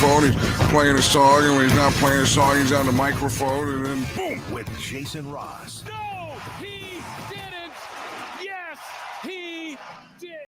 microphone. He's playing a song, and when he's not playing a song, he's on the microphone, and then boom. With Jason Ross. No, he didn't. Yes, he did.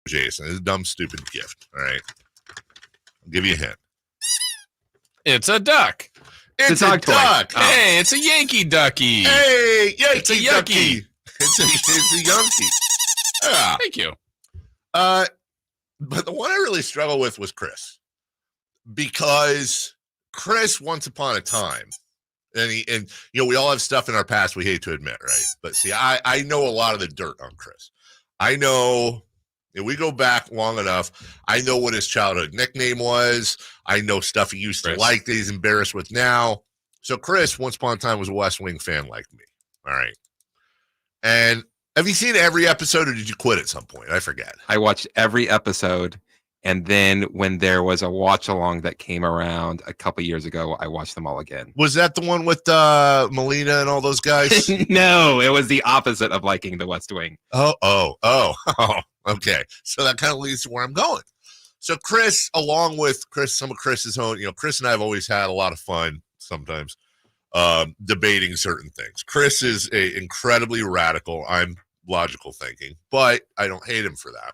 Jason, it's a dumb, stupid gift. All right. I'll give you a hint. It's a duck. It's a duck. Oh. Hey, it's a Yankee ducky. Hey, Yankee It's a ducky. yucky. It's a Yankee. Yeah. Thank you. But the one I really struggle with was Chris, because Chris, once upon a time, and you know, we all have stuff in our past we hate to admit, right? But see, I know a lot of the dirt on Chris. I know. If we go back long enough, I know what his childhood nickname was. I know stuff he used to like that he's embarrassed with now. So Chris, once upon a time, was a West Wing fan like me. All right. And have you seen every episode, or did you quit at some point? I forget. I watched every episode. And then when there was a watch along that came around a couple years ago, I watched them all again. Was that the one with Melina and all those guys? No, it was the opposite of liking the West Wing. Oh, okay. So that kind of leads to where I'm going. So Chris, along with some of Chris's own, you know, Chris and I have always had a lot of fun sometimes debating certain things. Chris is incredibly radical. I'm logical thinking, but I don't hate him for that.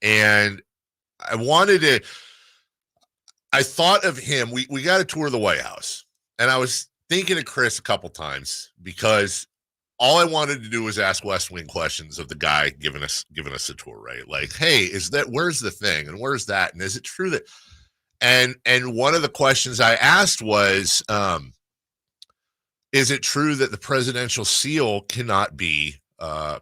And I thought of him. We got to tour the White House, and I was thinking of Chris a couple times because all I wanted to do was ask West Wing questions of the guy giving us a tour, right? Like, hey, where's the thing, and where's that, and is it true that? And one of the questions I asked was, is it true that the presidential seal cannot be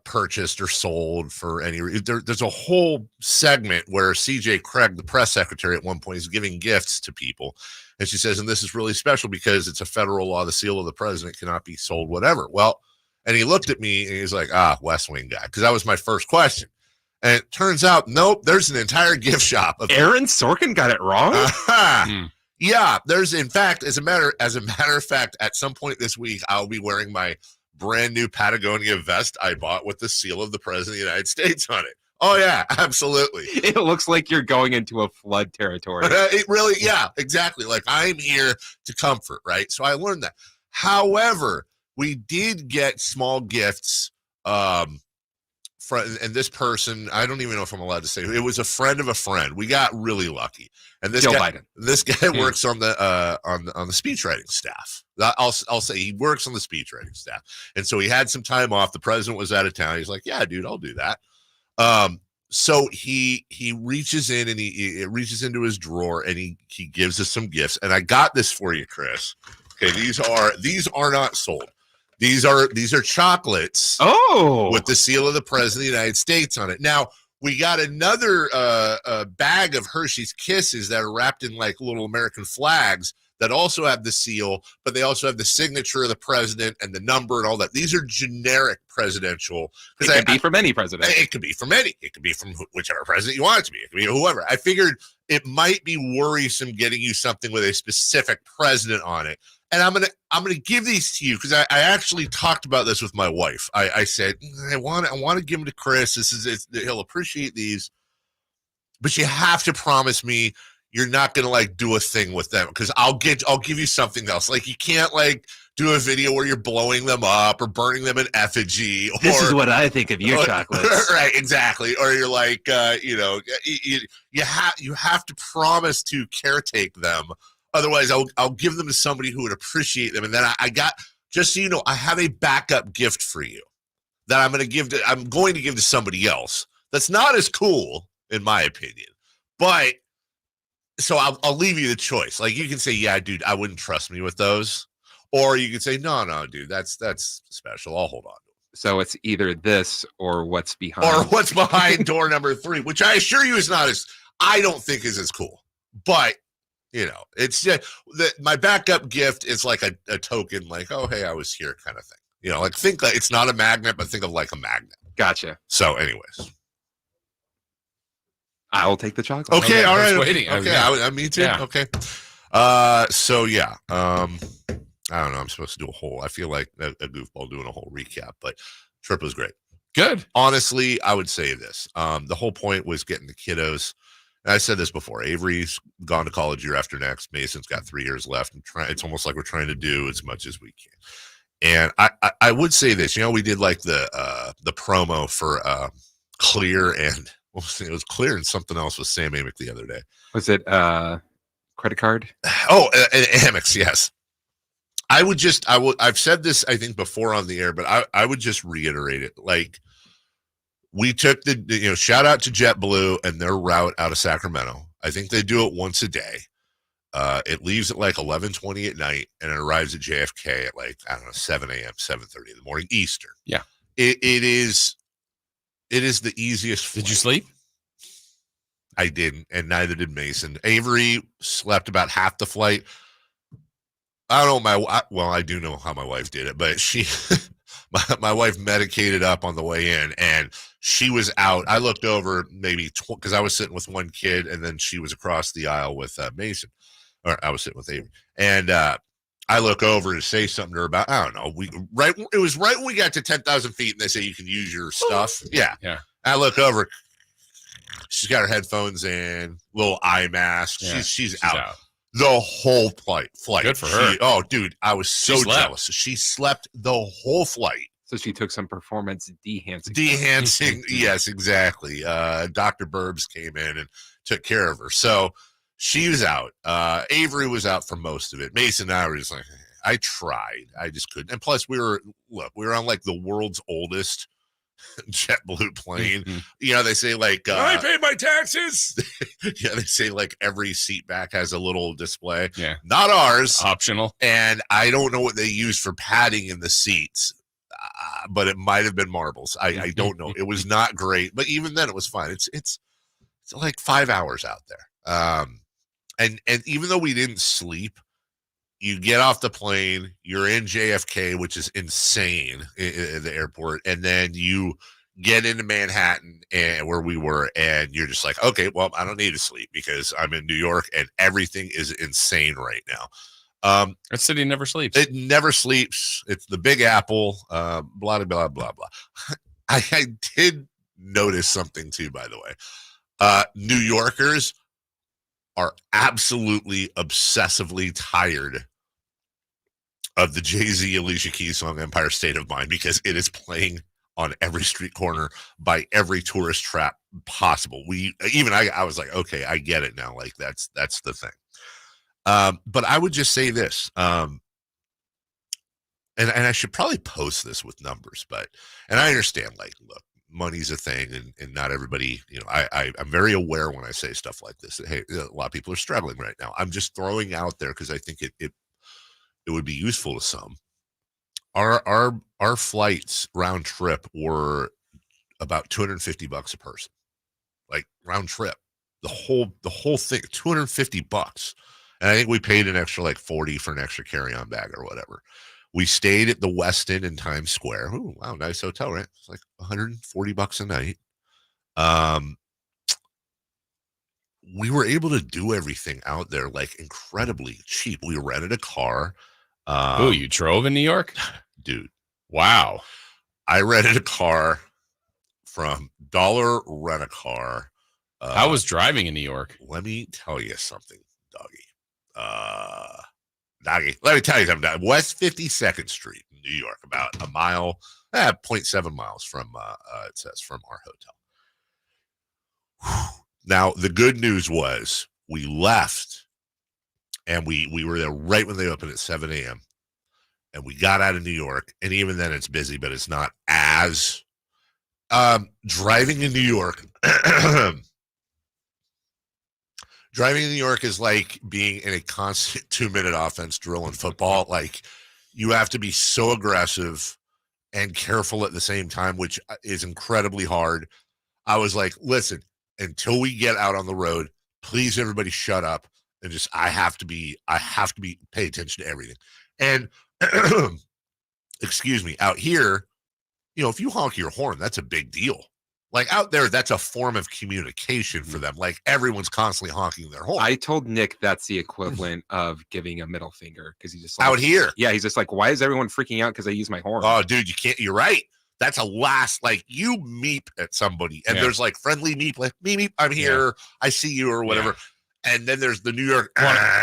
purchased or sold for any reason? There's a whole segment where CJ Craig, the press secretary, at one point is giving gifts to people, and she says, and this is really special because it's a federal law, the seal of the president cannot be sold, whatever. Well, and he looked at me and he's like, West Wing guy, because that was my first question. And it turns out, nope, there's an entire gift shop of Aaron Sorkin got it wrong. Yeah, there's, in fact, as a matter of fact, at some point this week, I'll be wearing my brand new Patagonia vest I bought with the seal of the president of the United States on it. Oh yeah, absolutely. It looks like you're going into a flood territory. It really, yeah, exactly. Like, I'm here to comfort, right? So I learned that. However, we did get small gifts and this person, I don't even know if I'm allowed to say, it was a friend of a friend. We got really lucky. And this guy works on the speechwriting staff. I'll say he works on the speechwriting staff. And so he had some time off. The president was out of town. He's like, yeah, dude, I'll do that. So he reaches in and he reaches into his drawer and he gives us some gifts. And I got this for you, Chris. Okay, these are not sold. These are chocolates. Oh, with the seal of the president of the United States on it. Now we got another bag of Hershey's Kisses that are wrapped in like little American flags that also have the seal, but they also have the signature of the president and the number and all that. These are generic presidential. It could be from any president. It could be from any. It could be from whichever president you want it to be. It could be whoever. I figured it might be worrisome getting you something with a specific president on it. And I'm gonna give these to you because I actually talked about this with my wife. I said I want to give them to Chris. He'll appreciate these, but you have to promise me you're not gonna like do a thing with them because I'll give you something else. Like you can't like do a video where you're blowing them up or burning them in effigy. This is what I think of your chocolates. Right, exactly. Or you're like you have to promise to caretake them. Otherwise, I'll give them to somebody who would appreciate them. And then I got, just so you know, I have a backup gift for you that I'm going to give to somebody else. That's not as cool, in my opinion. But so I'll leave you the choice. Like you can say, yeah, dude, I wouldn't trust me with those. Or you can say, no, dude, that's special. I'll hold on. So it's either this or what's behind. Or what's behind door number 3, which I assure you is not I don't think is as cool. But you know, it's just my backup gift is like a token, like, oh, hey, I was here kind of thing. You know, like think like it's not a magnet, but think of like a magnet. Gotcha. So anyways. I will take the chocolate. Okay, all right. Waiting. Okay, me too. Yeah. Okay. So yeah. I don't know. I'm supposed to do I feel like a goofball doing a whole recap, but trip was great. Good. Honestly, I would say this. The whole point was getting the kiddos. I said this before. Avery's gone to college year after next. Mason's got 3 years left. It's almost like we're trying to do as much as we can. And I would say this. You know, we did like the promo for Clear and it was Clear and something else with Sam Amick the other day. Was it credit card? Oh, Amex, yes. I've said this I think before on the air, but I would just reiterate it. Like. We took shout out to JetBlue and their route out of Sacramento. I think they do it once a day. It leaves at like 11:20 at night and it arrives at JFK at like, I don't know, 7 a.m., 7:30 in the morning, Eastern. Yeah. It is the easiest flight. Did you sleep? I didn't, and neither did Mason. Avery slept about half the flight. I don't know I do know how my wife did it, but she my wife medicated up on the way in and she was out. I looked over maybe because I was sitting with one kid and then she was across the aisle with Mason, or I was sitting with Avery. And I look over to say something to her about, I don't know, it was right when we got to 10,000 feet and they say you can use your stuff. Yeah. I look over. She's got her headphones in, little eye mask. Yeah, she's out. The whole flight. Good for her. Oh, dude, I was so jealous. She slept the whole flight. So she took some performance de-hancing. De-hancing, yes, exactly. Dr. Burbs came in and took care of her. So she was out. Avery was out for most of it. Mason and I were just like, I tried. I just couldn't. And plus, we were on like the world's oldest JetBlue plane. Mm-hmm. You know, they say like I pay my taxes. Yeah, they say like every seat back has a little display. Yeah, not ours. Optional. And I don't know what they use for padding in the seats, but it might have been marbles. I don't know. It was not great, but even then, it was fine. It's like 5 hours out there. And even though we didn't sleep. You get off the plane, you're in JFK, which is insane in the airport, and then you get into Manhattan and where we were, and you're just like, okay, well, I don't need to sleep because I'm in New York and everything is insane right now. That city never sleeps. It never sleeps. It's the Big Apple, blah, blah, blah, blah, blah. I did notice something too, by the way. New Yorkers are absolutely obsessively tired of the Jay-Z Alicia Keys song Empire State of Mind because it is playing on every street corner by every tourist trap possible. I was like, okay, I get it now. Like that's the thing. But I would just say this, and I should probably post this with numbers, and I understand, like, look, money's a thing and not everybody, I'm very aware when I say stuff like this that, hey, a lot of people are struggling right now. I'm just throwing out there because I think it would be useful to some. Our flights round trip were about $250 a person, like round trip, the whole thing, $250. And I think we paid an extra like 40 for an extra carry-on bag or whatever. We stayed at the Westin in Times Square. Ooh, wow, nice hotel, right? It's like $140 a night. We were able to do everything out there like incredibly cheap. We rented a car. You drove in New York? Dude. Wow. I rented a car from Dollar Rent-A-Car. How was driving in New York? Let me tell you something, Doggy. Doggy, let me tell you something. West 52nd Street in New York, about a mile, 0.7 miles from, it says, from our hotel. Whew. Now, the good news was we left, and we were there right when they opened at 7 a.m., and we got out of New York, and even then it's busy, but it's not as driving in New York. Driving in New York is like being in a constant 2-minute offense drill in football. Like, you have to be so aggressive and careful at the same time, which is incredibly hard. I was like, listen, until we get out on the road, please everybody shut up and just I have to be pay attention to everything. And excuse me, out here, you know, if you honk your horn, that's a big deal. Like out there, that's a form of communication for them. Like everyone's constantly honking their horn. I told Nick that's the equivalent of giving a middle finger because he's just like, out here. Yeah, he's just like, why is everyone freaking out because I use my horn? Oh, dude, you can't. You're right. That's a last, like you meep at somebody and there's like friendly meep, like meep, I'm here. I see you or whatever. Yeah. And then there's the New York.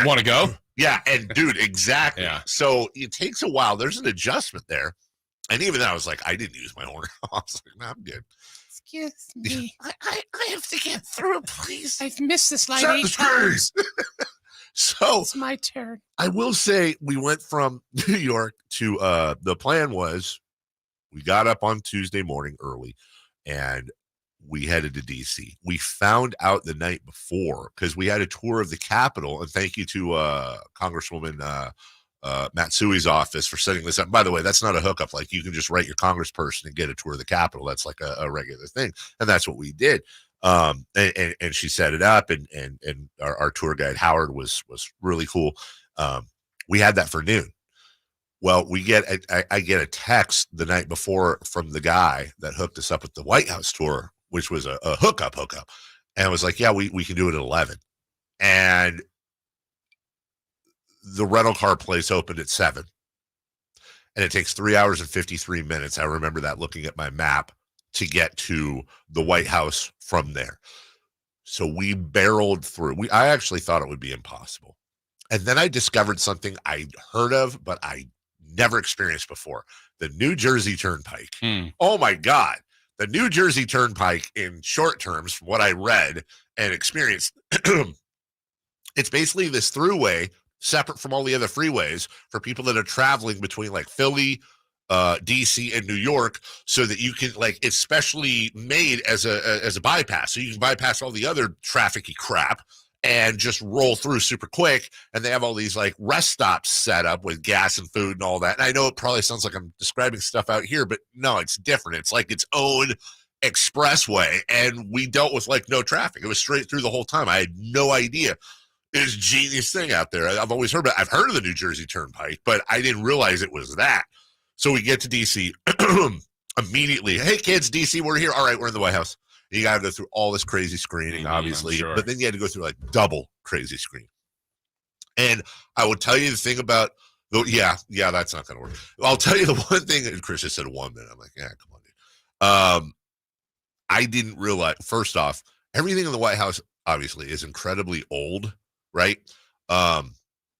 Want to go? Yeah. And dude, exactly. Yeah. So it takes a while. There's an adjustment there. And even then I was like, I didn't use my horn. I was like, no, I'm good. Excuse me. I have to get through, please. I've missed this line 8 times. So It's my turn. I will say we went from New York to the plan was we got up on Tuesday morning early and we headed to DC. We found out the night before because we had a tour of the Capitol, and thank you to Congresswoman Matsui's office for setting this up. By the way, that's not a hookup. Like you can just write your congressperson and get a tour of the Capitol. That's like a regular thing. And that's what we did. And she set it up and our tour guide Howard was really cool. We had that for noon. Well, I get a text the night before from the guy that hooked us up with the White House tour, which was a hookup. And it was like, yeah, we can do it at 11. And the rental car place opened at 7. And it takes 3 hours and 53 minutes. I remember that looking at my map to get to the White House from there. So we barreled through. I actually thought it would be impossible. And then I discovered something I'd heard of, but I never experienced before. The New Jersey Turnpike. Oh my God. The New Jersey Turnpike in short terms, from what I read and experienced, it's basically this throughway separate from all the other freeways for people that are traveling between like Philly, DC and New York, so that you can like, it's specially made as a bypass. So you can bypass all the other trafficy crap and just roll through super quick. And they have all these like rest stops set up with gas and food and all that. And I know it probably sounds like I'm describing stuff out here, but no, it's different. It's like its own expressway. And we dealt with like no traffic. It was straight through the whole time. I had no idea. It's a genius thing out there. I've always heard about it. I've heard of the New Jersey Turnpike, but I didn't realize it was that. So we get to DC immediately. Hey kids, DC, we're here. All right, we're in the White House. You got to go through all this crazy screening, obviously, sure. But then you had to go through like double crazy screening. And I would tell you the thing about, yeah, that's not going to work. I'll tell you the one thing that Chris just said 1 minute. I'm like, yeah, come on, dude. I didn't realize, first off, everything in the White House obviously is incredibly old, right?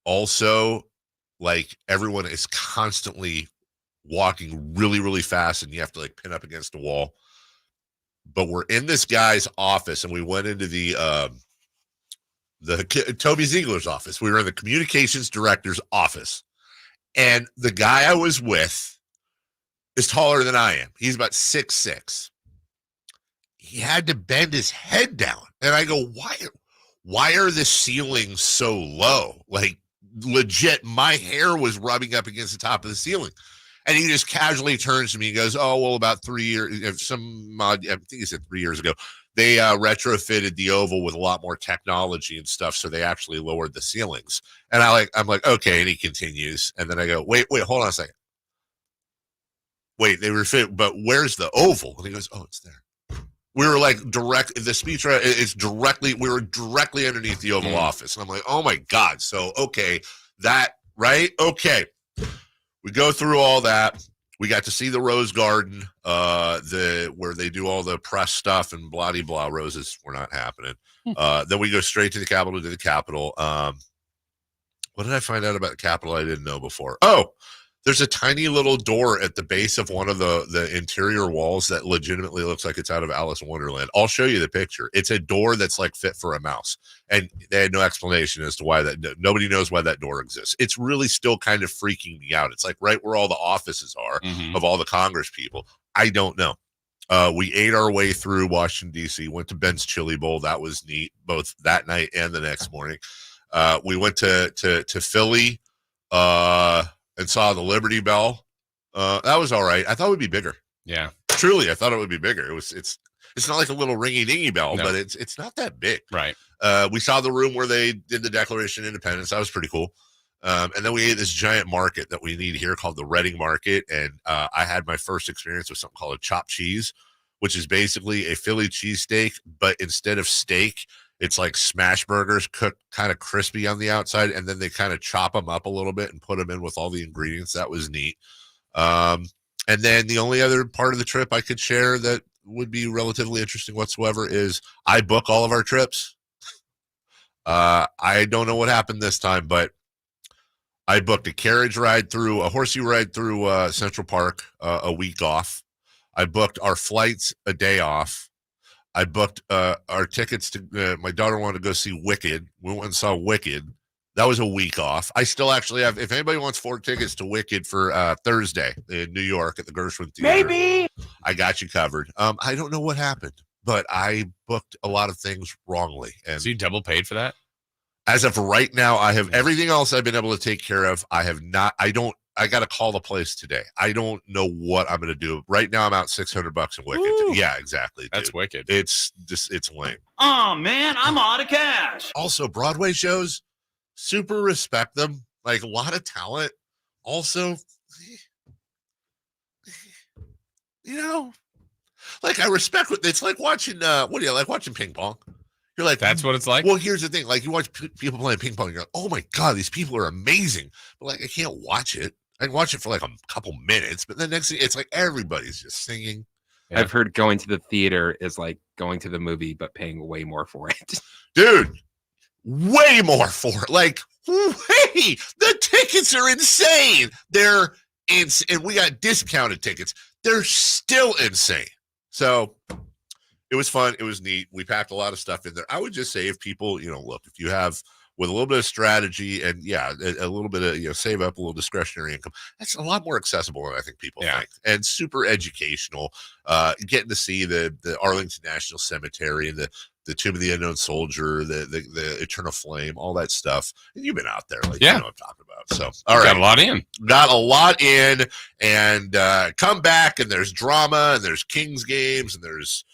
Also, like everyone is constantly walking really, really fast and you have to like pin up against a wall. But we're in this guy's office and we went into the Toby Ziegler's office. We were in the communications director's office. And the guy I was with is taller than I am. He's about 6'6". He had to bend his head down. And I go, why are the ceilings so low? Like legit, my hair was rubbing up against the top of the ceiling. And he just casually turns to me and goes, "Oh, well, about 3 years, I think he said 3 years ago, they retrofitted the Oval with a lot more technology and stuff, so they actually lowered the ceilings." And I'm like, okay. And he continues, and then I go, wait, hold on a second. Wait, they refit, but where's the Oval? And he goes, "Oh, it's there." We were like the speech is directly. We were directly underneath the Oval Office, and I'm like, "Oh my God!" So okay, that right? Okay. We go through all that. We got to see the Rose Garden, where they do all the press stuff and blah de blah. Roses were not happening. Then we go straight to the Capitol. What did I find out about the Capitol I didn't know before? Oh, there's a tiny little door at the base of one of the interior walls that legitimately looks like it's out of Alice in Wonderland. I'll show you the picture. It's a door that's like fit for a mouse. And they had no explanation as to why nobody knows why that door exists. It's really still kind of freaking me out. It's like right where all the offices are of all the Congress people. I don't know. We ate our way through Washington, D.C., went to Ben's Chili Bowl. That was neat, both that night and the next morning. We went to Philly, and saw the Liberty Bell. That was all right. I thought it would be bigger. Yeah. Truly, I thought it would be bigger. It's not like a little ringy dingy bell, but it's not that big. Right. We saw the room where they did the Declaration of Independence. That was pretty cool. And then we ate this giant market that we need here called the Reading Market. And I had my first experience with something called a chopped cheese, which is basically a Philly cheesesteak, but instead of steak, it's like smash burgers cooked kind of crispy on the outside, and then they kind of chop them up a little bit and put them in with all the ingredients. That was neat. And then the only other part of the trip I could share that would be relatively interesting whatsoever is I book all of our trips. I don't know what happened this time, but I booked a horsey ride through Central Park, a week off. I booked our flights a day off. I booked our tickets to my daughter wanted to go see Wicked. We went and saw Wicked. That was a week off. I still actually have, if anybody wants 4 tickets to Wicked for Thursday in New York at the Gershwin Theater, maybe I got you covered. I don't know what happened, but I booked a lot of things wrongly. And so you double paid for that? As of right now, I have everything else I've been able to take care of. I got to call the place today. I don't know what I'm going to do. Right now, I'm out $600 in Wicked. Ooh, yeah, exactly. Dude. That's wicked. It's lame. Oh, man, I'm out of cash. Also, Broadway shows, super respect them. Like, a lot of talent. Also, like, I respect what it's like watching, what do you like watching ping pong? You're like, that's what it's like? Well, here's the thing. Like, you watch people playing ping pong, and you're like, oh my God, these people are amazing. But like, I can't watch it. I can watch it for like a couple minutes, but then next thing, it's like everybody's just singing. Yeah. I've heard going to the theater is like going to the movie, but paying way more for it. Dude, way more for it. Like, way. The tickets are insane. They're insane. And we got discounted tickets. They're still insane. So it was fun. It was neat. We packed a lot of stuff in there. I would just say if people, look, if you have with a little bit of strategy and a little bit of, save up a little discretionary income, that's a lot more accessible than I think people think, and super educational. Getting to see the Arlington National Cemetery and the Tomb of the Unknown Soldier, the Eternal Flame, all that stuff. And you've been out there, like, you know what I'm talking about. So, all right. Got a lot in and come back, and there's drama, and there's Kings games, and there's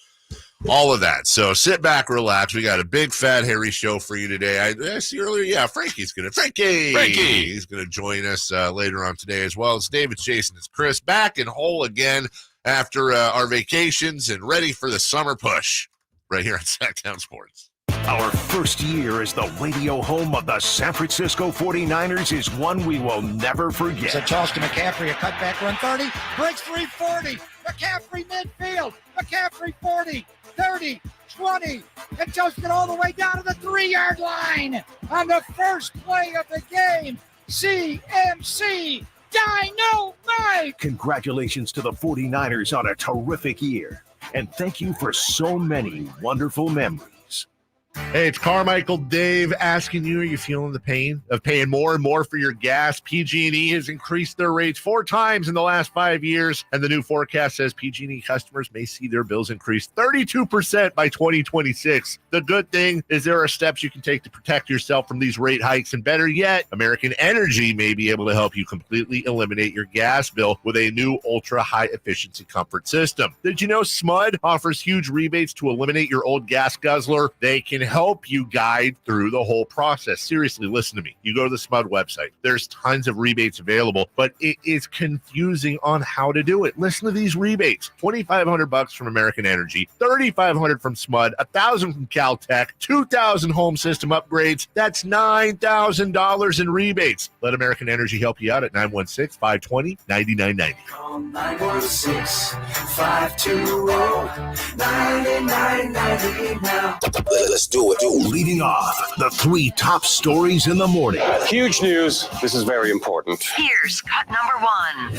all of that. So sit back, relax. We got a big, fat, hairy show for you today. I see earlier, Frankie. He's going to join us later on today as well. It's David, Jason, it's Chris, back and whole again after our vacations and ready for the summer push right here on Sactown Sports. Our first year as the radio home of the San Francisco 49ers is one we will never forget. So Charleston McCaffrey, a cutback run 30, breaks 340. McCaffrey midfield. McCaffrey 40, 30, 20, and toasted all the way down to the 3-yard line on the first play of the game. CMC Dynamite! Congratulations to the 49ers on a terrific year, and thank you for so many wonderful memories. Hey, it's Carmichael Dave asking you, are you feeling the pain of paying more and more for your gas? PG&E has increased their rates 4 times in the last 5 years, and the new forecast says PG&E customers may see their bills increase 32% by 2026. The good thing is there are steps you can take to protect yourself from these rate hikes, and better yet, American Energy may be able to help you completely eliminate your gas bill with a new ultra-high efficiency comfort system. Did you know SMUD offers huge rebates to eliminate your old gas guzzler? They can help you guide through the whole process. Seriously, listen to me. You go to the SMUD website. There's tons of rebates available, but it is confusing on how to do it. Listen to these rebates. $2,500 from American Energy, $3,500 from SMUD, $1,000 from Caltech, $2,000 home system upgrades. That's $9,000 in rebates. Let American Energy help you out at 916-520-9990. Call 916-520-9990 now. Let's do it. Leading off the 3 top stories in the morning. Huge news. This is very important. Here's cut number 1.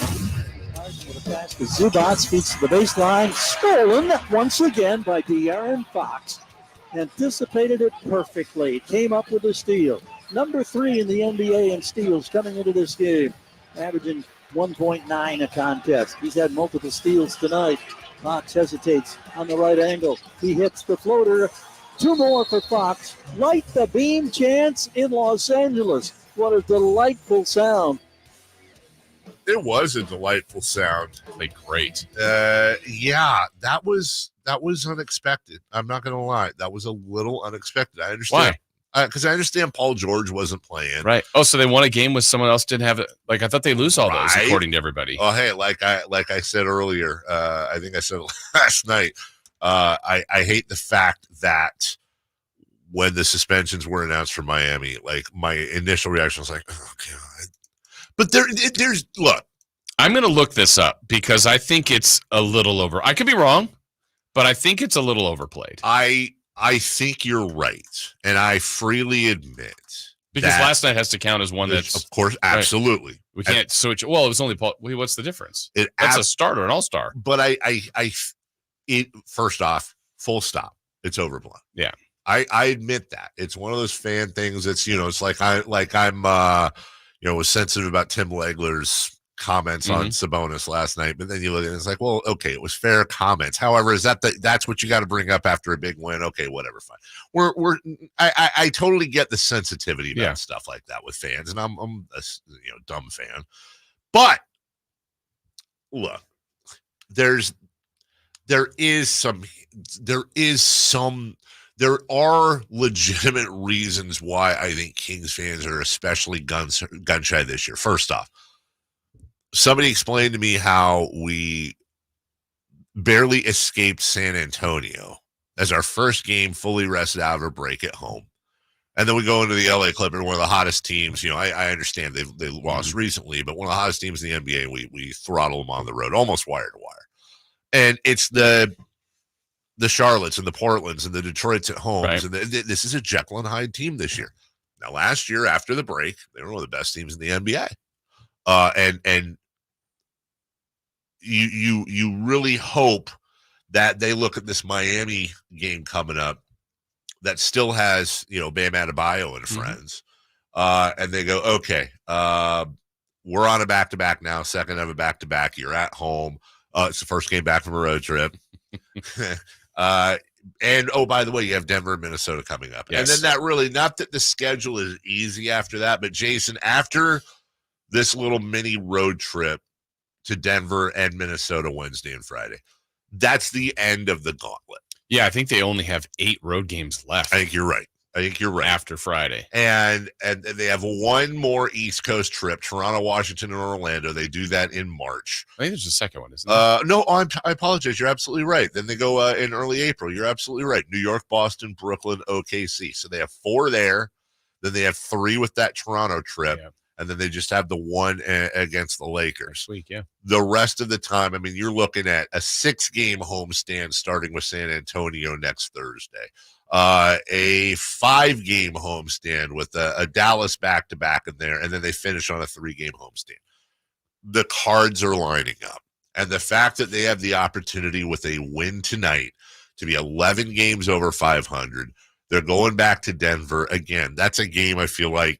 Zubats feeds to the baseline. Stolen once again by De'Aaron Fox. Anticipated it perfectly. Came up with a steal. Number 3 in the NBA in steals coming into this game. Averaging 1.9 a contest. He's had multiple steals tonight. Fox hesitates on the right angle. He hits the floater. 2 more for Fox. Light the beam chance in Los Angeles. What a delightful sound. It was a delightful sound. Like, great. Yeah, that was unexpected. I'm not going to lie. That was a little unexpected. I understand. Why? Because I understand Paul George wasn't playing. Right. Oh, so they won a game with someone else didn't have it. Like, I thought they lose all those, according to everybody. Oh, hey, like I said earlier, I think I said last night, I hate the fact that when the suspensions were announced for Miami, like my initial reaction was like, oh, God. But there's look. I'm going to look this up because I think it's a little over. I could be wrong, but I think it's a little overplayed. I think you're right, and I freely admit because last night has to count as one that's of course absolutely. Right. We can't switch. Well, it was only Paul. What's the difference? That's a starter, an all-star. But it first off, full stop. It's overblown. Yeah, I admit that it's one of those fan things. That's it's like I'm was sensitive about Tim Legler's comments on Sabonis last night, but then you look at it and it's like, well, okay, it was fair comments. However, that's what you got to bring up after a big win? Okay, whatever, fine. I totally get the sensitivity about stuff like that with fans, and I'm a dumb fan. But look, there are legitimate reasons why I think Kings fans are especially gun shy this year. First off, somebody explained to me how we barely escaped San Antonio as our first game fully rested out of a break at home. And then we go into the LA Clippers, one of the hottest teams. I understand they lost recently, but one of the hottest teams in the NBA, we throttle them on the road, almost wire to wire. And it's the Charlottes and the Portlands and the Detroits at home. Right. And this is a Jekyll and Hyde team this year. Now, last year after the break, they were one of the best teams in the NBA. And you really hope that they look at this Miami game coming up that still has, Bam Adebayo and friends. And they go, okay, we're on a back-to-back now, second of a back-to-back. You're at home. It's the first game back from a road trip. And by the way, you have Denver and Minnesota coming up. Yes. And then that really, not that the schedule is easy after that, but Jason, after this little mini road trip to Denver and Minnesota Wednesday and Friday, that's the end of the gauntlet. Yeah, I think they only have 8 road games left. I think you're right. After Friday. And they have one more East Coast trip, Toronto, Washington, and Orlando. They do that in March. I think there's a second one, isn't there? No, I apologize. You're absolutely right. Then they go in early April. You're absolutely right. New York, Boston, Brooklyn, OKC. So they have 4 there. Then they have 3 with that Toronto trip. Yeah. And then they just have the one against the Lakers. Next week, yeah. The rest of the time, I mean, you're looking at a 6-game homestand starting with San Antonio next Thursday. A 5-game homestand with a Dallas back-to-back in there, and then they finish on a 3-game homestand. The cards are lining up. And the fact that they have the opportunity with a win tonight to be 11 games over 500, They're going back to Denver again. That's a game I feel like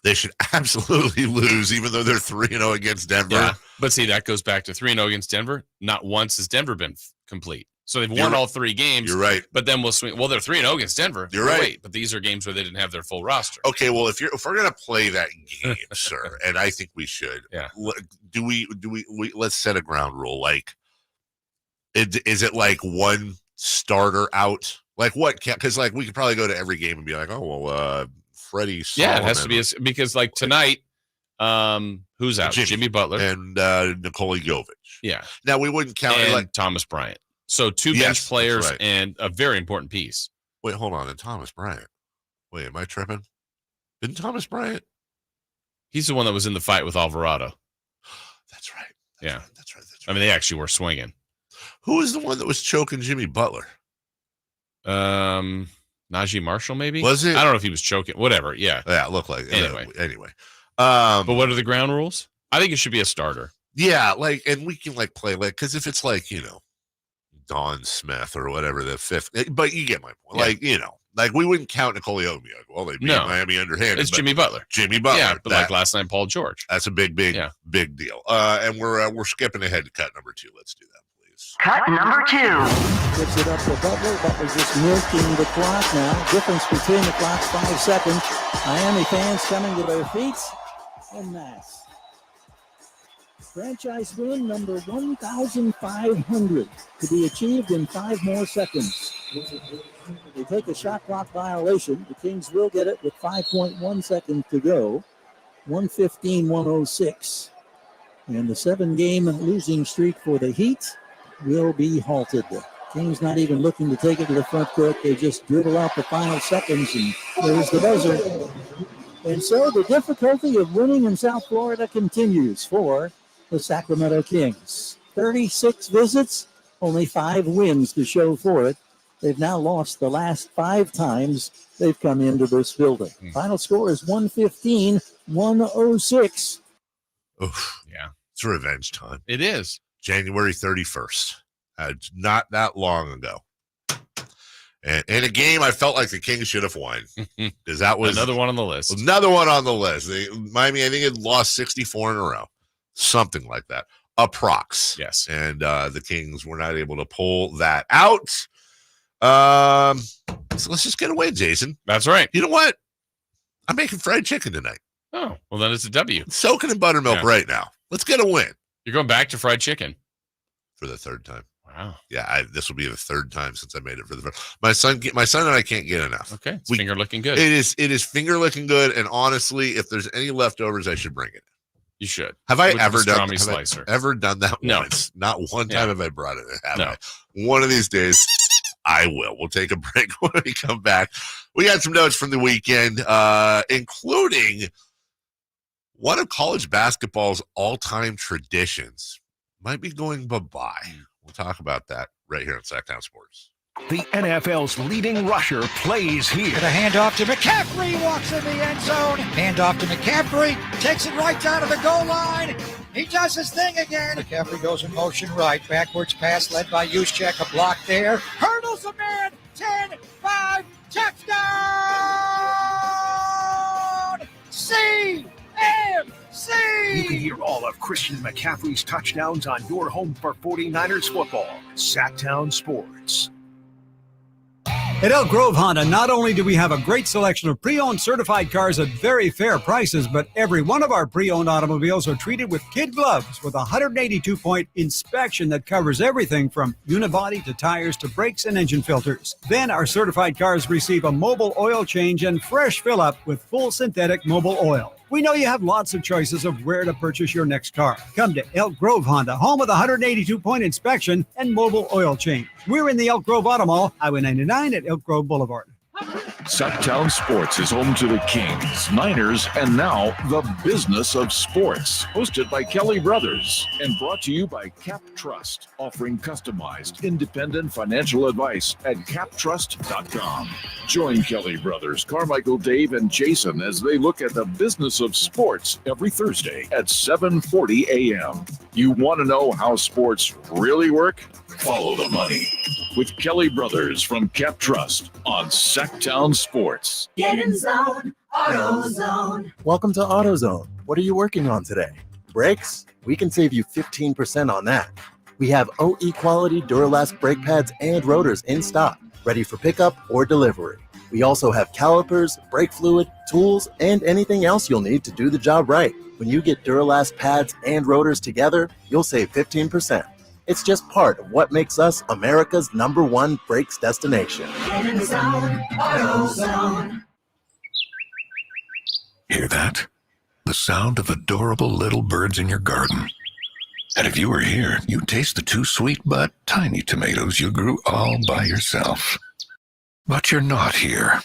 they should absolutely lose, even though they're 3-0 against Denver. Yeah, but see, that goes back to 3-0 against Denver. Not once has Denver been complete. So they've won all 3 games. You're right. But then we'll swing. Well, they're 3-0 against Denver. You're right. Wait, but these are games where they didn't have their full roster. Okay, well, if we're gonna play that game, sir, and I think we should. Yeah. Do we let's set a ground rule. Like, is it like one starter out? Like what? Because like we could probably go to every game and be like, oh well, Freddie. Yeah, it has to be because like tonight, who's out? Jimmy Butler and Nikola Jovic. Yeah. Now we wouldn't count and like Thomas Bryant. So 2 bench players and a very important piece. Wait, hold on. And Thomas Bryant. Wait, am I tripping? Didn't Thomas Bryant? He's the one that was in the fight with Alvarado. That's right. That's right. I mean, they actually were swinging. Who was the one that was choking Jimmy Butler? Najee Marshall, maybe? Was it? I don't know if he was choking. Whatever. Yeah. Yeah, it looked like it. Anyway. But what are the ground rules? I think it should be a starter. Yeah, like, and we can like play like, because if it's like, you know, Don Smith or whatever, the fifth, but you get my point. Yeah. Like, you know, like we wouldn't count Nikola Jovic. Well, they beat Miami underhanded. It's Jimmy Butler. Jimmy Butler. Yeah, but like last night, Paul George. That's a big deal. And we're skipping ahead to cut number 2. Let's do that, please. Cut number 2. Puts it up to Butler. Butler just milking the clock now. Difference between the clocks, 5 seconds. Miami fans coming to their feet en masse. Franchise win number 1,500 to be achieved in 5 more seconds. They take a shot clock violation. The Kings will get it with 5.1 seconds to go. 115-106. And the 7-game losing streak for the Heat will be halted. Kings not even looking to take it to the front court. They just dribble out the final seconds, and there's the buzzer. And so the difficulty of winning in South Florida continues for the Sacramento Kings. 36 visits, only 5 wins to show for it. They've now lost the last 5 times they've come into this building. Final score is 115-106. Oof. Yeah. It's revenge time. It is. January 31st. Not that long ago. And in a game I felt like the Kings should have won. Because that was another one on the list. Miami, I think, had lost 64 in a row. Something like that. Approx. Yes. And the Kings were not able to pull that out. So let's just get away, Jason. That's right. You know what? I'm making fried chicken tonight. Oh, well, then it's a W. Soaking in buttermilk right now. Let's get a win. You're going back to fried chicken. For the 3rd time. Wow. Yeah, this will be the 3rd time since I made it for the first. My son and I can't get enough. Okay. It's finger looking good. It is finger looking good. And honestly, if there's any leftovers, I should bring it. You should. Have I With ever the done that No. once? Not one time have I brought it. I? One of these days, I will. We'll take a break when we come back. We got some notes from the weekend, including one of college basketball's all-time traditions might be going bye-bye. We'll talk about that right here on Sactown Sports. The NFL's leading rusher plays here. With a handoff to McCaffrey, walks in the end zone. Handoff to McCaffrey, takes it right down to the goal line. He does his thing again. McCaffrey goes in motion right. Backwards pass led by Juszczyk. A block there. Hurdles a man. 10-5. Touchdown! CMC! You can hear all of Christian McCaffrey's touchdowns on your home for 49ers football. Sactown Sports. At Elk Grove Honda, not only do we have a great selection of pre-owned certified cars at very fair prices, but every one of our pre-owned automobiles are treated with kid gloves with a 182-point inspection that covers everything from unibody to tires to brakes and engine filters. Then our certified cars receive a mobile oil change and fresh fill-up with full synthetic mobile oil. We know you have lots of choices of where to purchase your next car. Come to Elk Grove Honda, home of the 182-point inspection and mobile oil change. We're in the Elk Grove Auto Mall, Highway 99 at Elk Grove Boulevard. Sactown Sports is home to the Kings, Niners, and now the business of sports. Hosted by Kelly Brothers and brought to you by Cap Trust, offering customized, independent financial advice at captrust.com. Join Kelly Brothers, Carmichael, Dave, and Jason as they look at the business of sports every Thursday at 7:40 a.m. You want to know how sports really work? Follow the money with Kelly Brothers from Cap Trust on Sactown Sports. Get in zone, AutoZone. Welcome to AutoZone. What are you working on today? Brakes? We can save you 15% on that. We have OE quality Butler-less brake pads and rotors in stock, ready for pickup or delivery. We also have calipers, brake fluid, tools, and anything else you'll need to do the job right. When you get Butler-less pads and rotors together, you'll save 15%. It's just part of what makes us America's #1 brakes destination. Get in zone, AutoZone. Hear that? The sound of adorable little birds in your garden. And if you were here, you'd taste the 2 sweet but tiny tomatoes you grew all by yourself. But you're not here.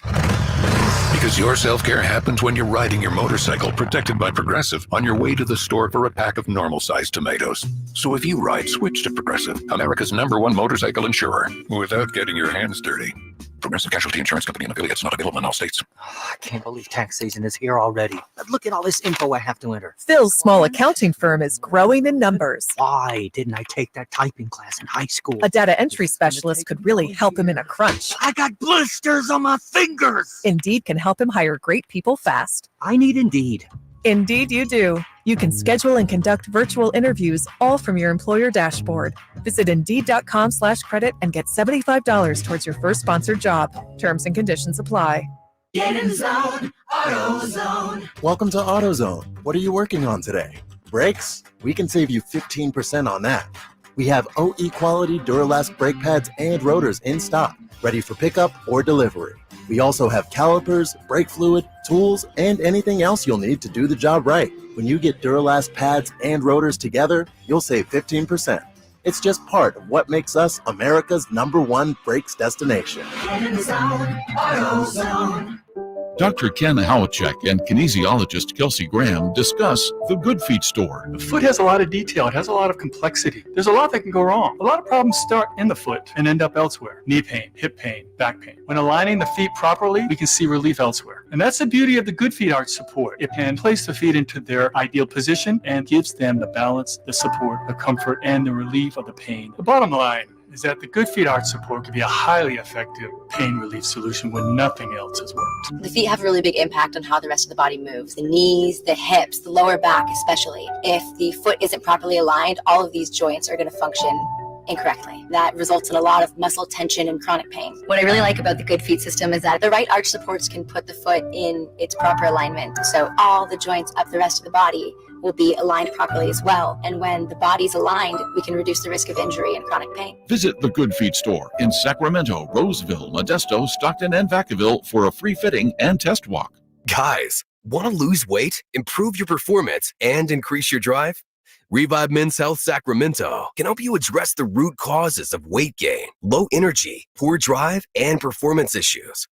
Because your self-care happens when you're riding your motorcycle protected by Progressive on your way to the store for a pack of normal-sized tomatoes. So if you ride, switch to Progressive, America's #1 motorcycle insurer, without getting your hands dirty. Progressive Casualty Insurance Company and affiliates, not available in all states. I can't believe tax season is here already. Look at all this info I have to enter. Phil's small accounting firm is growing in numbers. Why didn't I take that typing class in high school? A data entry specialist could really help him in a crunch. I got blisters on my fingers. Indeed can help him hire great people fast. I need Indeed. Indeed you do. You can schedule and conduct virtual interviews all from your employer dashboard. Visit Indeed.com/credit and get $75 towards your first sponsored job. Terms and conditions apply. Get in zone, AutoZone. Welcome to AutoZone. What are you working on today? Brakes? We can save you 15% on that. We have OE quality Butler-less brake pads and rotors in stock, ready for pickup or delivery. We also have calipers, brake fluid, tools, and anything else you'll need to do the job right. When you get Butler-less pads and rotors together, you'll save 15%. It's just part of what makes us America's #1 brakes destination. Get in zone, AutoZone. Dr. Ken Howachek and kinesiologist Kelsey Graham discuss the Good Feet store. The foot has a lot of detail. It has a lot of complexity. There's a lot that can go wrong. A lot of problems start in the foot and end up elsewhere. Knee pain, hip pain, back pain. When aligning the feet properly, we can see relief elsewhere. And that's the beauty of the Good Feet Arch support. It can place the feet into their ideal position and gives them the balance, the support, the comfort, and the relief of the pain. The bottom line is that the Good Feet Arch support can be a highly effective pain relief solution when nothing else has worked. The feet have a really big impact on how the rest of the body moves. The knees, the hips, the lower back especially. If the foot isn't properly aligned, all of these joints are going to function incorrectly. That results in a lot of muscle tension and chronic pain. What I really like about the Good Feet system is that the right arch supports can put the foot in its proper alignment. So all the joints up the rest of the body will be aligned properly as well. And when the body's aligned, we can reduce the risk of injury and chronic pain. Visit the Good Feet store in Sacramento, Roseville, Modesto, Stockton, and Vacaville for a free fitting and test walk. Guys, want to lose weight, improve your performance, and increase your drive? Revive Men's Health Sacramento can help you address the root causes of weight gain, low energy, poor drive, and performance issues.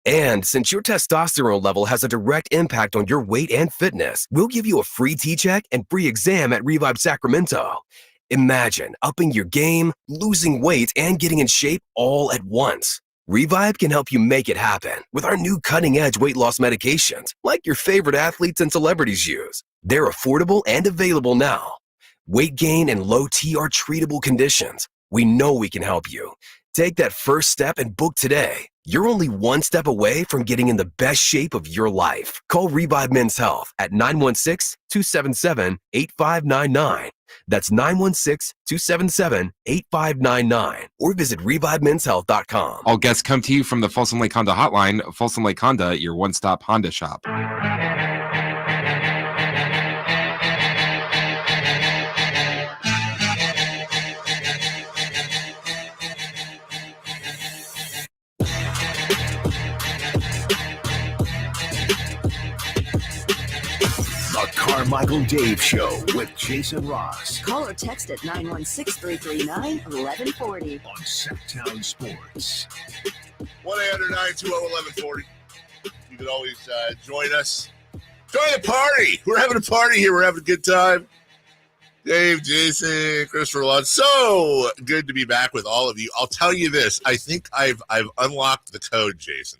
And since your testosterone level has a direct impact on your weight and fitness, we'll give you a free T-check and free exam at Revive Sacramento. Imagine upping your game, losing weight, and getting in shape all at once. Revive can help you make it happen with our new cutting-edge weight loss medications, like your favorite athletes and celebrities use. They're affordable and available now. Weight gain and low T are treatable conditions. We know we can help you. Take that first step and book today. You're only one step away from getting in the best shape of your life. Call Revive Men's Health at 916-277-8599. That's 916-277-8599. Or visit ReviveMen'sHealth.com. All guests come to you from the Folsom Lake Honda Hotline. Folsom Lake Honda, your one-stop Honda shop. The Carmichael Dave Show with Jason Ross. Call or text at 916-339-1140. On Sactown Sports. 1-800-920-1140. You can always join us. Join the party. We're having a party here. We're having a good time. Dave, Jason, Christopher Lund. So good to be back with all of you. I'll tell you this. I think I've unlocked the code, Jason.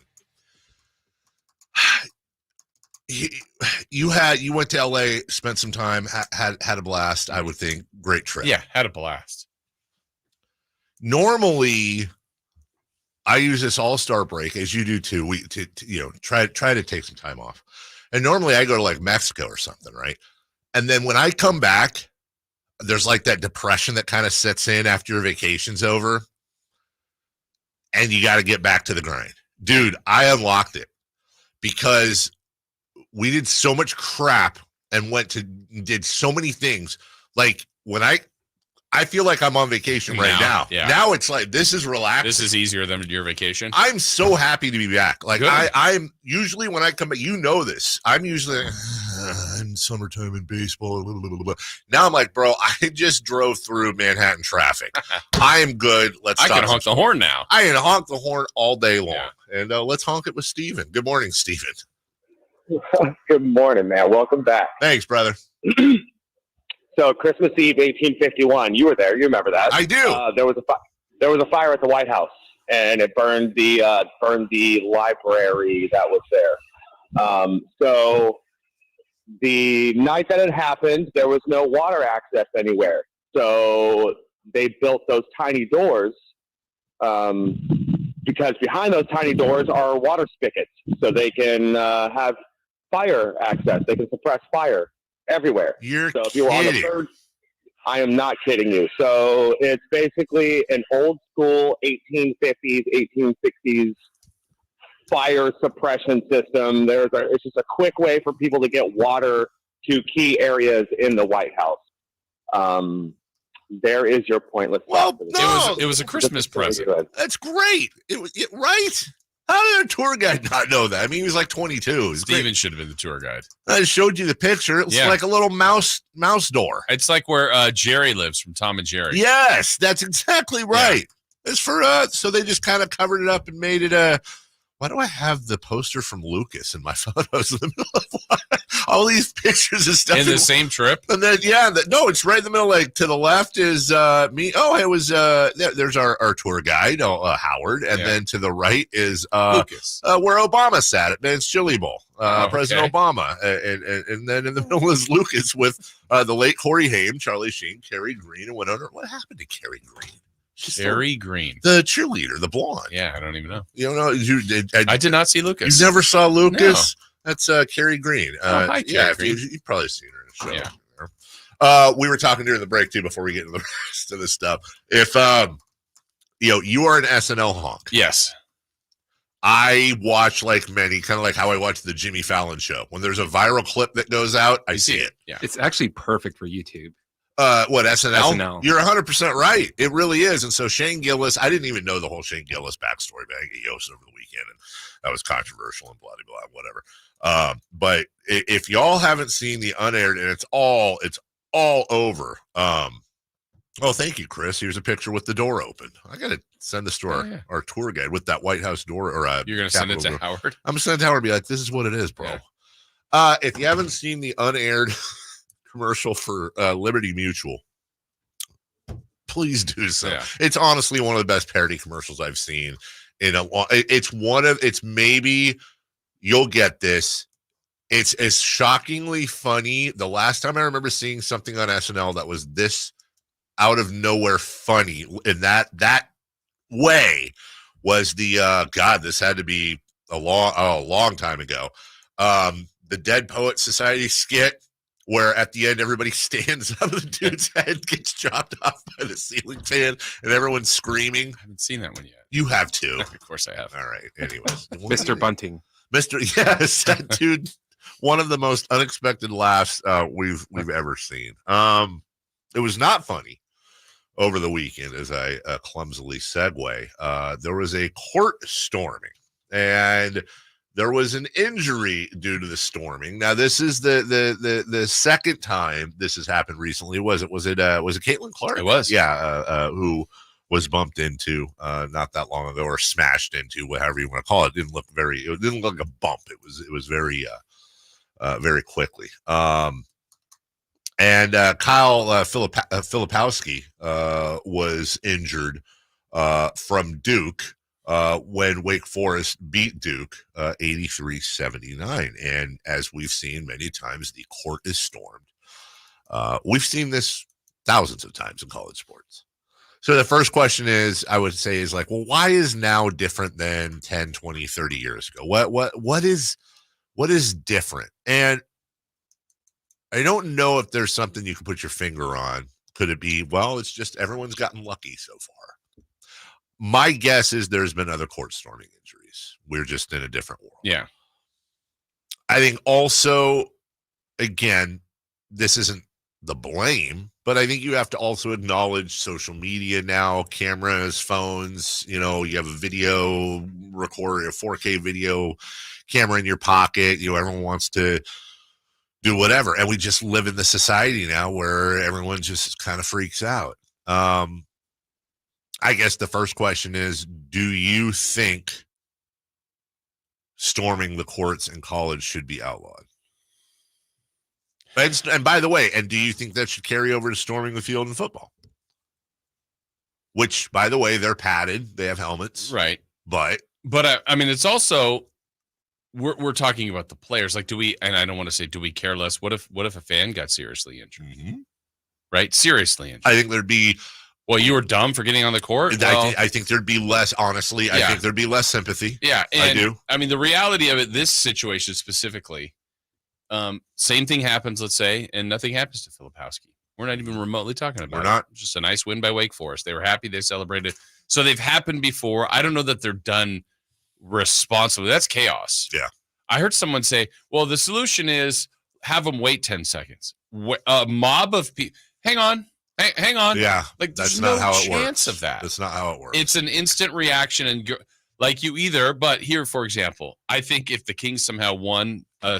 You went to LA, spent some time, had a blast, I would think. Great trip. Yeah, had a blast. Normally, I use this all-star break, as you do too. We try to take some time off. And normally I go to like Mexico or something, right? And then when I come back, there's like that depression that kind of sets in after your vacation's over. And you got to get back to the grind. Dude, I unlocked it because we did so much crap and did so many things. Like when I feel like I'm on vacation right now. Yeah. Now it's like, this is relaxing. This is easier than your vacation. I'm so happy to be back. Like I'm usually when I come back, you know this. I'm usually in summertime in baseball. Blah, blah, blah, blah. Now I'm like, bro, I just drove through Manhattan traffic. I am good. I can honk the horn now. I can honk the horn all day long. Yeah. And let's honk it with Steven. Good morning, Steven. Good morning, man. Welcome back. Thanks, brother. So Christmas Eve, 1851. You were there. You remember that? I do. There was a fire at the White House, and it burned the library that was there. So the night that it happened, there was no water access anywhere. So they built those tiny doors because behind those tiny doors are water spigots, so they can have fire access. They can suppress fire everywhere. So if you were on the third, I am not kidding you. So it's basically an old school 1850s, 1860s fire suppression system. It's just a quick way for people to get water to key areas in the White House. There is your pointless. Well, no, it was a Christmas present. That's great. Right? How did a tour guide not know that? I mean, he was like 22. Steven should have been the tour guide. I showed you the picture. It was like a little mouse door. It's like where Jerry lives from Tom and Jerry. Yes, that's exactly right. Yeah. It's for so they just kind of covered it up and made it a. Why do I have the poster from Lucas in my photos in the middle of all these pictures and stuff? In the same trip? And then, no, it's right in the middle. Like to the left is me. Oh, it was there's our tour guide, Howard. And then to the right is Lucas, where Obama sat at Man's Chili Bowl, President Obama. And then in the middle is Lucas with the late Corey Haim, Charlie Sheen, Kerry Green, and what happened to Kerry Green? Kerry Green, the cheerleader, the blonde. Yeah, I don't even know. You don't know? I did not see Lucas. You never saw Lucas? No. That's Kerry Green. Hi, Kerry Green. You've probably seen her in a show. Yeah. We were talking during the break too before we get into the rest of this stuff. If you are an SNL honk. Yes. I watch like many, kind of like how I watch the Jimmy Fallon show. When there's a viral clip that goes out, I see it. Yeah. It's actually perfect for YouTube. What, SNL? SNL. You're 100% right. It really is. And so Shane Gillis, I didn't even know the whole Shane Gillis backstory back at Yost over the weekend, and that was controversial and blah, blah, blah, whatever. But if y'all haven't seen the unaired, and it's all over. Oh, thank you, Chris. Here's a picture with the door open. I got to send this to our tour guide with that White House door. Or you're going to send it to Howard? I'm going to send it to Howard and be like, this is what it is, bro. If you haven't seen the unaired commercial for Liberty Mutual, please do so. It's honestly one of the best parody commercials I've seen in a long. It's maybe you'll get this. It's as shockingly funny. The last time I remember seeing something on SNL that was this out of nowhere funny in that way was the this had to be a long time ago. The Dead Poet Society skit, where at the end everybody stands up, the dude's head gets chopped off by the ceiling fan, and everyone's screaming. I haven't seen that one yet. You have to. Of course I have. All right. Anyways. Mr. Bunting. Yes, that dude, one of the most unexpected laughs we've ever seen. It was not funny over the weekend, as I clumsily segue. There was a court storming, and there was an injury due to the storming. Now, this is the second time this has happened recently. Was it Caitlin Clark? It was. Yeah, who was bumped into not that long ago, or smashed into, whatever you want to call it. It didn't look like a bump. It was very very quickly. And Kyle Filipowski was injured from Duke when Wake Forest beat Duke 83-79. And as we've seen many times, the court is stormed. We've seen this thousands of times in college sports. So the first question I would say is like, well, why is now different than 10, 20, 30 years ago? What is different? And I don't know if there's something you can put your finger on. Could it be, well, it's just everyone's gotten lucky so far? My guess is there's been other court storming injuries. We're just in a different world. Yeah. I think also, again, this isn't the blame, but I think you have to also acknowledge social media now, cameras, phones, you have a video recorder, a 4K video camera in your pocket. Everyone wants to do whatever. And we just live in the society now where everyone just kind of freaks out. I guess the first question is, do you think storming the courts in college should be outlawed? And by the way, do you think that should carry over to storming the field in football? Which, by the way, they're padded. They have helmets. Right. But I mean, it's also, we're talking about the players. Like, and I don't want to say, do we care less? What if a fan got seriously injured? Mm-hmm. Right? Seriously injured. I think there'd be, well, you were dumb for getting on the court. Well, I think there'd be less, honestly. Yeah. I think there'd be less sympathy. Yeah. And, I do. I mean, the reality of it, this situation specifically, same thing happens, let's say, and nothing happens to Filipowski. We're not even remotely talking about it. We're not. Just a nice win by Wake Forest. They were happy. They celebrated. So they've happened before. I don't know that they're done responsibly. That's chaos. Yeah. I heard someone say, well, the solution is have them wait 10 seconds. A mob of people. Hang on. Yeah. Like, that's there's not no how it chance works. of that. That's not how it works. It's an instant reaction. And like you either, but here, for example, I think if the Kings somehow won a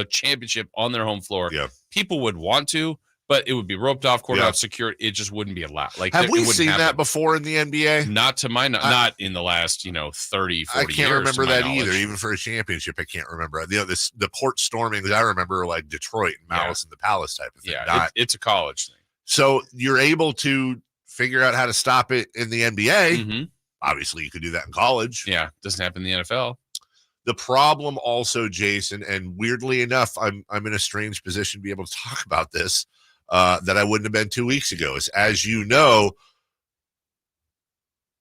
championship on their home floor, people would want to, but it would be roped off, cordoned off, secured. It just wouldn't be allowed. Like, have we seen that before in the NBA? Not to my not in the last 30, 40 years. I can't remember that either. Even for a championship, I can't remember. The court storming that I remember, like Detroit and Malice in the Palace type of thing. Yeah, it's a college thing. So you're able to figure out how to stop it in the NBA. Mm-hmm. Obviously, you could do that in college. Yeah, doesn't happen in the NFL. The problem also, Jason, and weirdly enough, I'm in a strange position to be able to talk about this that I wouldn't have been 2 weeks ago. Is, as you know,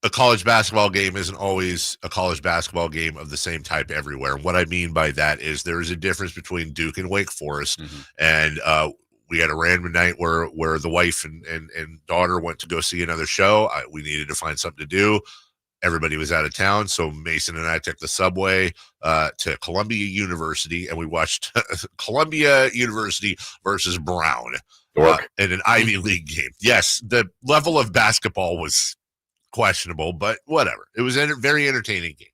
a college basketball game isn't always a college basketball game of the same type everywhere. And what I mean by that is there is a difference between Duke and Wake Forest. Mm-hmm. And we had a random night where the wife and daughter went to go see another show. We needed to find something to do. Everybody was out of town, so Mason and I took the subway to Columbia University, and we watched Columbia University versus Brown in an Ivy League game. Yes, the level of basketball was questionable, but whatever. It was a very entertaining game.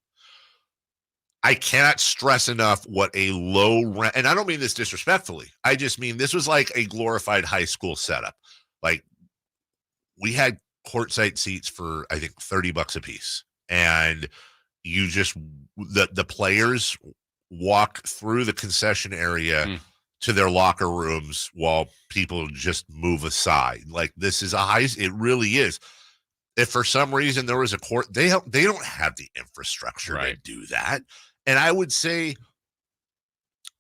I cannot stress enough what a low rent, and I don't mean this disrespectfully. I just mean this was like a glorified high school setup. Like, we had courtside seats for, I think, $30 a piece. And you just, the players walk through the concession area to their locker rooms while people just move aside. Like, this is it really is. If for some reason there was a court, they don't have the infrastructure to do that. And I would say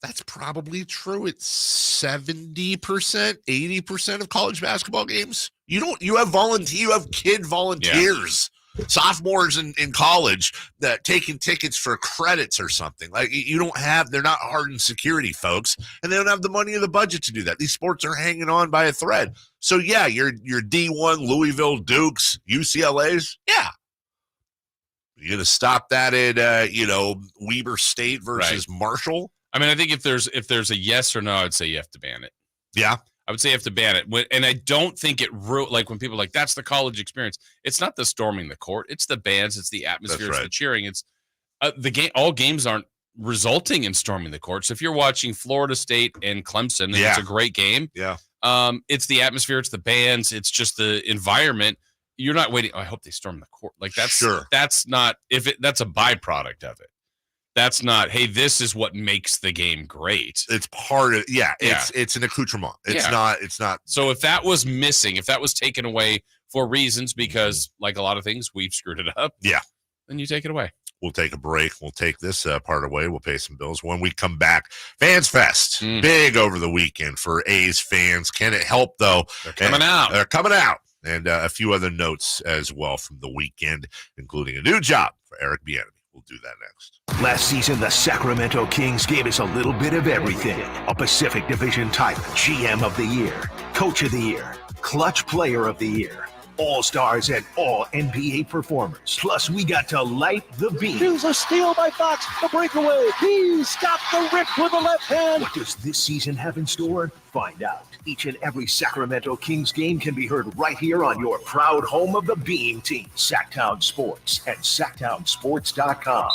that's probably true at 70%, 80% of college basketball games. You have kid volunteers, sophomores in college that taking tickets for credits or something. Like, they're not hardened security folks, and they don't have the money or the budget to do that. These sports are hanging on by a thread. So yeah, your D1 Louisville Dukes, UCLA's, yeah. You're going to stop that at Weber State versus Marshall? I mean, I think if there's a yes or no, I'd say you have to ban it. Yeah. I would say you have to ban it. And I don't think like when people are like, that's the college experience. It's not the storming the court. It's the bands. It's the atmosphere. It's the cheering. It's the game. All games aren't resulting in storming the court. So if you're watching Florida State and Clemson, and it's a great game. Yeah. It's the atmosphere. It's the bands. It's just the environment. you're not waiting. Oh, I hope they storm the court. Like that's Sure. That's not that's a byproduct of it. That's not, hey, this is what makes the game great. It's part of it's an accoutrement. It's not. So if that was missing, if that was taken away for reasons because like a lot of things, we've screwed it up. Yeah. Then you take it away. We'll take a break. We'll take this part away. We'll pay some bills. When we come back, Fans Fest, big over the weekend for A's fans. Can it help, though? They're coming out. They're coming out. And a few other notes as well from the weekend, including a new job for Eric Bieniemy. We'll do that next. Last season, the Sacramento Kings gave us a little bit of everything. A Pacific Division title, GM of the Year, Coach of the Year, Clutch Player of the Year, All-Stars and All-NBA performers. Plus, we got to light the beam. Here's a steal by Fox. The breakaway. He's got the rip with the left hand. What does this season have in store? Find out. Each and every Sacramento Kings game can be heard right here on your proud home of the Beam team, Sactown Sports and SactownSports.com.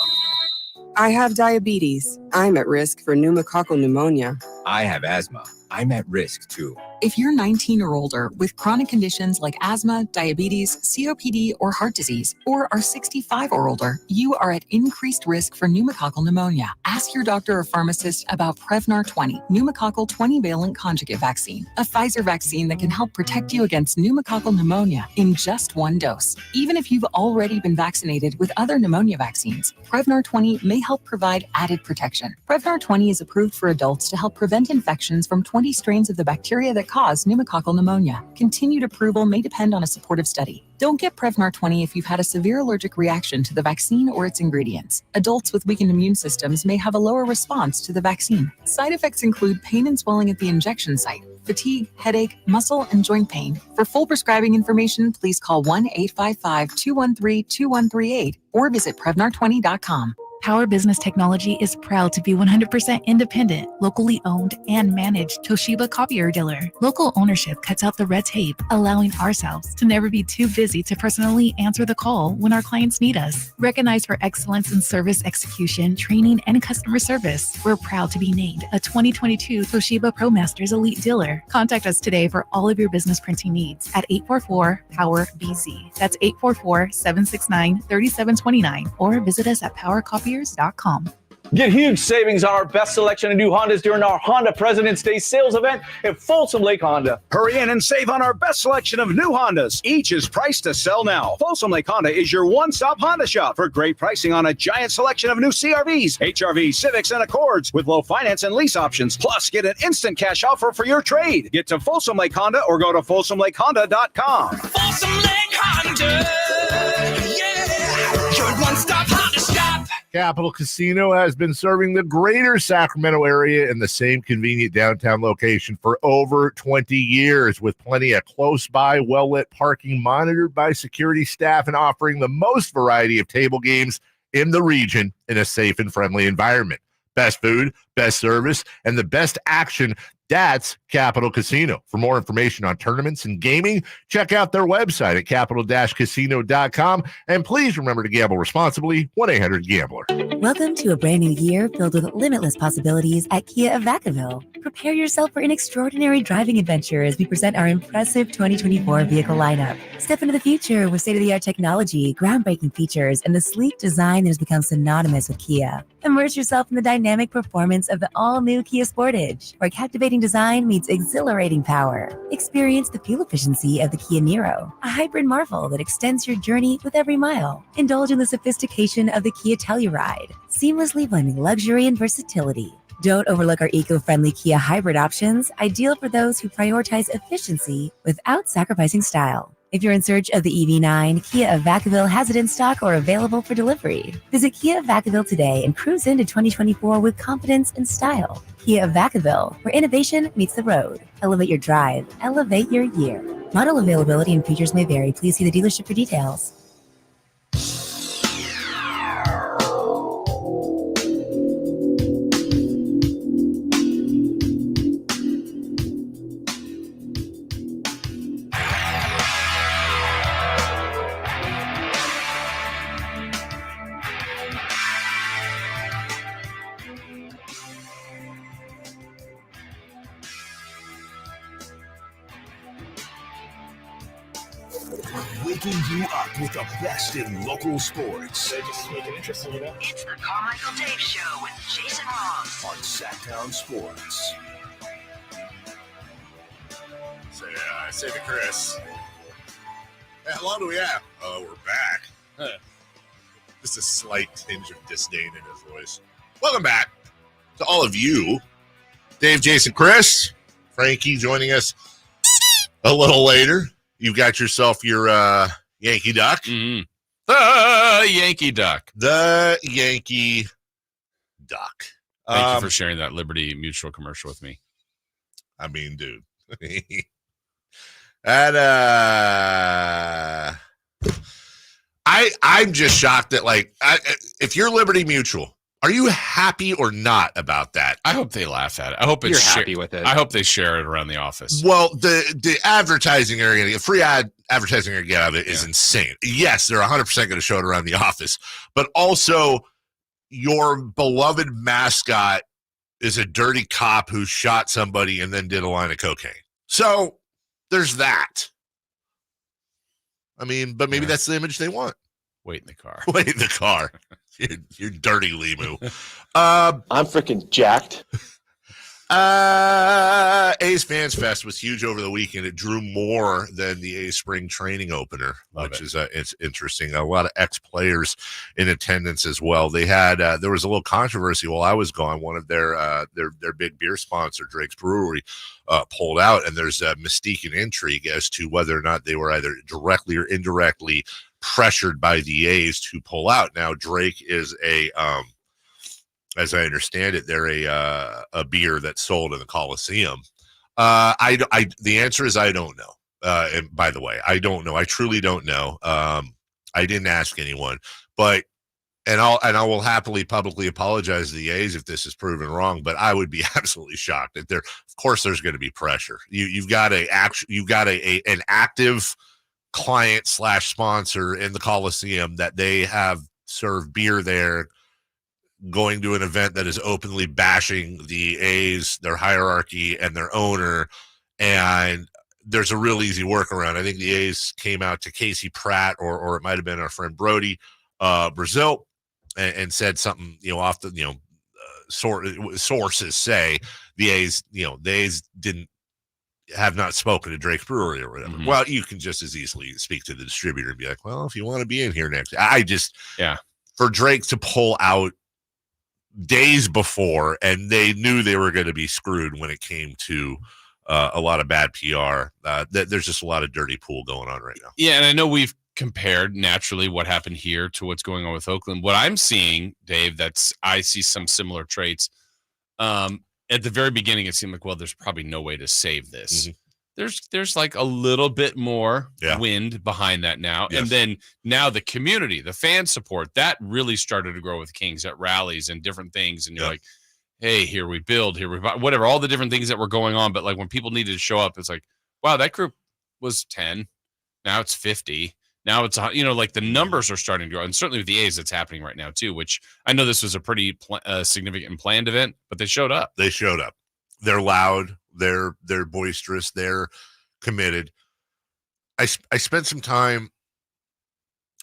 I have diabetes. I'm at risk for pneumococcal pneumonia. I have asthma. I'm at risk too. If you're 19 or older with chronic conditions like asthma, diabetes, COPD, or heart disease, or are 65 or older, you are at increased risk for pneumococcal pneumonia. Ask your doctor or pharmacist about Prevnar 20, pneumococcal 20-valent conjugate vaccine, a Pfizer vaccine that can help protect you against pneumococcal pneumonia in just one dose. Even if you've already been vaccinated with other pneumonia vaccines, Prevnar 20 may help provide added protection. Prevnar 20 is approved for adults to help prevent infections from 20 strains of the bacteria that cause pneumococcal pneumonia. Continued approval may depend on a supportive study. Don't get Prevnar 20 if you've had a severe allergic reaction to the vaccine or its ingredients. Adults with weakened immune systems may have a lower response to the vaccine. Side effects include pain and swelling at the injection site, fatigue, headache, muscle, and joint pain. For full prescribing information, please call 1-855-213-2138 or visit Prevnar20.com. Power Business Technology is proud to be 100% independent, locally owned, and managed Toshiba copier dealer. Local ownership cuts out the red tape, allowing ourselves to never be too busy to personally answer the call when our clients need us. Recognized for excellence in service execution, training, and customer service, we're proud to be named a 2022 Toshiba ProMasters Elite Dealer. Contact us today for all of your business printing needs at 844-POWER-BZ. That's 844-769-3729, or visit us at PowerCopier.com. Get huge savings on our best selection of new Hondas during our Honda President's Day sales event at Folsom Lake Honda. Hurry in and save on our best selection of new Hondas. Each is priced to sell now. Folsom Lake Honda is your one-stop Honda shop for great pricing on a giant selection of new CRVs, HRVs, Civics, and Accords with low finance and lease options. Plus, get an instant cash offer for your trade. Get to Folsom Lake Honda or go to FolsomLakeHonda.com. Folsom Lake Honda, yeah, your one-stop Honda shop. Capital Casino has been serving the greater Sacramento area in the same convenient downtown location for over 20 years, with plenty of close-by, well-lit parking monitored by security staff and offering the most variety of table games in the region in a safe and friendly environment. Best food, best service, and the best action. That's Capital Casino. For more information on tournaments and gaming, check out their website at capital-casino.com. And please remember to gamble responsibly. 1-800-GAMBLER. Welcome to a brand new year filled with limitless possibilities at Kia of Vacaville. Prepare yourself for an extraordinary driving adventure as we present our impressive 2024 vehicle lineup. Step into the future with state-of-the-art technology, groundbreaking features, and the sleek design that has become synonymous with Kia. Immerse yourself in the dynamic performance of the all-new Kia Sportage, where captivating design meets exhilarating power. Experience the fuel efficiency of the Kia Niro, a hybrid marvel that extends your journey with every mile. Indulge in the sophistication of the Kia Telluride, seamlessly blending luxury and versatility. Don't overlook our eco-friendly Kia hybrid options, ideal for those who prioritize efficiency without sacrificing style. If you're in search of the EV9, Kia of Vacaville has it in stock or available for delivery. Visit Kia of Vacaville today and cruise into 2024 with confidence and style. Kia of Vacaville, where innovation meets the road. Elevate your drive. Elevate your year. Model availability and features may vary. Please see the dealership for details. Waking you up with the best in local sports. It's the Carmichael Dave Show with Jason Ross on Sactown Sports. Say to Chris. Hey, how long do we have? Oh, we're back. Just a slight tinge of disdain in his voice. Welcome back to all of you. Dave, Jason, Chris, Frankie joining us a little later. You've got yourself your Yankee Duck. Mm-hmm. The Yankee Duck. The Yankee Duck. Thank you for sharing that Liberty Mutual commercial with me. I mean, dude. And I'm just shocked that, like, if you're Liberty Mutual, are you happy or not about that? I hope they laugh at it. I hope it's happy with it. I hope they share it around the office. Well, the advertising area, the free advertising area get out of it is insane. Yes, they're 100% going to show it around the office, but also your beloved mascot is a dirty cop who shot somebody and then did a line of cocaine. So there's that. I mean, but maybe that's the image they want. Wait in the car. Wait in the car. You're dirty, Limu. I'm freaking jacked. A's Fans Fest was huge over the weekend. It drew more than the A's spring training opener, which is it's interesting. A lot of ex-players in attendance as well. They had there was a little controversy while I was gone. One of their big beer sponsor, Drake's Brewery, pulled out, and there's a mystique and intrigue as to whether or not they were either directly or indirectly pressured by the A's to pull out. Now, Drake is as I understand it, they're a beer that's sold in the Coliseum. The answer is I don't know. And by the way, I don't know. I truly don't know. I didn't ask anyone, but I will happily publicly apologize to the A's if this is proven wrong. But I would be absolutely shocked that of course, there's going to be pressure. You've got an active client / sponsor in the Coliseum that they have served beer there, going to an event that is openly bashing the A's, their hierarchy, and their owner. And there's a real easy workaround. I think the A's came out to Casey Pratt, or it might have been our friend Brody Brazil, and said something, off the, sources say the A's have not spoken to Drake's Brewery or whatever. Mm-hmm. Well, you can just as easily speak to the distributor and be like, well, if you want to be in here next, for Drake to pull out days before, and they knew they were going to be screwed when it came to a lot of bad PR. There's just a lot of dirty pool going on right now. Yeah, and I know we've compared naturally what happened here to what's going on with Oakland. What I'm seeing, Dave, I see some similar traits. At the very beginning, it seemed like, well, there's probably no way to save this. Mm-hmm. There's like a little bit more wind behind that now. Yes. And then now the community, the fan support, that really started to grow with Kings at rallies and different things. And you're like, hey, here we build, here we buy, whatever, all the different things that were going on. But like when people needed to show up, it's like, wow, that group was 10. Now it's 50. Now it's, like the numbers are starting to grow. And certainly with the A's, it's happening right now too, which I know this was a pretty significant and planned event, but they showed up. They're loud. They're boisterous. They're committed. I spent some time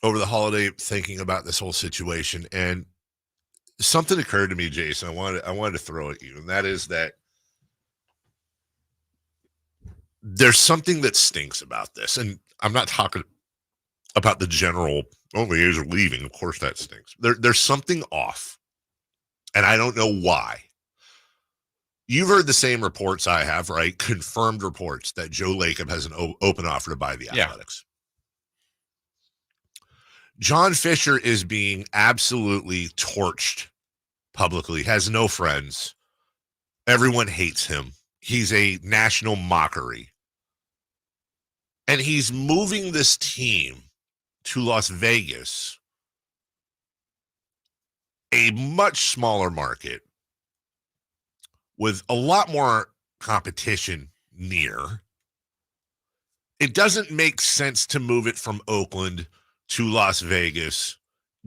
over the holiday thinking about this whole situation, and something occurred to me, Jason. I wanted to throw at you, and that is that there's something that stinks about this, and I'm not talking about the general, the A's are leaving. Of course, that stinks. There's something off, and I don't know why. You've heard the same reports I have, right? Confirmed reports that Joe Lacob has an open offer to buy the Athletics. John Fisher is being absolutely torched publicly, has no friends. Everyone hates him. He's a national mockery. And he's moving this team to Las Vegas, a much smaller market with a lot more competition near. It doesn't make sense to move it from Oakland to Las Vegas,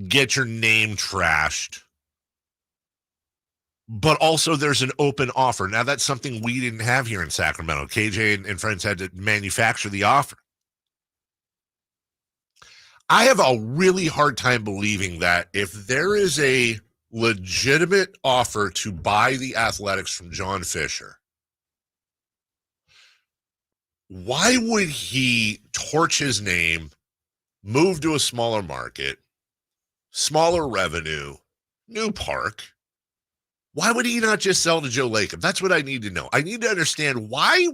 get your name trashed. But also there's an open offer. Now that's something we didn't have here in Sacramento. KJ and friends had to manufacture the offer. I have a really hard time believing that if there is a legitimate offer to buy the Athletics from John Fisher, why would he torch his name, move to a smaller market, smaller revenue, new park? Why would he not just sell to Joe Lacob? That's what I need to know. I need to understand why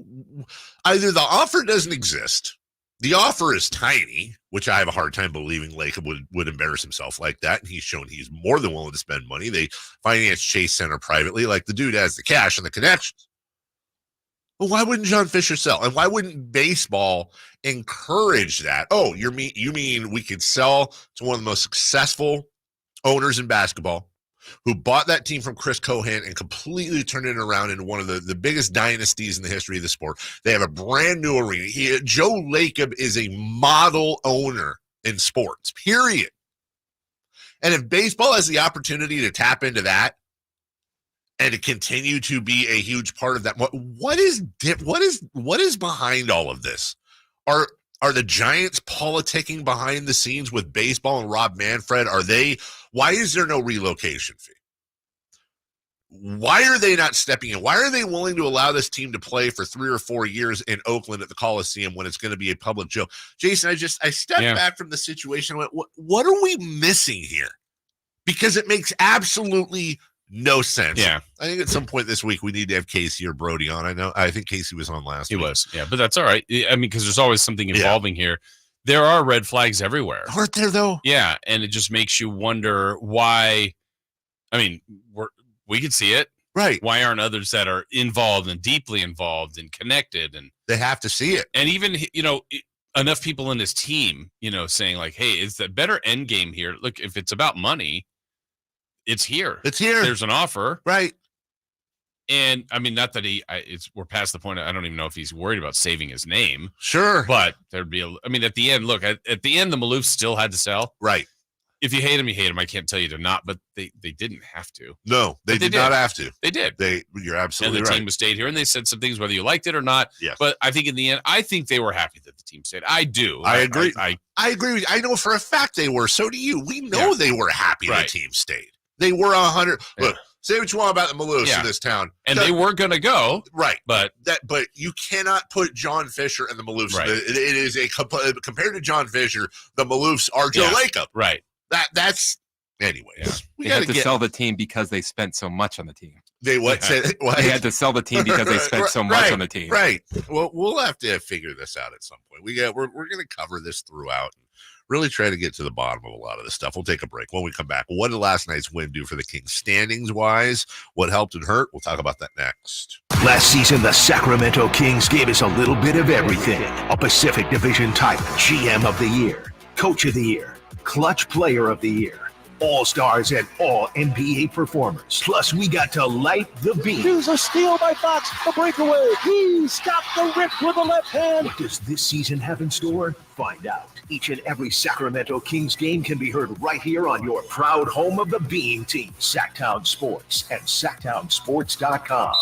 either the offer doesn't exist, the offer is tiny, which I have a hard time believing Lacob would embarrass himself like that, and he's shown he's more than willing to spend money. They finance Chase Center privately, like the dude has the cash and the connections. Well, why wouldn't John Fisher sell? And why wouldn't baseball encourage that? Oh, you mean we could sell to one of the most successful owners in basketball who bought that team from Chris Cohan and completely turned it around into one of the biggest dynasties in the history of the sport. They have a brand new arena. Joe Lacob is a model owner in sports, period. And if baseball has the opportunity to tap into that, and to continue to be a huge part of that, what is behind all of this? Are the Giants politicking behind the scenes with baseball and Rob Manfred? Why is there no relocation fee? Why are they not stepping in? Why are they willing to allow this team to play for 3 or 4 years in Oakland at the Coliseum when it's going to be a public joke? Jason, I stepped back from the situation and went, what are we missing here? Because it makes absolutely no sense. Yeah. I think at some point this week we need to have Casey or Brody on. I think Casey was on last week. He was, yeah, but that's all right. I mean, because there's always something evolving here. There are red flags everywhere. Aren't there, though? Yeah, and it just makes you wonder why. I mean, we can see it. Right. Why aren't others that are involved and deeply involved and connected? And they have to see it. And even, enough people in this team, saying like, hey, is the better end game here? Look, if it's about money, it's here. It's here. There's an offer. Right. And I mean, not that we're past the point. I don't even know if he's worried about saving his name. Sure. But there'd be at the end, look, at the end, the Maloofs still had to sell. Right. If you hate him, you hate him. I can't tell you to not, but they didn't have to. No, they did not have to. They did. You're absolutely right. And the team was stayed here, and they said some things, whether you liked it or not. Yes. But I think in the end, I think they were happy that the team stayed. I do. I agree. I agree with you. I know for a fact they were. So do you. We know they were happy the team stayed. They were 100. Look, say what you want about the Maloofs in this town, and they were going to go, right? But you cannot put John Fisher and the Maloofs. Right. It is compared to John Fisher, the Maloofs are Joe Lacob. Right. That's anyway. Yeah. They had to sell the team because they spent so much on the team. They what? They had to sell the team because they spent so much on the team. Right. Well, we'll have to figure this out at some point. We're going to cover this throughout. Really try to get to the bottom of a lot of this stuff. We'll take a break. When we come back, what did last night's win do for the Kings standings wise? What helped and hurt? We'll talk about that next. Last season, the Sacramento Kings gave us a little bit of everything. A Pacific Division title, GM of the Year, Coach of the Year, Clutch Player of the Year, All-Stars and All-NBA performers. Plus, we got to light the beam. Here's a steal by Fox, a breakaway. He stopped the rip with the left hand. What does this season have in store? Find out. Each and every Sacramento Kings game can be heard right here on your proud home of the Beam Team, Sactown Sports and SactownSports.com.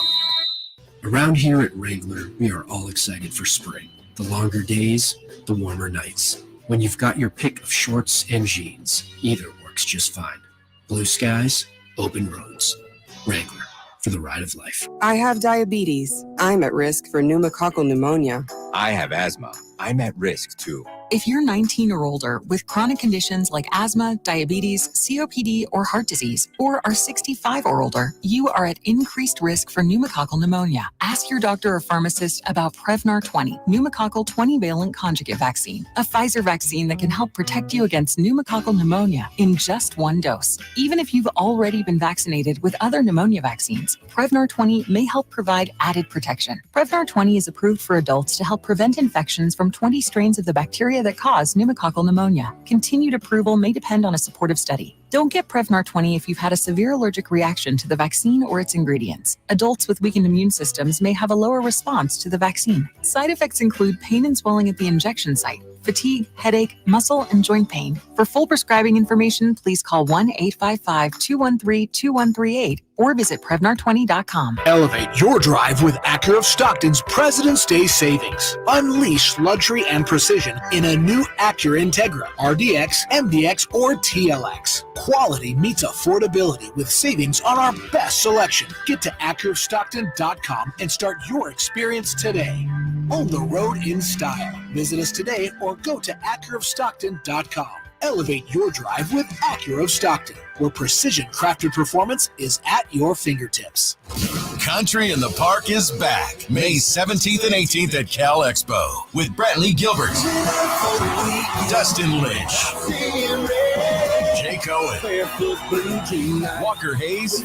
Around here at Wrangler, we are all excited for spring. The longer days, the warmer nights. When you've got your pick of shorts and jeans, either works just fine. Blue skies, open roads. Wrangler, for the ride of life. I have diabetes. I'm at risk for pneumococcal pneumonia. I have asthma. I'm at risk too. If you're 19 or older with chronic conditions like asthma, diabetes, COPD, or heart disease, or are 65 or older, you are at increased risk for pneumococcal pneumonia. Ask your doctor or pharmacist about Prevnar 20, pneumococcal 20-valent conjugate vaccine, a Pfizer vaccine that can help protect you against pneumococcal pneumonia in just one dose. Even if you've already been vaccinated with other pneumonia vaccines, Prevnar 20 may help provide added protection. Prevnar 20 is approved for adults to help prevent infections from 20 strains of the bacteria that cause pneumococcal pneumonia. Continued approval may depend on a supportive study. Don't get Prevnar 20 if you've had a severe allergic reaction to the vaccine or its ingredients. Adults with weakened immune systems may have a lower response to the vaccine. Side effects include pain and swelling at the injection site, fatigue, headache, muscle, and joint pain. For full prescribing information, please call 1-855-213-2138 or visit Prevnar20.com. Elevate your drive with Acura of Stockton's President's Day savings. Unleash luxury and precision in a new Acura Integra, RDX, MDX, or TLX. Quality meets affordability with savings on our best selection. Get to AcuraofStockton.com and start your experience today. On the road in style. Visit us today or go to AcuraofStockton.com. Elevate your drive with Acura of Stockton, where precision-crafted performance is at your fingertips. Country in the Park is back May 17th and 18th at Cal Expo with Brantley Gilbert, Dustin Lynch, Jay Cohen, Walker Hayes,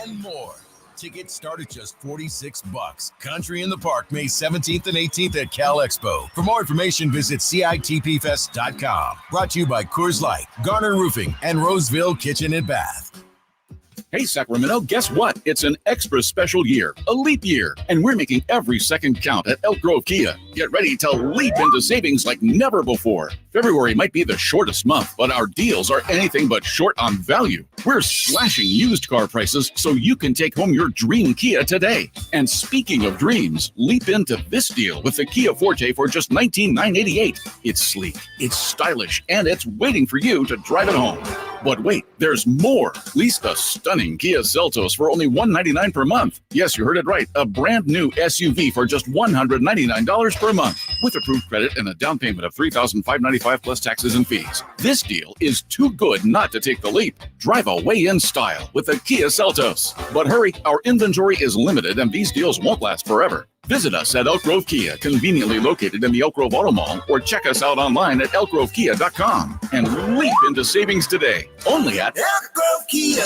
and more. Tickets start at just $46. Country in the Park, May 17th and 18th at Cal Expo. For more information, visit CITPFest.com. Brought to you by Coors Light, Garner Roofing, and Roseville Kitchen and Bath. Hey, Sacramento, guess what? It's an extra special year, a leap year, and we're making every second count at Elk Grove Kia. Get ready to leap into savings like never before. February might be the shortest month, but our deals are anything but short on value. We're slashing used car prices so you can take home your dream Kia today. And speaking of dreams, leap into this deal with the Kia Forte for just $19,988. It's sleek, it's stylish, and it's waiting for you to drive it home. But wait, there's more. Lease the stunning Kia Seltos for only $199 per month. Yes, you heard it right. A brand new SUV for just $199 per month with approved credit and a down payment of $3,595 plus taxes and fees. This deal is too good not to take the leap. Drive away in style with the Kia Seltos. But hurry, our inventory is limited and these deals won't last forever. Visit us at Elk Grove Kia, conveniently located in the Elk Grove Auto Mall, or check us out online at elkgrovekia.com and leap into savings today. Only at Elk Grove Kia.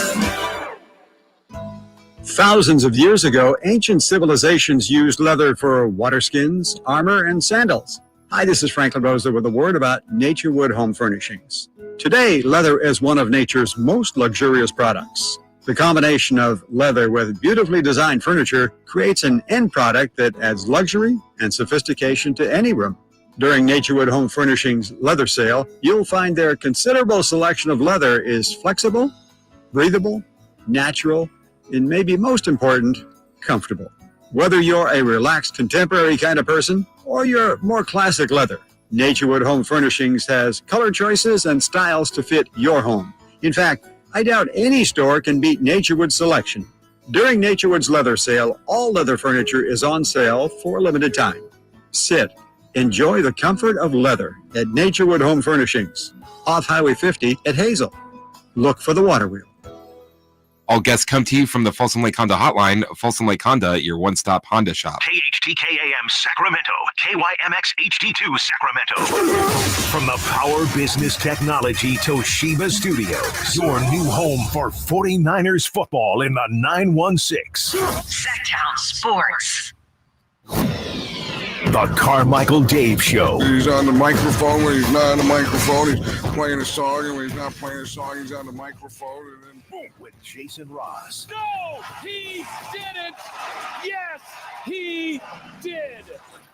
Thousands of years ago, ancient civilizations used leather for water skins, armor, and sandals. Hi, this is Franklin Rosa with a word about Nature Wood Home Furnishings. Today, leather is one of nature's most luxurious products. The combination of leather with beautifully designed furniture creates an end product that adds luxury and sophistication to any room. During Naturewood Home Furnishings leather sale, you'll find their considerable selection of leather is flexible, breathable, natural, and maybe most important, comfortable. Whether you're a relaxed contemporary kind of person or you're more classic leather, Naturewood Home Furnishings has color choices and styles to fit your home. In fact, I doubt any store can beat Naturewood's selection. During Naturewood's leather sale, all leather furniture is on sale for a limited time. Sit, enjoy the comfort of leather at Naturewood Home Furnishings, off Highway 50 at Hazel. Look for the water wheel. All guests come to you from the Folsom Lake Honda Hotline. Folsom Lake Honda, your one-stop Honda shop. KHTKAM Sacramento, KYMX HD2 Sacramento. From the Power Business Technology Toshiba Studios, your new home for 49ers football in the 916. Sactown Sports. The Carmichael Dave Show. He's on the microphone when he's not on the microphone. He's playing a song, and when he's not playing a song, he's on the microphone. And then boom, with Jason Ross. No, he didn't. Yes, he did.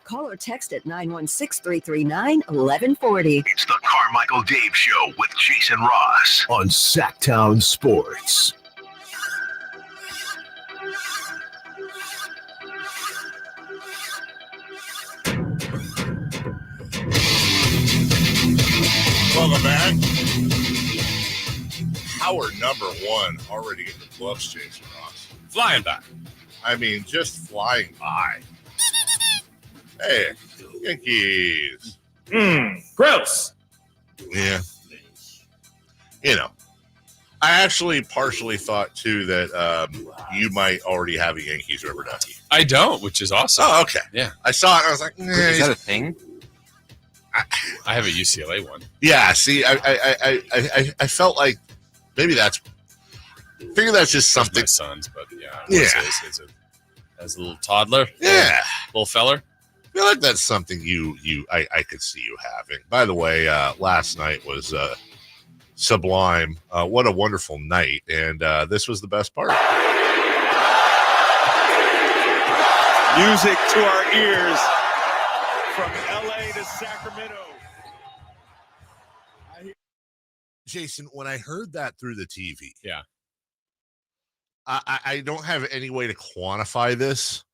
Call or text at 916-339-1140. It's the Carmichael Dave Show with Jason Ross on Sactown Sports. Welcome back. Hour number one already in the books, Jason Ross. Flying by. I mean, just flying by. Hey, Yankees. Gross. Yeah. You know, I actually partially thought, too, that you might already have a Yankees rubber ducky. I don't, which is awesome. Oh, okay. Yeah. I saw it, and I was like, Is that a thing? I have a UCLA one. Yeah, see, I felt like maybe that's just something. My son's, but yeah. As a little toddler. Yeah. Little feller. I feel like that's something I could see you having. By the way, last night was sublime. What a wonderful night. And this was the best part. Music to our ears. from LA to Sacramento. Jason, when I heard that through the TV, yeah, I don't have any way to quantify this.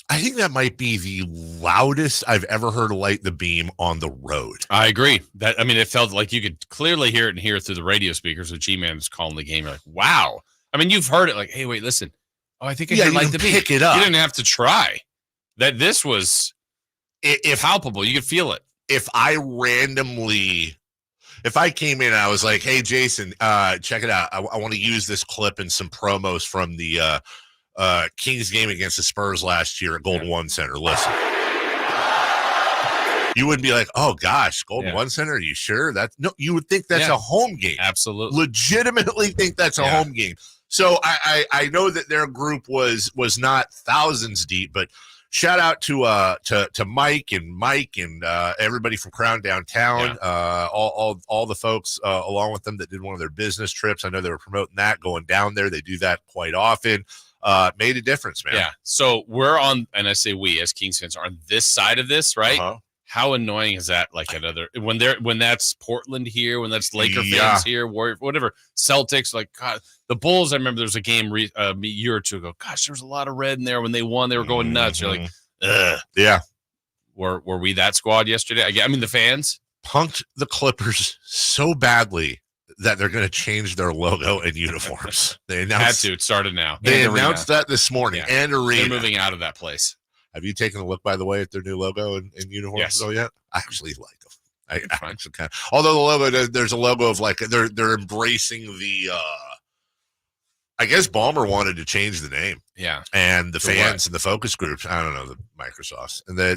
I think that might be the loudest I've ever heard Light the Beam on the road. I agree. It felt like you could clearly hear it and hear it through the radio speakers. The G-Man was calling the game. You're like, wow. I mean, you've heard it like, hey, wait, listen. Oh, I think I heard Light the Beam. Pick it up. You didn't have to try. That this was palpable. You could feel it. If I came in and I was like, hey, Jason, check it out. I want to use this clip and some promos from the Kings game against the Spurs last year at Golden One Center. Listen. You wouldn't be like, oh, gosh, Golden One Center, are you sure? No, you would think that's a home game. Absolutely. Legitimately think that's a home game. So I know that their group was not thousands deep, but shout out to Mike and everybody from Crown Downtown, all the folks along with them that did one of their business trips. I know they were promoting that, going down there. They do that quite often. Made a difference, man. Yeah. So we're on, and I say we as Kings fans are on this side of this, right? Uh-huh. How annoying is that? Like another when that's Portland here, when that's Laker fans here, Warrior, whatever, Celtics. Like God, the Bulls. I remember there was a game a year or two ago. Gosh, there was a lot of red in there when they won. They were going nuts. You're like, ugh. Yeah. Were we that squad yesterday? I mean, the fans punked the Clippers so badly that they're going to change their logo and uniforms. They announced it started now. They announced that this morning. And arena. They're moving out of that place. Have you taken a look, by the way, at their new logo and uniforms yet? I actually like them. I actually kind of. Although the logo, there's a logo of like they're embracing the. I guess Ballmer wanted to change the name. Yeah, and the fans and the focus groups. I don't know, the Microsofts and they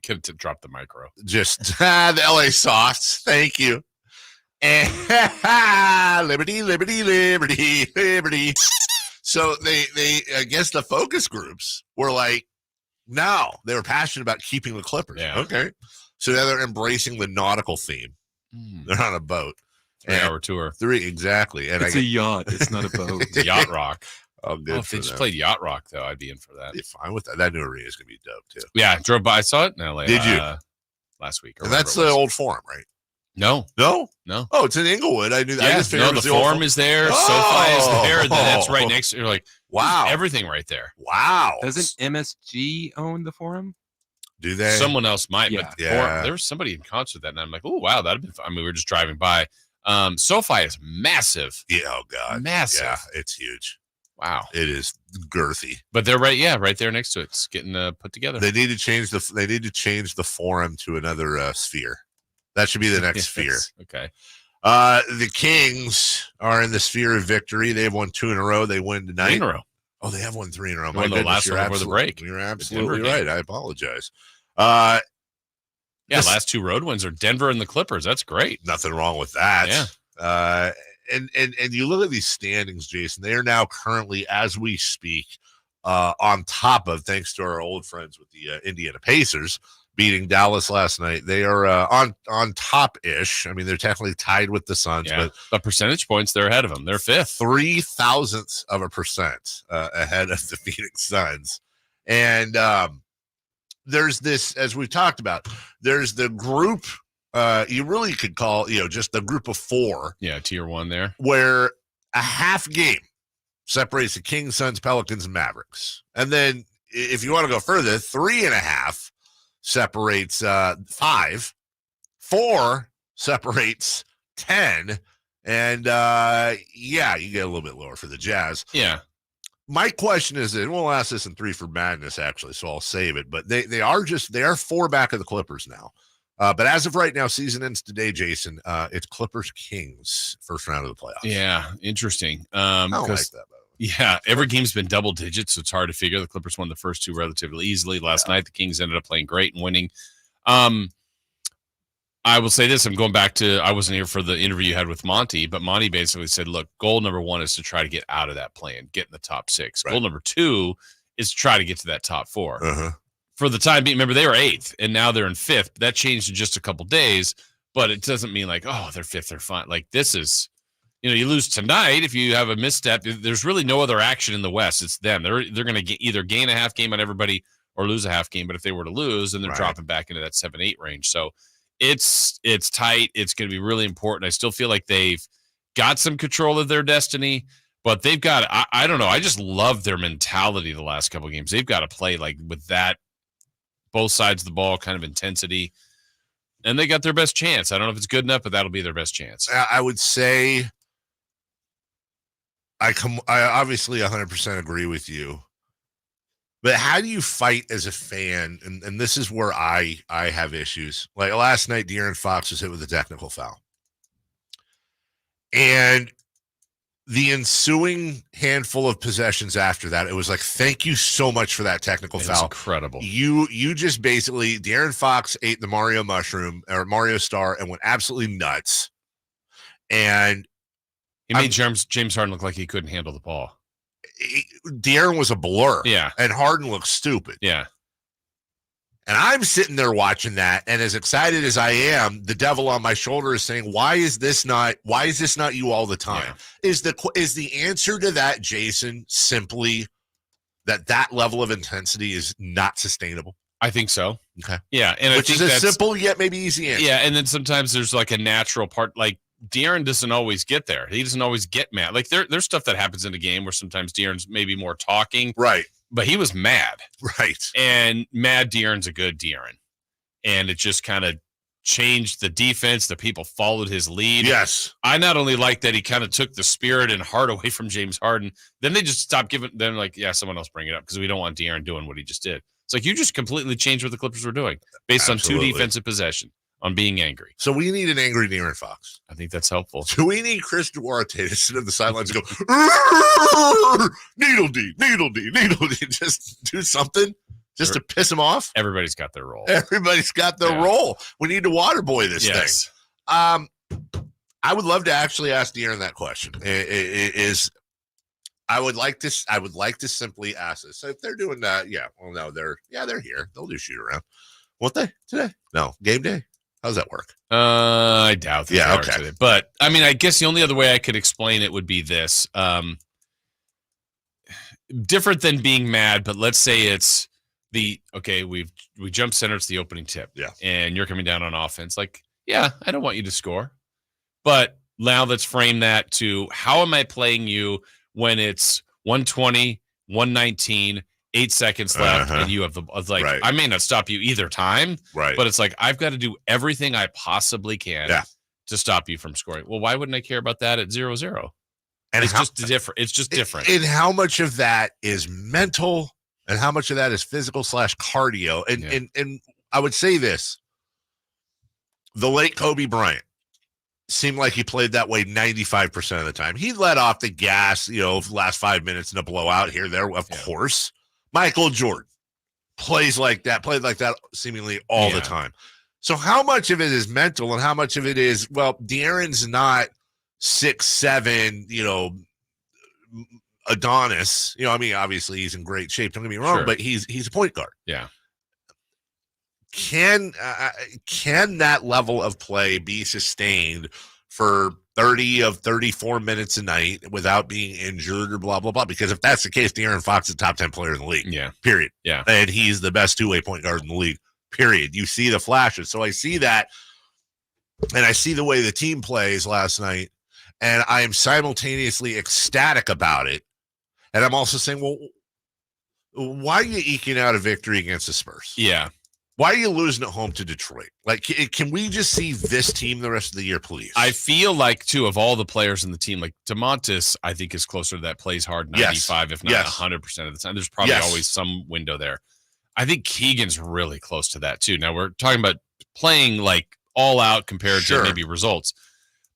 could have dropped the micro. Just the LA Softs. Thank you. And liberty, liberty, liberty, liberty. So they I guess the focus groups were like, no, they were passionate about keeping the Clippers. Yeah. Okay. So now they're embracing the nautical theme. They're on a boat. 3-hour tour. Exactly. And it's a yacht. It's not a boat. It's Yacht Rock. Oh, good. If they just played Yacht Rock, though, I'd be in for that. Be fine with that. That new arena is going to be dope, too. Yeah, I drove by. I saw it in LA. Did you? Last week. And that's the old Forum, right? No. Oh, it's in Inglewood. I knew that. Yeah, I just figured the Forum is there. SoFi is there. And then that's right next to. You're like, wow, everything right there. Wow. Doesn't MSG own the Forum? Do they? Someone else might. Yeah. But there was somebody in concert that night. I'm like, oh wow, that'd been fun. I mean, we were just driving by. SoFi is massive. Yeah. Oh God. Massive. Yeah, it's huge. Wow. It is girthy. But they're right there next to it. It's getting put together. They need to change the Forum to another sphere. That should be the next sphere. Okay. The Kings are in the sphere of victory. They've won 2 in a row. They win tonight. 3 in a row. Oh, they have won 3 in a row. Won the last one before the break. You're absolutely right. I apologize. Last 2 road wins are Denver and the Clippers. That's great. Nothing wrong with that. Yeah. And you look at these standings, Jason. They are now currently, as we speak, on top of, thanks to our old friends with the Indiana Pacers beating Dallas last night. They are on top-ish. I mean, they're technically tied with the Suns, but the percentage points, they're ahead of them. They're 5th. 0.003% ahead of the Phoenix Suns. And there's this, as we've talked about, there's the group you really could call, just the group of 4. Yeah, tier 1 there. Where a half game separates the Kings, Suns, Pelicans, and Mavericks. And then if you want to go further, 3.5 separates 5. 4 separates 10. And you get a little bit lower for the Jazz. Yeah. My question is, and we'll ask this in 3 for Madness, actually, so I'll save it. But they are 4 back of the Clippers now. But as of right now, season ends today, Jason. It's Clippers Kings first round of the playoffs. Yeah, interesting. I don't like that, by the way. Yeah, every game's been double digits, so it's hard to figure. The Clippers won the first 2 relatively easily last night. The Kings ended up playing great and winning. I will say this. I'm going back to, I wasn't here for the interview you had with Monty, but Monty basically said, look, goal number 1 is to try to get out of that play-in, get in the top 6. Right. Goal number 2 is to try to get to that top 4. Uh-huh. For the time being, remember, they were 8th, and now they're in 5th. That changed in just a couple days, but it doesn't mean like, oh, they're 5th, they're fine. Like, this is, you lose tonight if you have a misstep. There's really no other action in the West. It's them. They're going to either gain a half game on everybody or lose a half game. But if they were to lose, then they're dropping back into that 7-8 range. So it's tight. It's going to be really important. I still feel like they've got some control of their destiny, but they've got, I don't know. I just love their mentality the last couple of games. They've got to play like with that, both sides of the ball kind of intensity, and they got their best chance. I don't know if it's good enough, but that'll be their best chance. I would say I obviously 100% agree with you, but how do you fight as a fan? And this is where I have issues. Like last night, De'Aaron Fox was hit with a technical foul. And the ensuing handful of possessions after that, it was like, thank you so much for that technical foul. Incredible. You just basically, De'Aaron Fox ate the Mario mushroom or Mario star and went absolutely nuts. And he made James Harden look like he couldn't handle the ball. De'Aaron was a blur. Yeah. And Harden looked stupid. Yeah. And I'm sitting there watching that, and as excited as I am, the devil on my shoulder is saying, why is this not you all the time? Yeah. Is the answer to that, Jason, simply that level of intensity is not sustainable? I think so. Okay. Yeah. And which is a simple yet maybe easy answer. Yeah. And then sometimes there's like a natural part, like De'Aaron doesn't always get there. He doesn't always get mad. Like there's stuff that happens in a game where sometimes De'Aaron's maybe more talking. Right. But he was mad. Right. And mad De'Aaron's a good De'Aaron. And it just kind of changed the defense. The people followed his lead. Yes. I not only like that he kind of took the spirit and heart away from James Harden, then they just stopped giving, then like, yeah, someone else bring it up because we don't want De'Aaron doing what he just did. It's like you just completely changed what the Clippers were doing based Absolutely. on 2 defensive possession, on being angry. So we need an angry De'Aaron Fox. I think that's helpful. Do we need Chris Duarte to sit on the sidelines and go, needle D, just do something just to piss him off? Everybody's got their role. Everybody's got their role. We need to water boy this thing. I would love to actually ask De'Aaron that question. I would like to simply ask this. So if they're doing that, they're here. They'll do shoot around. Won't they today? No, game day. How's that work? I doubt that. Yeah, okay. Today. But I mean, I guess the only other way I could explain it would be this. Different than being mad, but let's say it's we jump center, it's the opening tip. Yeah. And you're coming down on offense. Like, yeah, I don't want you to score. But now let's frame that to how am I playing you when it's 120, 119, 8 seconds left, and you have right. I may not stop you either time, right? But it's like I've got to do everything I possibly can to stop you from scoring. Well, why wouldn't I care about that at 0-0? And it's just different. It's just different. And how much of that is mental, and how much of that is physical / cardio? And I would say this: the late Kobe Bryant seemed like he played that way 95% of the time. He let off the gas, last 5 minutes in a blowout here, there, of course. Michael Jordan played like that seemingly all the time. So how much of it is mental and how much of it is, well, De'Aaron's not 6'7", Adonis. Obviously he's in great shape. Don't get me wrong, but he's a point guard. Yeah. Can that level of play be sustained for 30 of 34 minutes a night without being injured or blah, blah, blah? Because if that's the case, De'Aaron Fox is a top 10 player in the league. Yeah. Period. Yeah. And he's the best two-way point guard in the league. Period. You see the flashes. So I see that, and I see the way the team plays last night, and I am simultaneously ecstatic about it. And I'm also saying, well, why are you eking out a victory against the Spurs? Yeah. Why are you losing at home to Detroit? Like, can we just see this team the rest of the year, please? I feel like, too, of all the players in the team, like Domantas, I think is closer to that plays hard 95, if not 100% of the time. There's probably always some window there. I think Keegan's really close to that, too. Now, we're talking about playing, like, all out compared to maybe results.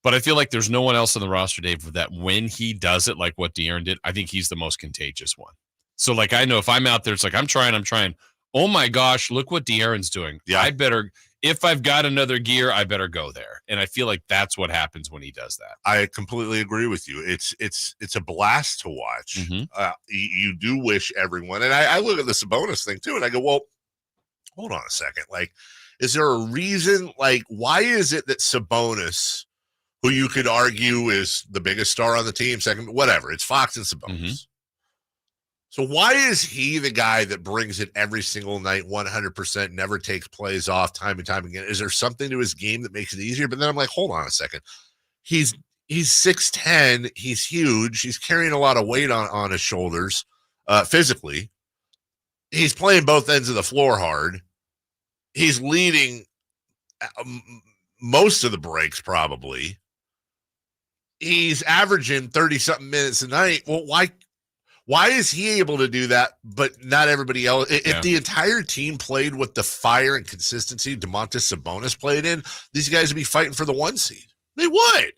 But I feel like there's no one else on the roster, Dave, that when he does it, like what De'Aaron did, I think he's the most contagious one. So, like, I know if I'm out there, it's like, I'm trying. Oh my gosh, look what De'Aaron's doing. Yeah. I better, if I've got another gear, I better go there. And I feel like that's what happens when he does that. I completely agree with you. It's a blast to watch. Mm-hmm. You do wish everyone, and I look at the Sabonis thing too, and I go, well, hold on a second. Like, is there a reason? Like, why is it that Sabonis, who you could argue is the biggest star on the team, second, whatever, it's Fox and Sabonis. So why is he the guy that brings it every single night, 100%, never takes plays off time and time again? Is there something to his game that makes it easier? But then I'm like, hold on a second. He's 6'10". He's huge. He's carrying a lot of weight on his shoulders physically. He's playing both ends of the floor hard. He's leading most of the breaks probably. He's averaging 30-something minutes a night. Well, why is he able to do that, but not everybody else? If the entire team played with the fire and consistency Domantas Sabonis played in, these guys would be fighting for the 1 seed. They would.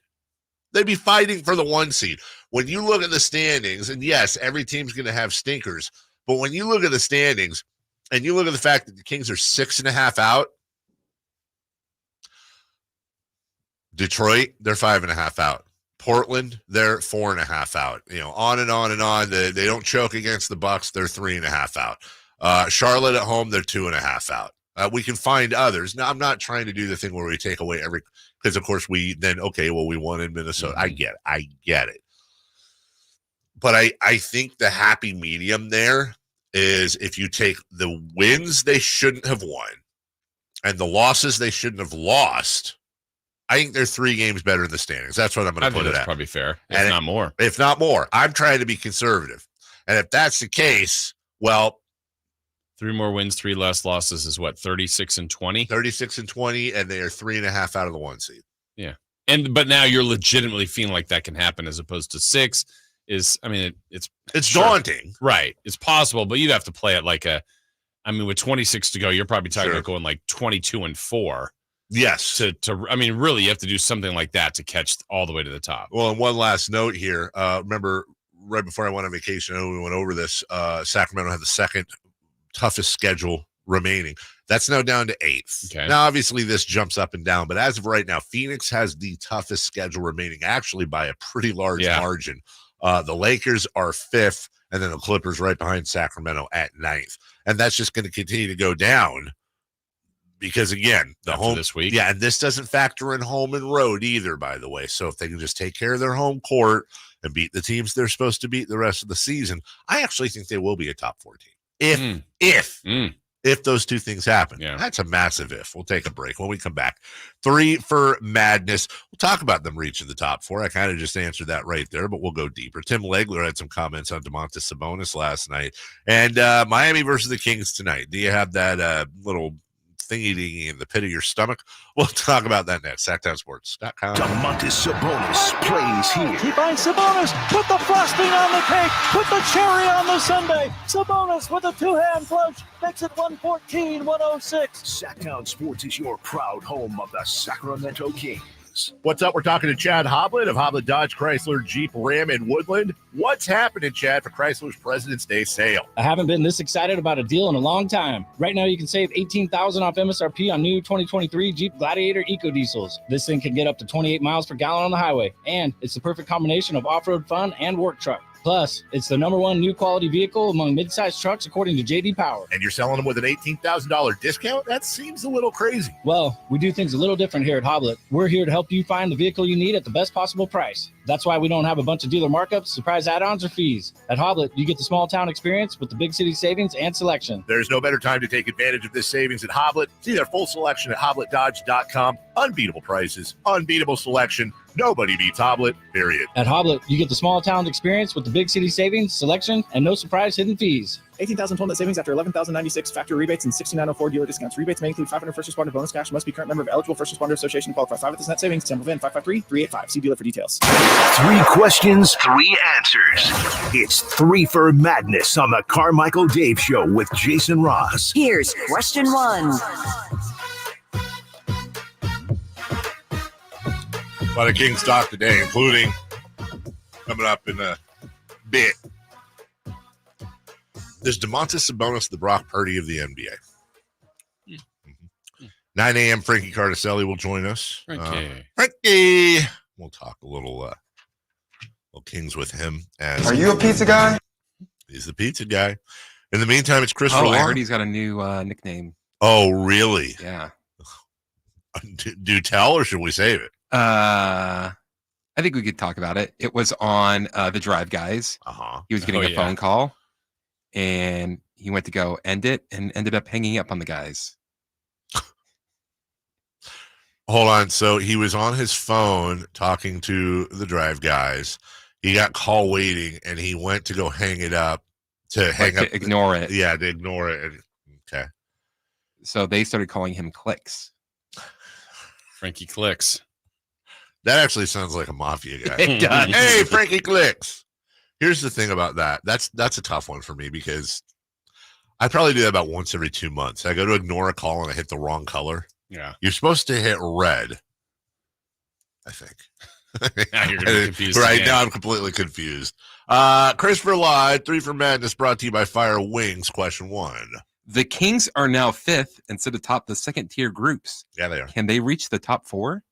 They'd be fighting for the 1 seed. When you look at the standings, and yes, every team's going to have stinkers, but when you look at the standings and you look at the fact that the Kings are 6.5 out, Detroit, they're 5.5 out. Portland, they're 4.5 out. On and on and on. They don't choke against the Bucks. They're 3.5 out. Charlotte at home, they're 2.5 out. We can find others. Now, I'm not trying to do the thing where we take away because of course we won in Minnesota. Mm-hmm. I get it. But I think the happy medium there is if you take the wins they shouldn't have won and the losses they shouldn't have lost, I think they're 3 games better in the standings. That's what I'm going to put it at. That's probably fair, if not more. If not more. I'm trying to be conservative. And if that's the case, well, 3 more wins, 3 less losses is what, 36-20? 36-20, and they are 3.5 out of the 1 seed. Yeah. But now you're legitimately feeling like that can happen as opposed to 6 is, it's daunting. Right. It's possible, but you'd have to play it like with 26 to go, you're probably talking about going like 22-4. Yes. Really, you have to do something like that to catch all the way to the top. Well, and one last note here. Remember, right before I went on vacation, I know we went over this. Sacramento had the second toughest schedule remaining. That's now down to 8th. Okay. Now, obviously, this jumps up and down, but as of right now, Phoenix has the toughest schedule remaining, actually by a pretty large margin. The Lakers are 5th, and then the Clippers right behind Sacramento at 9th. And that's just going to continue to go down. Because, again, home this week. Yeah, and this doesn't factor in home and road either, by the way. So if they can just take care of their home court and beat the teams they're supposed to beat the rest of the season, I actually think they will be a top 4 team. If those 2 things happen. Yeah. That's a massive if. We'll take a break. When we come back, 3 for Madness. We'll talk about them reaching the top 4. I kind of just answered that right there, but we'll go deeper. Tim Legler had some comments on Domantas Sabonis last night. And Miami versus the Kings tonight. Do you have that little thingy in the pit of your stomach? We'll talk about that next. SactownSports.com. Domantas Sabonis plays here. He finds Sabonis. Put the frosting on the cake. Put the cherry on the sundae. Sabonis with a 2-hand clutch makes it 114-106. Sactown Sports is your proud home of the Sacramento Kings. What's up? We're talking to Chad Hoblett of Hoblett Dodge Chrysler Jeep Ram in Woodland. What's happening, Chad, for Chrysler's President's Day sale? I haven't been this excited about a deal in a long time. Right now, you can save $18,000 off MSRP on new 2023 Jeep Gladiator EcoDiesels. This thing can get up to 28 miles per gallon on the highway, and it's the perfect combination of off-road fun and work truck. Plus, it's the #1 new quality vehicle among midsize trucks, according to J.D. Power. And you're selling them with an $18,000 discount? That seems a little crazy. Well, we do things a little different here at Hoblett. We're here to help you find the vehicle you need at the best possible price. That's why we don't have a bunch of dealer markups, surprise add-ons, or fees. At Hoblett, you get the small town experience with the big city savings and selection. There's no better time to take advantage of this savings at Hoblett. See their full selection at HoblettDodge.com. Unbeatable prices, unbeatable selection. Nobody beats Hoblett, period. At Hoblett, you get the small town experience with the big city savings, selection, and no surprise hidden fees. $18,000 total net savings after $11,096 factory rebates and $6,904 dealer discounts. Rebates may include $500 first responder bonus cash. Must be current member of eligible first responder association. Qualify 5 at this net savings. Sample VIN 553-385. See dealer for details. 3 questions, 3 answers. It's 3 for Madness on the Carmichael Dave Show with Jason Ross. Here's question 1. A lot of Kings talk today, including coming up in a bit. There's Domantas Sabonis, the Brock Purdy of the NBA. 9 a.m. Frankie Cardicelli will join us. Frankie. We'll talk a little Kings with him. Are you a pizza guy? He's the pizza guy. In the meantime, it's Chris. I heard he's got a new nickname. Oh, really? Yeah. Do tell, or should we save it? I think we could talk about it. It was on the Drive Guys. Uh-huh. He was getting a phone call, and he went to go end it and ended up hanging up on the guys. Hold on. So he was on his phone talking to the Drive guys. He got call waiting, and he went to go hang it up ignore it. Yeah, to ignore it. Okay. So they started calling him Clicks. Frankie Clicks. That actually sounds like a mafia guy. It does. Hey, Frankie Clicks. Here's the thing about that. That's a tough one for me because I probably do that about once every 2 months. I go to ignore a call and I hit the wrong color. Yeah. You're supposed to hit red, I think. Now you're gonna be confused. Right again. now I'm completely confused. Christopher Lied, 3 for Madness, brought to you by Fire Wings. Question 1. The Kings are now 5th and sit atop the second-tier groups. Yeah, they are. Can they reach the top 4?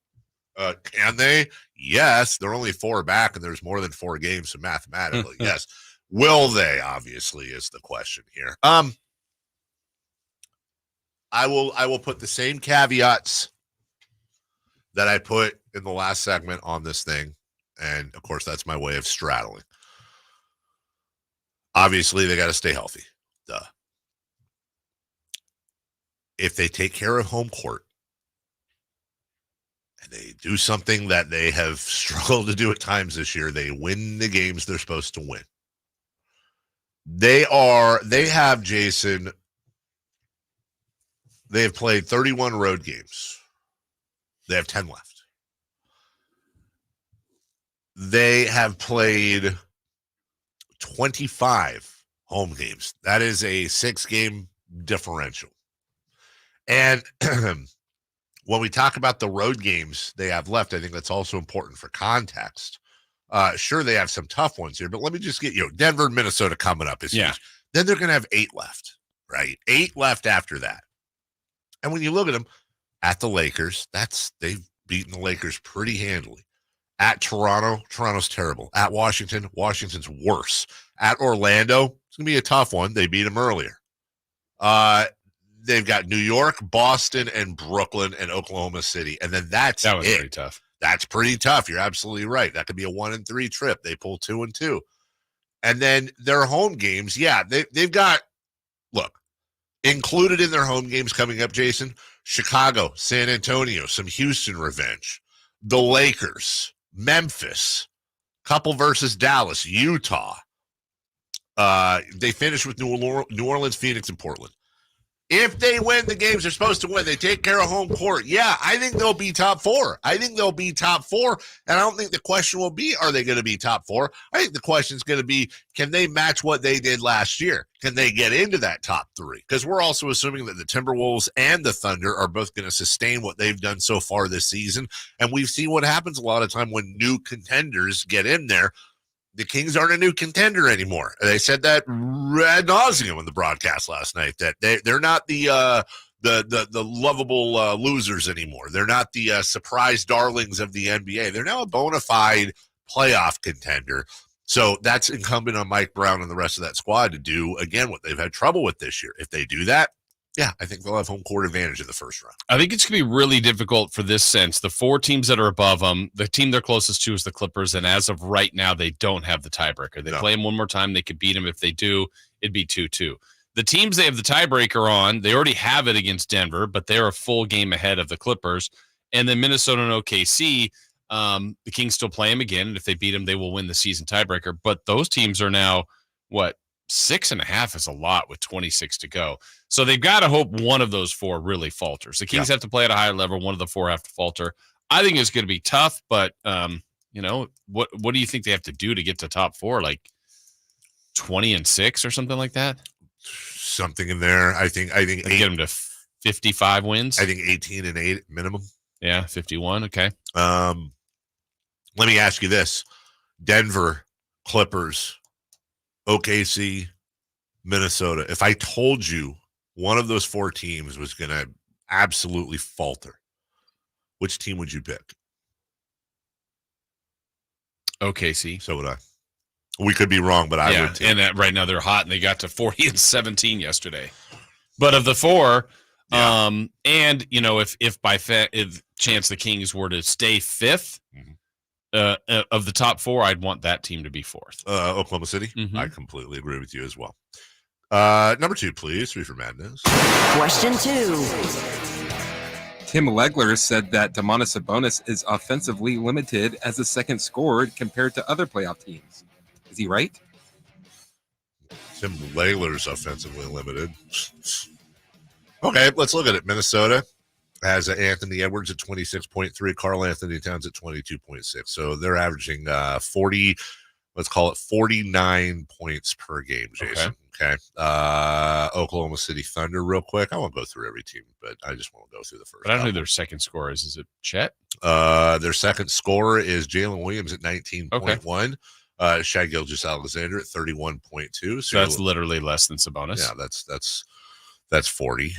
Can they? Yes. They're only 4 back, and there's more than 4 games, so mathematically, yes. Will they? Obviously, is the question here. I will put the same caveats that I put in the last segment on this thing, and of course, that's my way of straddling. Obviously, they got to stay healthy. Duh. If they take care of home court and they do something that they have struggled to do at times this year, they win the games they're supposed to win. They have, Jason, they have played 31 road games. They have 10 left. They have played 25 home games. That is a 6-game differential. And when we talk about the road games they have left, I think that's also important for context. Sure, they have some tough ones here, but let me just get, Denver and Minnesota coming up is huge. Then they're going to have 8 left, right? 8 left after that. And when you look at them, at the Lakers, they've beaten the Lakers pretty handily. At Toronto, Toronto's terrible. At Washington, Washington's worse. At Orlando, it's going to be a tough one. They beat them earlier. They've got New York, Boston, and Brooklyn, and Oklahoma City. And then that was pretty tough. That's pretty tough. You're absolutely right. That could be a 1-3 trip. They pull 2-2. And then their home games, they've got, look, included in their home games coming up, Jason, Chicago, San Antonio, some Houston revenge, the Lakers, Memphis, couple versus Dallas, Utah. They finish with New Orleans, Phoenix, and Portland. If they win the games they're supposed to win, they take care of home court. Yeah, I think they'll be top 4. And I don't think the question will be, are they going to be top 4? I think the question is going to be, can they match what they did last year? Can they get into that top 3? Because we're also assuming that the Timberwolves and the Thunder are both going to sustain what they've done so far this season. And we've seen what happens a lot of time when new contenders get in there. The Kings aren't a new contender anymore. They said that ad nauseum in the broadcast last night, that they're not the lovable losers anymore. They're not the surprise darlings of the NBA. They're now a bona fide playoff contender. So that's incumbent on Mike Brown and the rest of that squad to do, again, what they've had trouble with this year. If they do that, I think they'll have home court advantage in the first round. I think it's going to be really difficult for this sense. The 4 teams that are above them, the team they're closest to is the Clippers, and as of right now, they don't have the tiebreaker. They play them one more time. They could beat them. If they do, it'd be 2-2. The teams they have the tiebreaker on, they already have it against Denver, but they're a full game ahead of the Clippers. And then Minnesota and OKC, the Kings still play them again, and if they beat them, they will win the season tiebreaker. But those teams are now, 6.5 is a lot with 26 to go. So they've got to hope one of those 4 really falters. The Kings have to play at a higher level. One of the 4 have to falter. I think it's going to be tough, but what do you think they have to do to get to top 4? Like 20-6 or something like that? Something in there. I think 8, get them to 55 wins. I think 18-8 minimum. Yeah, 51. Okay. Let me ask you this: Denver, Clippers, OKC, Minnesota. If I told you one of those 4 teams was going to absolutely falter, which team would you pick? OKC. So would I. We could be wrong, but I would too. And right now they're hot, and they got to 40-17 yesterday. But of the 4, and if by chance the Kings were to stay 5th, of the top 4, I'd want that team to be 4th. Oklahoma City. Mm-hmm. I completely agree with you as well. Number 2, please. Reefer Madness. Question 2. Tim Legler said that Domantas Sabonis is offensively limited as a second scorer compared to other playoff teams. Is he right? Tim Legler's offensively limited. Okay, let's look at it. Minnesota has Anthony Edwards at 26.3, Karl Anthony Towns at 22.6. So they're averaging 40, let's call it 49 points per game, Jason. Okay. Oklahoma City Thunder, real quick. I won't go through every team, but I just want to go through the first. But I don't know who their second scorer is. Is it Chet? Their second scorer is Jalen Williams at 19.1. Shai Gilgeous-Alexander at 31.2. So that's literally less than Sabonis. Yeah, that's 40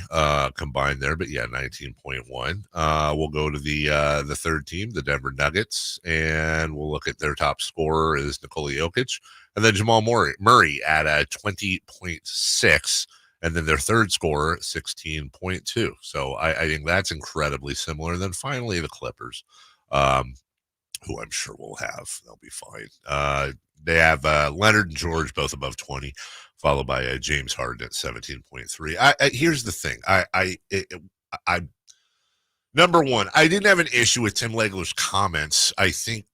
combined there, but yeah, 19.1. We'll go to the third team, the Denver Nuggets, and we'll look at their top scorer is Nikola Jokic, and then Jamal Murray at 20.6, and then their third scorer 16.2. So I think that's incredibly similar. And then finally the Clippers, who I'm sure will have. They'll be fine. They have Leonard and George both above 20, followed by James Harden at 17.3. Here's the thing. I number one, I didn't have an issue with Tim Legler's comments. I think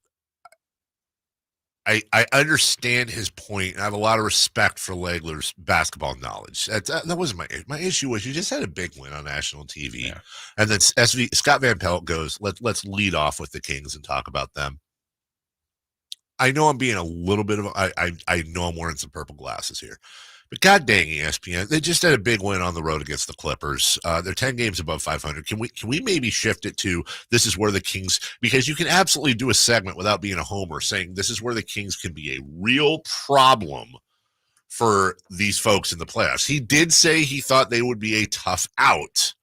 I understand his point, and I have a lot of respect for Legler's basketball knowledge. That wasn't my issue. Was you just had a big win on national TV, and then Scott Van Pelt goes, let's lead off with the Kings and talk about them. I know I'm being a little bit of I know I'm wearing some purple glasses here, but god dang ESPN, they just had a big win on the road against the Clippers. They're 10 games above 500. Can we maybe shift it to this is where the Kings, because you can absolutely do a segment without being a homer saying this is where the Kings can be a real problem for these folks in the playoffs. He did say he thought they would be a tough out,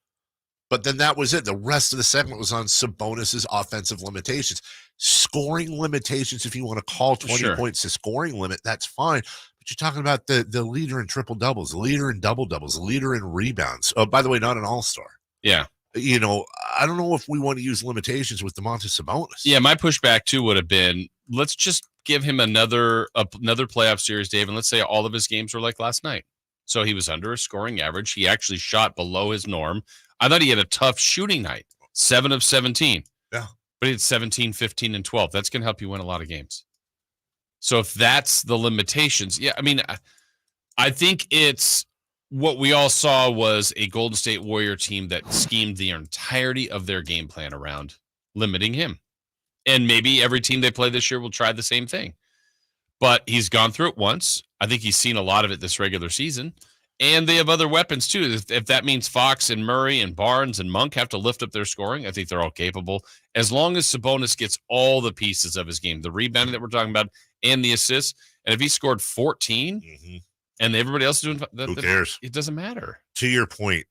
but then that was it. The rest of the segment was on Sabonis's offensive limitations. Scoring limitations, if you want to call 20 points a scoring limit, that's fine. But you're talking about the leader in triple doubles, the leader in double doubles, the leader in rebounds. Oh, by the way, not an all-star. Yeah. You know, I don't know if we want to use limitations with Domantas Sabonis. Yeah, my pushback too would have been, let's just give him another playoff series, Dave, and let's say all of his games were like last night. So he was under a scoring average. He actually shot below his norm. I thought he had a tough shooting night, 7 of 17. Yeah. But he had 17, 15, and 12. That's going to help you win a lot of games. So if that's the limitations, yeah, I mean, I think it's what we all saw was a Golden State Warrior team that schemed the entirety of their game plan around limiting him. And maybe every team they play this year will try the same thing. But he's gone through it once. I think he's seen a lot of it this regular season. And they have other weapons, too. If that means Fox and Murray and Barnes and Monk have to lift up their scoring, I think they're all capable. As long as Sabonis gets all the pieces of his game, the rebounding that we're talking about and the assists, and if he scored 14 and everybody else is doing that, who cares? It doesn't matter. To your point,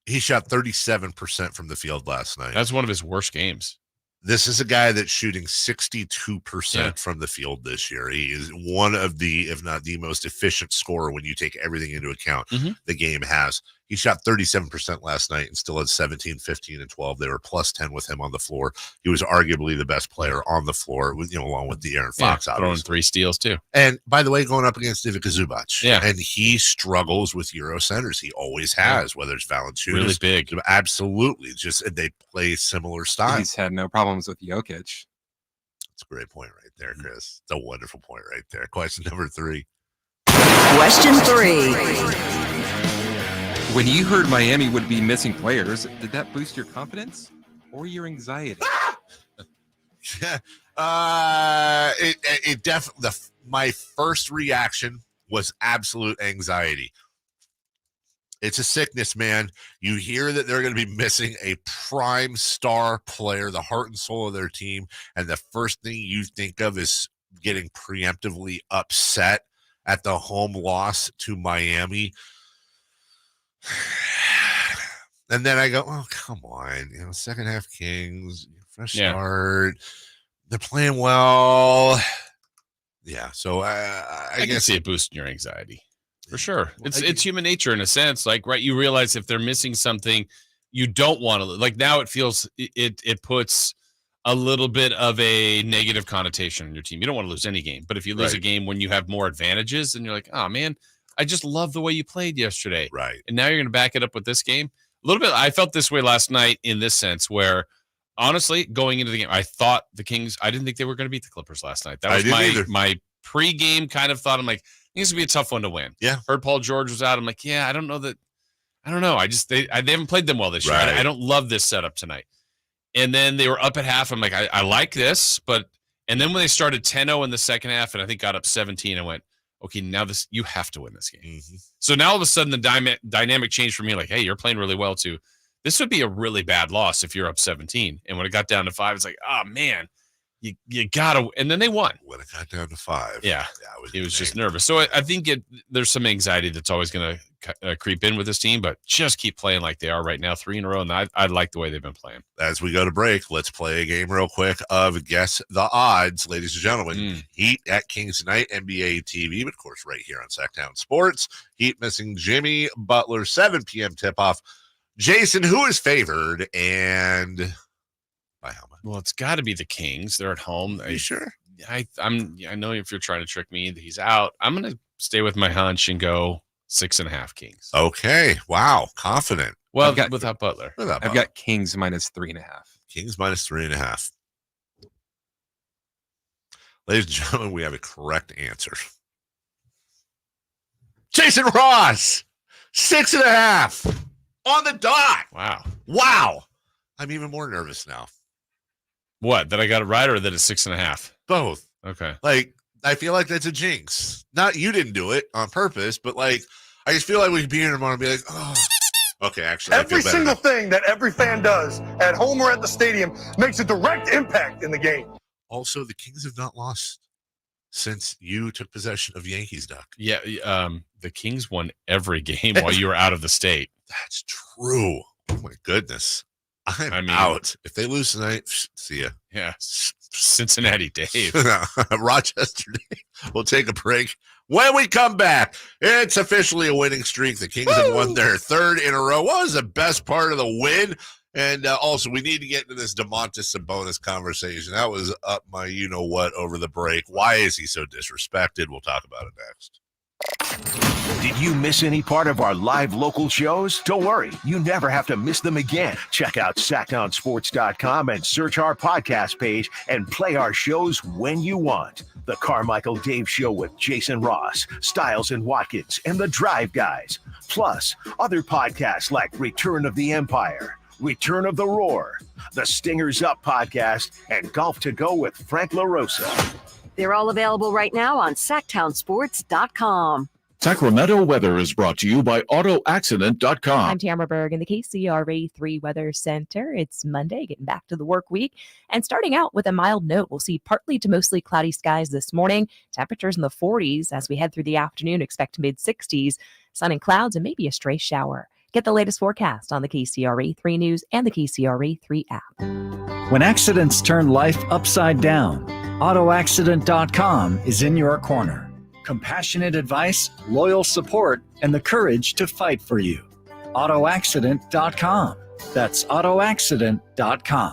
he shot 37% from the field last night. That's one of his worst games. This is a guy that's shooting 62% from the field this year. He is one of the, if not the most efficient scorer when you take everything into account the game has. He shot 37% last night and still had 17, 15, and 12. They were plus 10 with him on the floor. He was arguably the best player on the floor, with, along with De'Aaron Fox. Throwing 3 steals too. And by the way, going up against Ivica Zubac. Yeah. And he struggles with Euro centers. He always has, whether it's Valanciunas. Really big. Absolutely. Just they play similar styles. He's had no problems with Jokic. That's a great point right there, Chris. It's a wonderful point right there. Question number 3. Question 3. When you heard Miami would be missing players, did that boost your confidence or your anxiety? It definitely. My first reaction was absolute anxiety. It's a sickness, man. You hear that they're going to be missing a prime star player, the heart and soul of their team, and the first thing you think of is getting preemptively upset at the home loss to Miami. And then I go, oh, come on. Second half Kings, fresh start. They're playing well. Yeah, so I guess can see it boosting your anxiety. For sure. It's human nature in a sense. Like, right, you realize if they're missing something, you don't want to, like, now it feels, it puts a little bit of a negative connotation on your team. You don't want to lose any game. But if you lose a game when you have more advantages, then you're like, oh, man, I just love the way you played yesterday. Right. And now you're going to back it up with this game. A little bit. I felt this way last night in this sense where, honestly, going into the game, I thought the Kings, I didn't think they were going to beat the Clippers last night. That was my pre-game kind of thought. I'm like, this would be a tough one to win. Yeah. Heard Paul George was out. I'm like, yeah, I don't know. They haven't played them well this year. I don't love this setup tonight. And then they were up at half. I'm like, I like this, and then when they started 10-0 in the second half, and I think got up 17, I went, okay, now you have to win this game. Mm-hmm. So now all of a sudden the dynamic changed for me. Like, hey, you're playing really well too. This would be a really bad loss if you're up 17. And when it got down to 5, it's like, oh man, you gotta. And then they won. When it got down to 5, yeah, it was just nervous. So I think there's some anxiety that's always going to creep in with this team, but just keep playing like they are right now, 3 in a row. And I like the way they've been playing. As we go to break, let's play a game real quick of Guess the Odds, ladies and gentlemen. Heat at Kings tonight, NBA TV, but of course right here on Sactown Sports. Heat missing Jimmy Butler, 7 p.m. tip-off. Jason, who is favored and by how much? Well, it's got to be the Kings. They're at home. Are you sure? I know if you're trying to trick me that he's out. I'm going to stay with my hunch and go 6.5 Kings. Okay. Wow. Confident. Well, without Butler. I've got Kings minus 3.5. Kings minus 3.5. Ladies and gentlemen, we have a correct answer. Jason Ross, 6.5 on the dot. Wow. I'm even more nervous now. What? That I got it right or that it's 6.5? Both. Okay. Like, I feel like that's a jinx. Not you didn't do it on purpose, but like, I just feel like we could be here tomorrow and be like, oh, okay, actually, every single thing that every fan does at home or at the stadium makes a direct impact in the game. Also, the Kings have not lost since you took possession of Yankees duck. Yeah, the Kings won every game while you were out of the state. That's true. Oh my goodness. I'm out. If they lose tonight, see ya. Yeah. Cincinnati Dave. Rochester Dave. We'll take a break. When we come back, it's officially a winning streak. The Kings have won their 3rd in a row. What was the best part of the win? And also, we need to get into this Domantas Sabonis conversation. That was up my you-know-what over the break. Why is he so disrespected? We'll talk about it next. Did you miss any part of our live local shows? Don't worry, you never have to miss them again. Check out SactownSports.com and search our podcast page and play our shows when you want. The Carmichael Dave Show with Jason Ross, Stiles and Watkins, and the Drive Guys. Plus, other podcasts like Return of the Empire, Return of the Roar, the Stingers Up podcast, and Golf to Go with Frank LaRosa. They're all available right now on SactownSports.com. Sacramento weather is brought to you by AutoAccident.com. I'm Tamara Berg in the KCRA 3 Weather Center. It's Monday, getting back to the work week. And starting out with a mild note, we'll see partly to mostly cloudy skies this morning. Temperatures in the 40s as we head through the afternoon. Expect mid-60s, sun and clouds, and maybe a stray shower. Get the latest forecast on the KCRA 3 News and the KCRA 3 app. When accidents turn life upside down, AutoAccident.com is in your corner. Compassionate advice, loyal support, and the courage to fight for you. AutoAccident.com. That's AutoAccident.com.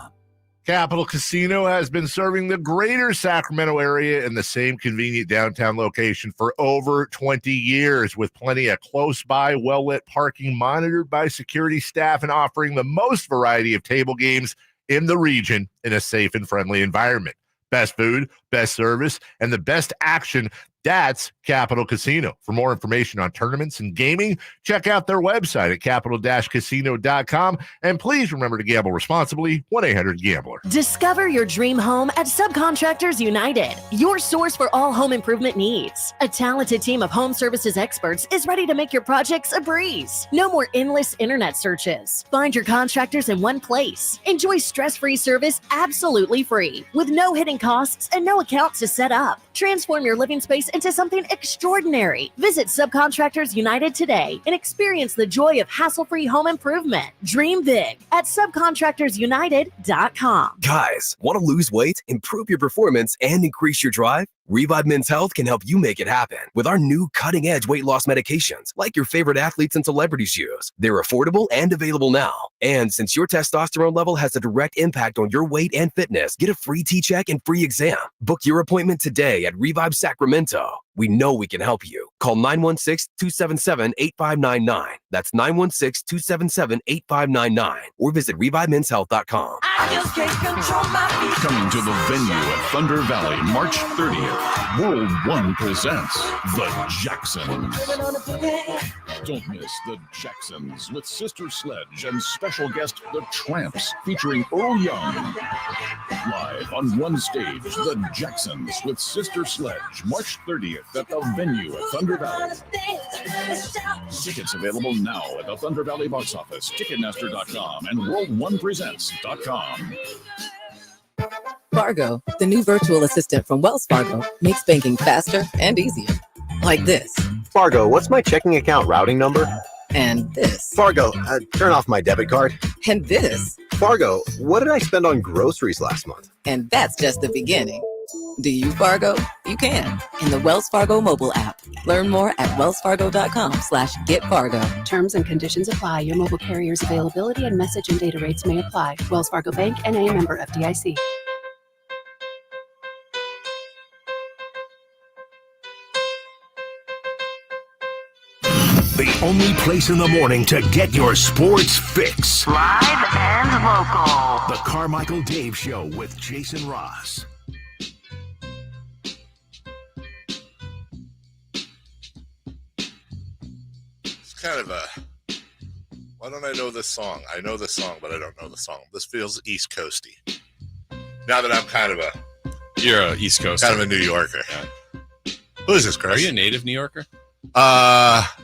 Capital Casino has been serving the greater Sacramento area in the same convenient downtown location for over 20 years, with plenty of close-by, well-lit parking monitored by security staff and offering the most variety of table games in the region in a safe and friendly environment. Best food, best service, and the best action. That's Capital Casino. For more information on tournaments and gaming, check out their website at capital-casino.com. And please remember to gamble responsibly. 1-800-GAMBLER. Discover your dream home at Subcontractors United, your source for all home improvement needs. A talented team of home services experts is ready to make your projects a breeze. No more endless internet searches. Find your contractors in one place. Enjoy stress-free service absolutely free, with no hidden costs and no accounts to set up. Transform your living space into something extraordinary. Visit Subcontractors United today and experience the joy of hassle-free home improvement. Dream big at subcontractorsunited.com. Guys, want to lose weight, improve your performance, and increase your drive? Revive Men's Health can help you make it happen with our new cutting-edge weight loss medications like your favorite athletes and celebrities use. They're affordable and available now. And since your testosterone level has a direct impact on your weight and fitness, get a free T-check and free exam. Book your appointment today at Revive Sacramento. We know we can help you. Call 916-277-8599. That's 916-277-8599. Or visit ReviveMen'sHealth.com. Coming to the venue at Thunder Valley, March 30th. World One presents The Jacksons. Don't miss The Jacksons with Sister Sledge and special guest The Tramps featuring Earl Young. Live on one stage, The Jacksons with Sister Sledge, March 30th at the venue at Thunder Valley. Tickets available now at the Thunder Valley box office, Ticketmaster.com, and World1Presents.com. Fargo, the new virtual assistant from Wells Fargo, makes banking faster and easier. Like this. Fargo, what's my checking account routing number? And this. Fargo, turn off my debit card. And this. Fargo, what did I spend on groceries last month? And that's just the beginning. Do you, Fargo? You can in the Wells Fargo mobile app. Learn more at wellsfargo.com/getfargo. Terms and conditions apply. Your mobile carrier's availability and message and data rates may apply. Wells Fargo Bank, N.A., member FDIC. The only place in the morning to get your sports fix. Live and local. The Carmichael Dave Show with Jason Ross. Kind of a, why don't I know this song? I know the song, but I don't know the song. This feels East Coasty. Now that I'm kind of you're a East Coast, kind of a New Yorker. Yeah. Who is this, Chris? Are you a native New Yorker?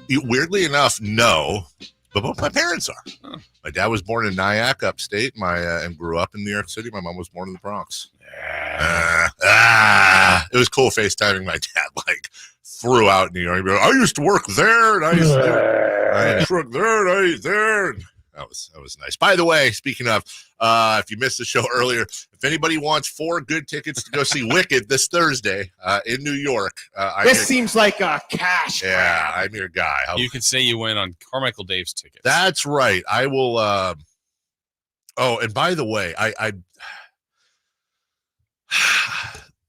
Weirdly enough, no, but both my parents are. Oh. My dad was born in Nyack, upstate. And grew up in New York City. My mom was born in the Bronx. It was cool FaceTiming my dad, like, throughout New York. I used to work there, and I used to work there, and I ate there. And that was nice. By the way, speaking of, if you missed the show earlier, if anybody wants 4 good tickets to go see Wicked this Thursday in New York, this seems like a cash. Yeah, I'm your guy. You can say you win on Carmichael Dave's tickets. That's right. I will. Oh, and by the way, I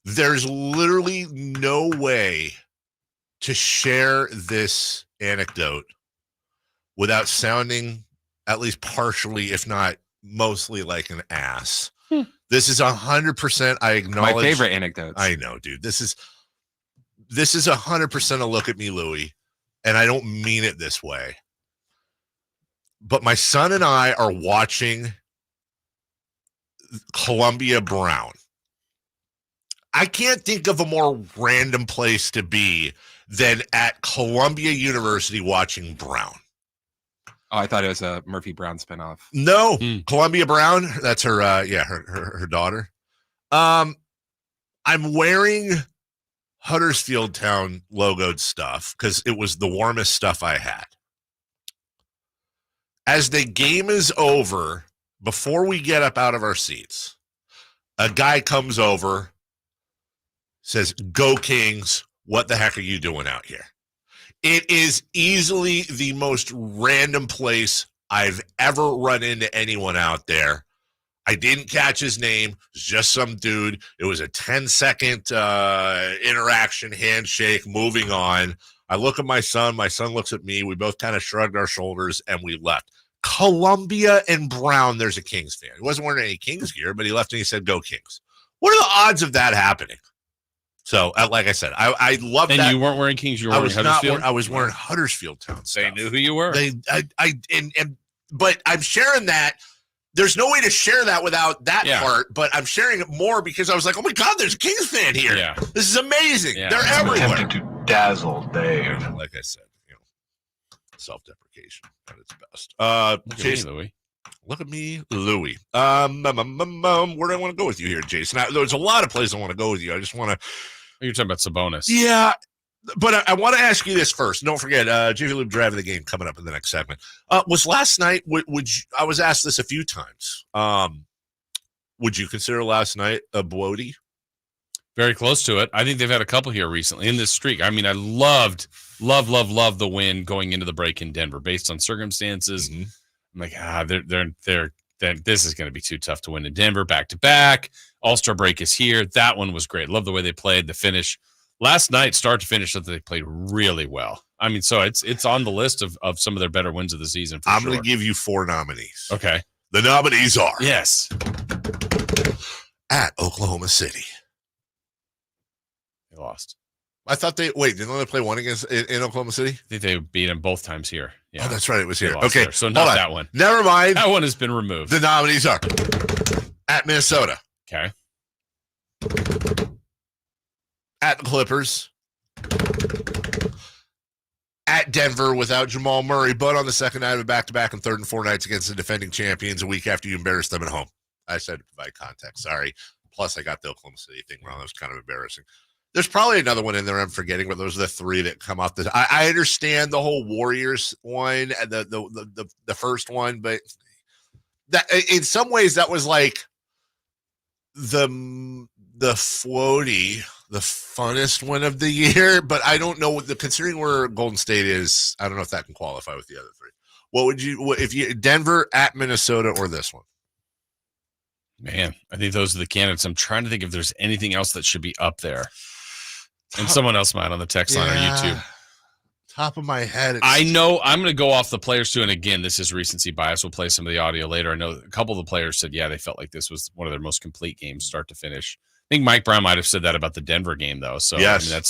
there's literally no way to share this anecdote without sounding at least partially, if not mostly, like an ass. This is 100%. I acknowledge my favorite anecdote. I know, dude. This is 100% a look at me, Louie, and I don't mean it this way. But my son and I are watching Columbia Brown. I can't think of a more random place to be than at Columbia University watching Brown. Oh, I thought it was a Murphy Brown spinoff. No, Columbia Brown. That's her. Her daughter. I'm wearing Huddersfield Town logoed stuff because it was the warmest stuff I had. As the game is over, before we get up out of our seats, a guy comes over, says, "Go Kings. What the heck are you doing out here?" It is easily the most random place I've ever run into anyone out there. I didn't catch his name. It was just some dude. It was a 10-second interaction, handshake, moving on. I look at my son. My son looks at me. We both kind of shrugged our shoulders, and we left. Columbia and Brown, there's a Kings fan. He wasn't wearing any Kings gear, but he left and he said, "Go Kings." What are the odds of that happening? So, like I said, I love that. And you weren't wearing Kings, you were wearing Huddersfield? I was wearing Huddersfield Town stuff. They knew who you were. But I'm sharing that. There's no way to share that without that part, but I'm sharing it more because I was like, oh my God, there's a Kings fan here. Yeah. This is amazing. Yeah. They're everywhere. Attempting to dazzle Dave. Like I said, self-deprecation at its best. Look at me, Louie. Where do I want to go with you here, Jason? There's a lot of places I want to go with you. I just want to. You're talking about Sabonis. Yeah, but I want to ask you this first. Don't forget, JV Lube Drive of the Game coming up in the next segment. Was last night? I was asked this a few times. Would you consider last night a bloaty? Very close to it. I think they've had a couple here recently in this streak. I mean, I loved the win going into the break in Denver based on circumstances. Mm-hmm. I'm like, this is going to be too tough to win in Denver back to back. All-Star break is here. That one was great. Love the way they played. The finish last night, start to finish, they played really well. I mean, so it's on the list of some of their better wins of the season. I'm going to give you 4 nominees. Okay. The nominees are yes, at Oklahoma City. They lost. I thought didn't they play one against in Oklahoma City? I think they beat them both times here. Yeah. Oh, that's right. It was here. Okay. There. So not that one. Never mind. That one has been removed. The nominees are at Minnesota. Okay. At the Clippers. At Denver without Jamal Murray, but on the second night of a back-to-back and third and 4 nights against the defending champions a week after you embarrassed them at home. I said to provide context. Sorry. Plus, I got the Oklahoma City thing wrong. That was kind of embarrassing. There's probably another one in there I'm forgetting, but those are the 3 that come off. I understand the whole Warriors one, the first one, but that in some ways that was like the floaty, the funnest one of the year. But I don't know considering where Golden State is. I don't know if that can qualify with the other 3. What would you if you Denver, at Minnesota, or this one? Man, I think those are the candidates. I'm trying to think if there's anything else that should be up there. And someone else might on the text line or YouTube. Top of my head. I know I'm going to go off the players too. And again, this is recency bias. We'll play some of the audio later. I know a couple of the players said, yeah, they felt like this was one of their most complete games, start to finish. I think Mike Brown might have said that about the Denver game, though. So yes. I mean,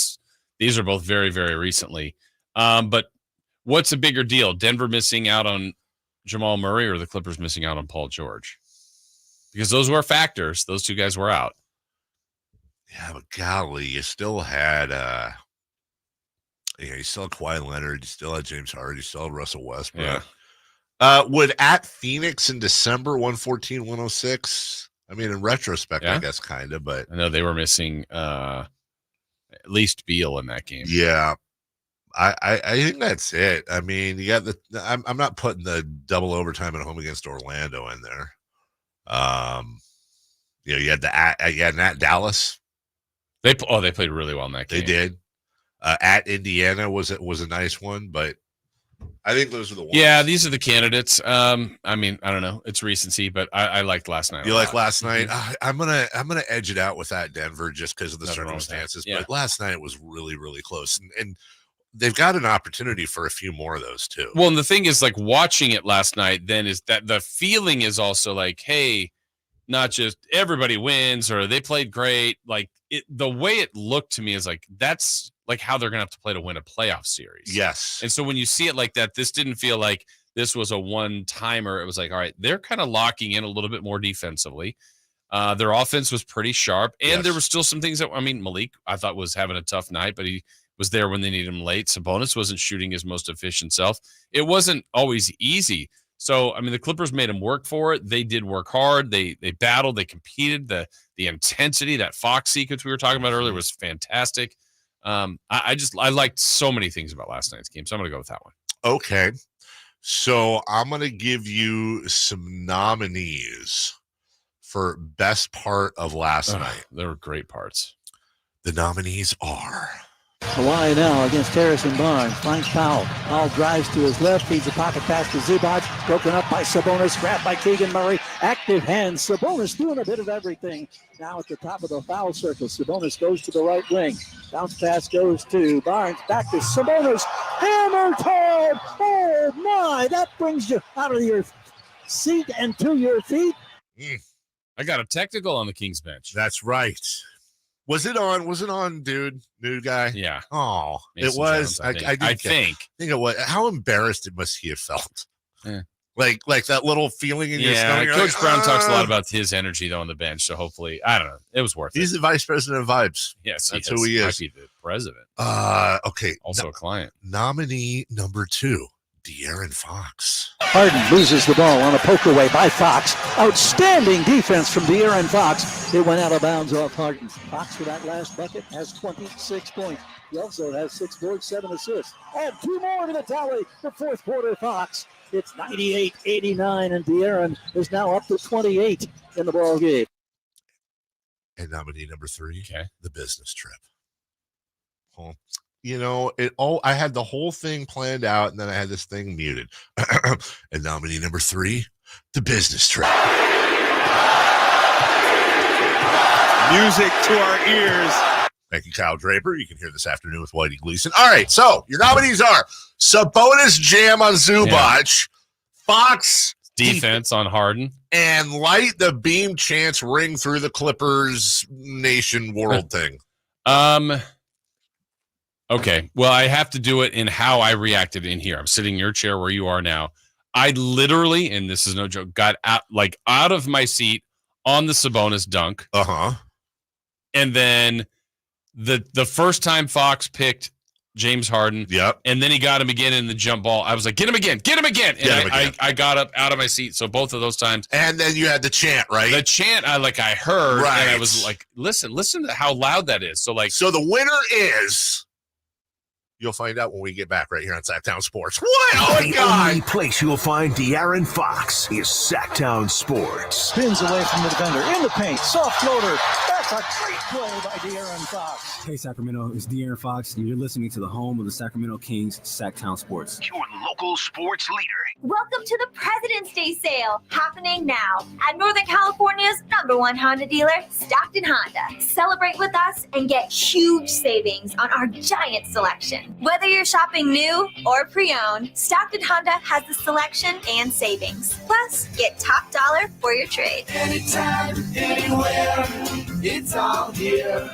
these are both very, very recently. But what's a bigger deal? Denver missing out on Jamal Murray or the Clippers missing out on Paul George? Because those were factors. Those 2 guys were out. Yeah, but golly, you still had you still had Kawhi Leonard, you still had James Harden, you still had Russell Westbrook. Yeah. Would at Phoenix in December 114-106? I mean, in retrospect, I guess kind of, but I know they were missing at least Beal in that game. Yeah. I think that's it. I mean, you got I'm not putting the double overtime at home against Orlando in there. You had at Dallas. They played really well in that game. They did. At Indiana was a nice one, but I think those are the ones. Yeah, these are the candidates. I mean, I don't know. It's recency, but I liked last night. You like last night? I'm gonna edge it out with that Denver just because of the circumstances. Yeah. But last night was really, really close, and they've got an opportunity for a few more of those too. Well, and the thing is, like watching it last night, then is that the feeling is also like, hey, not just everybody wins or they played great. Like the way it looked to me is like that's like how they're gonna have to play to win a playoff series. Yes. And so when you see it like that, this didn't feel like this was a one-timer. It was like, all right, they're kind of locking in a little bit more defensively. Their offense was pretty sharp, and there were still some things that Malik I thought was having a tough night, but he was there when they needed him late. Sabonis wasn't shooting his most efficient self. It wasn't always easy. So, I mean, the Clippers made them work for it. They did work hard. They battled. They competed. The intensity, that Fox sequence we were talking about earlier was fantastic. I liked so many things about last night's game, so I'm going to go with that one. Okay. So I'm going to give you some nominees for best part of last night. There were great parts. The nominees are Kawhi now against Harrison Barnes. Finds Powell. Powell drives to his left. Feeds a pocket pass to Zubac. Broken up by Sabonis. Grabbed by Keegan Murray. Active hands. Sabonis doing a bit of everything. Now at the top of the foul circle. Sabonis goes to the right wing. Bounce pass goes to Barnes. Back to Sabonis. Hammer time. Oh, my. That brings you out of your seat and to your feet. I got a technical on the Kings bench. That's right. Was it on, dude? New guy? Yeah. Oh, Mason it was. Jones, I think it was. How embarrassed must he have felt? Yeah. Like that little feeling in your stomach. Coach Brown talks a lot about his energy though on the bench, so hopefully, I don't know. It was worth it. He's the vice president of vibes. Yes, that's who he is. Might be the president. Okay. Also a client. Nominee number 2, De'Aaron Fox. Harden loses the ball on a poke away by Fox. Outstanding defense from De'Aaron Fox. It went out of bounds off Harden. Fox for that last bucket has 26 points. He also has 6 boards, 7 assists. Add 2 more to the tally for fourth quarter Fox. It's 98-89, and De'Aaron is now up to 28 in the ball game. And nominee number 3, okay, the business trip. Oh. You know, I had the whole thing planned out, and then I had this thing muted. And nominee number 3, the business trip. Music to our ears. Thank you, Kyle Draper. You can hear this afternoon with Whitey Gleason. All right, so your nominees are Sabonis jam on Zubac, Fox defense on Harden, and light the beam chance ring through the Clippers nation world thing. Okay. Well, I have to do it in how I reacted in here. I'm sitting in your chair where you are now. I literally, and this is no joke, got out of my seat on the Sabonis dunk. And then the first time Fox picked James Harden. Yep. And then he got him again in the jump ball. I was like, get him again. And I got up out of my seat. So both of those times. And then you had the chant, right? The chant I heard. Right. And I was like, listen to how loud that is. So the winner is, you'll find out when we get back right here on Sactown Sports. What? Oh my God. The only place you'll find De'Aaron Fox is Sactown Sports. Spins away from the defender. In the paint. Soft floater. That's a great play by De'Aaron Fox. Hey, Sacramento. It's De'Aaron Fox, and you're listening to the home of the Sacramento Kings, Sactown Sports. Your local sports leader. Welcome to the President's Day sale, happening now at Northern California's #1 Honda dealer, Stockton Honda. Celebrate with us and get huge savings on our giant selection. Whether you're shopping new or pre-owned, Stockton Honda has the selection and savings. Plus, get top dollar for your trade. Anytime, anywhere, it's all here.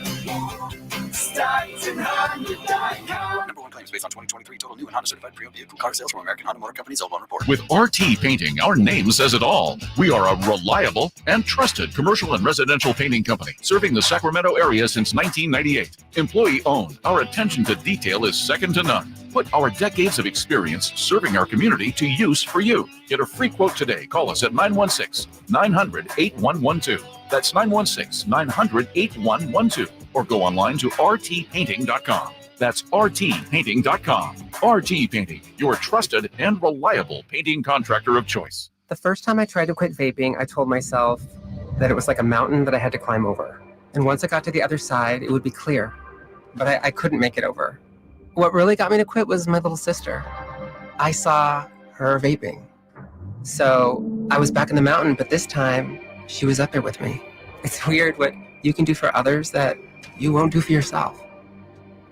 StocktonHonda.com. #1 claims based on 2023 total new and Honda certified pre-owned vehicle car sales from American Honda Motor Company's Old Loan Report. With RT Painting, our name says it all. We are a reliable and trusted commercial and residential painting company serving the Sacramento area since 1998. Employee owned, our attention to detail is second to none. Put our decades of experience serving our community to use for you. Get a free quote today. Call us at 916-900-8112. That's 916-900-8112. Or go online to rtpainting.com. That's rtpainting.com. RT Painting, your trusted and reliable painting contractor of choice. The first time I tried to quit vaping, I told myself that it was like a mountain that I had to climb over. And once I got to the other side, it would be clear. But I couldn't make it over. What really got me to quit was my little sister. I saw her vaping. So I was back in the mountain, but this time she was up there with me. It's weird what you can do for others that you won't do for yourself.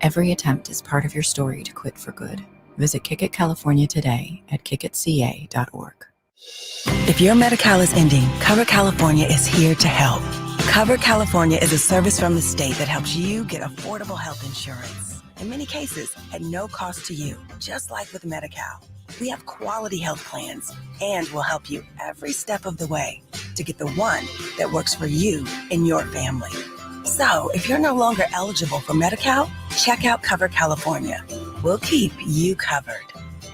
Every attempt is part of your story to quit for good. Visit Kick It California today at kickitca.org. If your Medi-Cal is ending, Cover California is here to help. Cover California is a service from the state that helps you get affordable health insurance. In many cases, at no cost to you, just like with Medi-Cal. We have quality health plans and will help you every step of the way to get the one that works for you and your family. So, if you're no longer eligible for Medi-Cal, check out Cover California. We'll keep you covered.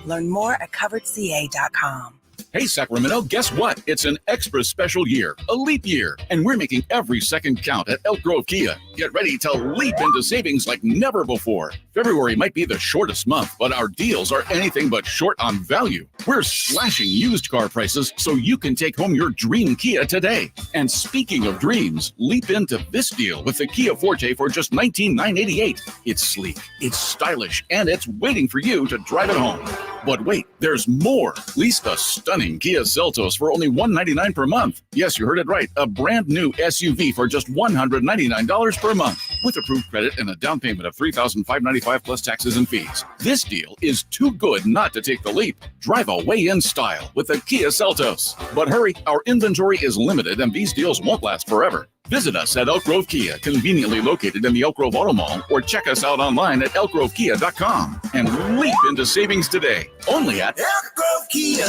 Learn more at coveredca.com. Hey, Sacramento, guess what? It's an extra special year, a leap year, and we're making every second count at Elk Grove Kia. Get ready to leap into savings like never before. February might be the shortest month, but our deals are anything but short on value. We're slashing used car prices so you can take home your dream Kia today. And speaking of dreams, leap into this deal with the Kia Forte for just $19,988. It's sleek, it's stylish, and it's waiting for you to drive it home. But wait, there's more. Lease the stunning Kia Seltos for only $199 per month. Yes, you heard it right. A brand new SUV for just $199 per month with approved credit and a down payment of $3,595 plus taxes and fees. This deal is too good not to take the leap. Drive away in style with the Kia Seltos. But hurry, our inventory is limited and these deals won't last forever. Visit us at Elk Grove Kia, conveniently located in the Elk Grove Auto Mall, or check us out online at elkgrovekia.com and leap into savings today. Only at Elk Grove Kia.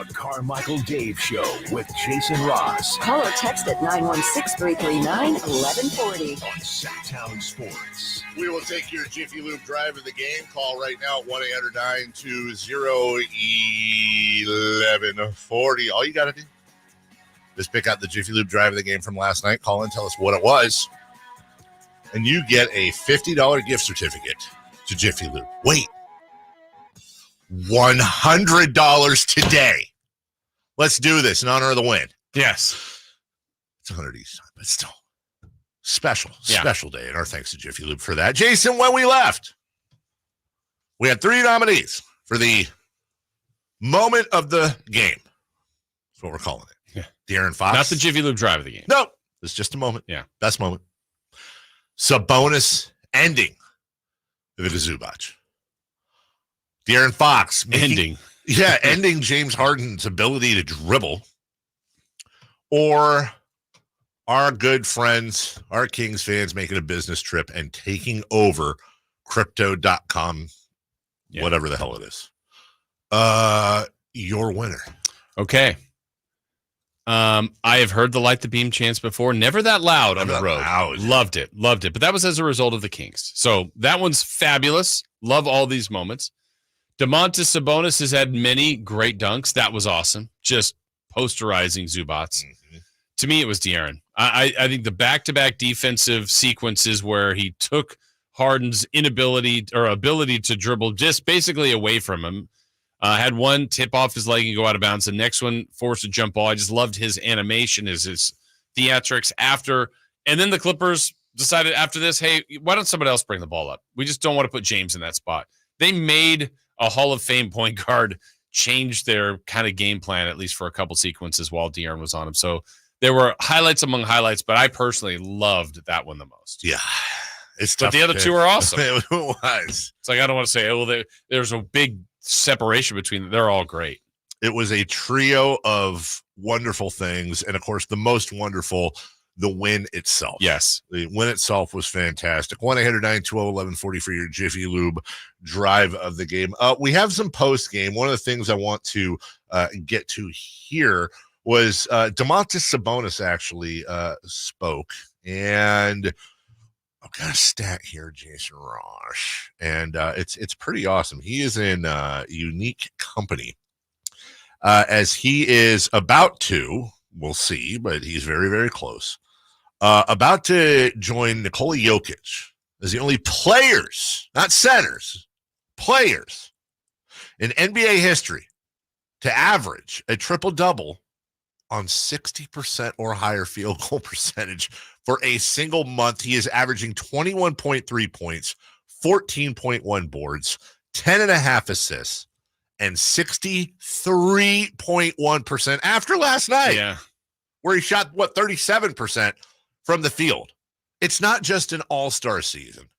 The Carmichael Dave Show with Jason Ross. Call or text at 916-339-1140. On Sactown Sports. We will take your Jiffy Lube drive of the game. Call right now at 1-800-920-1140. All you got to do is pick out the Jiffy Lube drive of the game from last night. Call in, tell us what it was. and you get a $50 gift certificate to Jiffy Lube. Wait, $100 today. Let's do this in honor of the win. Yes. It's 100 each time, but still special day. And our thanks to Jiffy Lube for that. Jason, when we left, we had 3 nominees for the moment of the game. That's what we're calling it. Yeah. De'Aaron Fox. Not the Jiffy Lube drive of the game. No, it's just a moment. Yeah. Best moment. Sabonis ending the Zubac. De'Aaron Fox ending James Harden's ability to dribble. Or our good friends, our Kings fans making a business trip and taking over crypto.com, whatever the hell it is. Your winner. Okay. I have heard the Light the Beam chants before. Never that loud on the road. Loved it. But that was as a result of the Kings. So that one's fabulous. Love all these moments. Domantas Sabonis has had many great dunks. That was awesome. Just posterizing Zubac. Mm-hmm. To me, it was De'Aaron. I think the back-to-back defensive sequences where he took Harden's ability to dribble just basically away from him. Had one tip off his leg and go out of bounds. The next one forced a jump ball. I just loved his animation, his theatrics after. And then the Clippers decided after this, hey, why don't somebody else bring the ball up? We just don't want to put James in that spot. They made a Hall of Fame point guard change their kind of game plan, at least for a couple sequences while De'Aaron was on him. So there were highlights among highlights, but I personally loved that one the most. Yeah. But the other two are awesome. It was. It's like, I don't want to say, well, there's a big separation between them. They're all great. It was a trio of wonderful things. And of course, the most wonderful, the win itself. Yes. The win itself was fantastic. 1-800-912-1140 for your Jiffy Lube drive of the game. We have some post game. One of the things I want to get to here was Domantas Sabonis actually spoke, and I've got a stat here, Jason Rosh, and it's pretty awesome. He is in unique company as he is about to, we'll see, but he's very, very close, about to join Nikola Jokic as the only players, not centers, players in NBA history to average a triple-double on 60% or higher field goal percentage for a single month. He is averaging 21.3 points, 14.1 boards, 10.5 assists, and 63.1% after last night, where he shot, 37% from the field. It's not just an all-star season.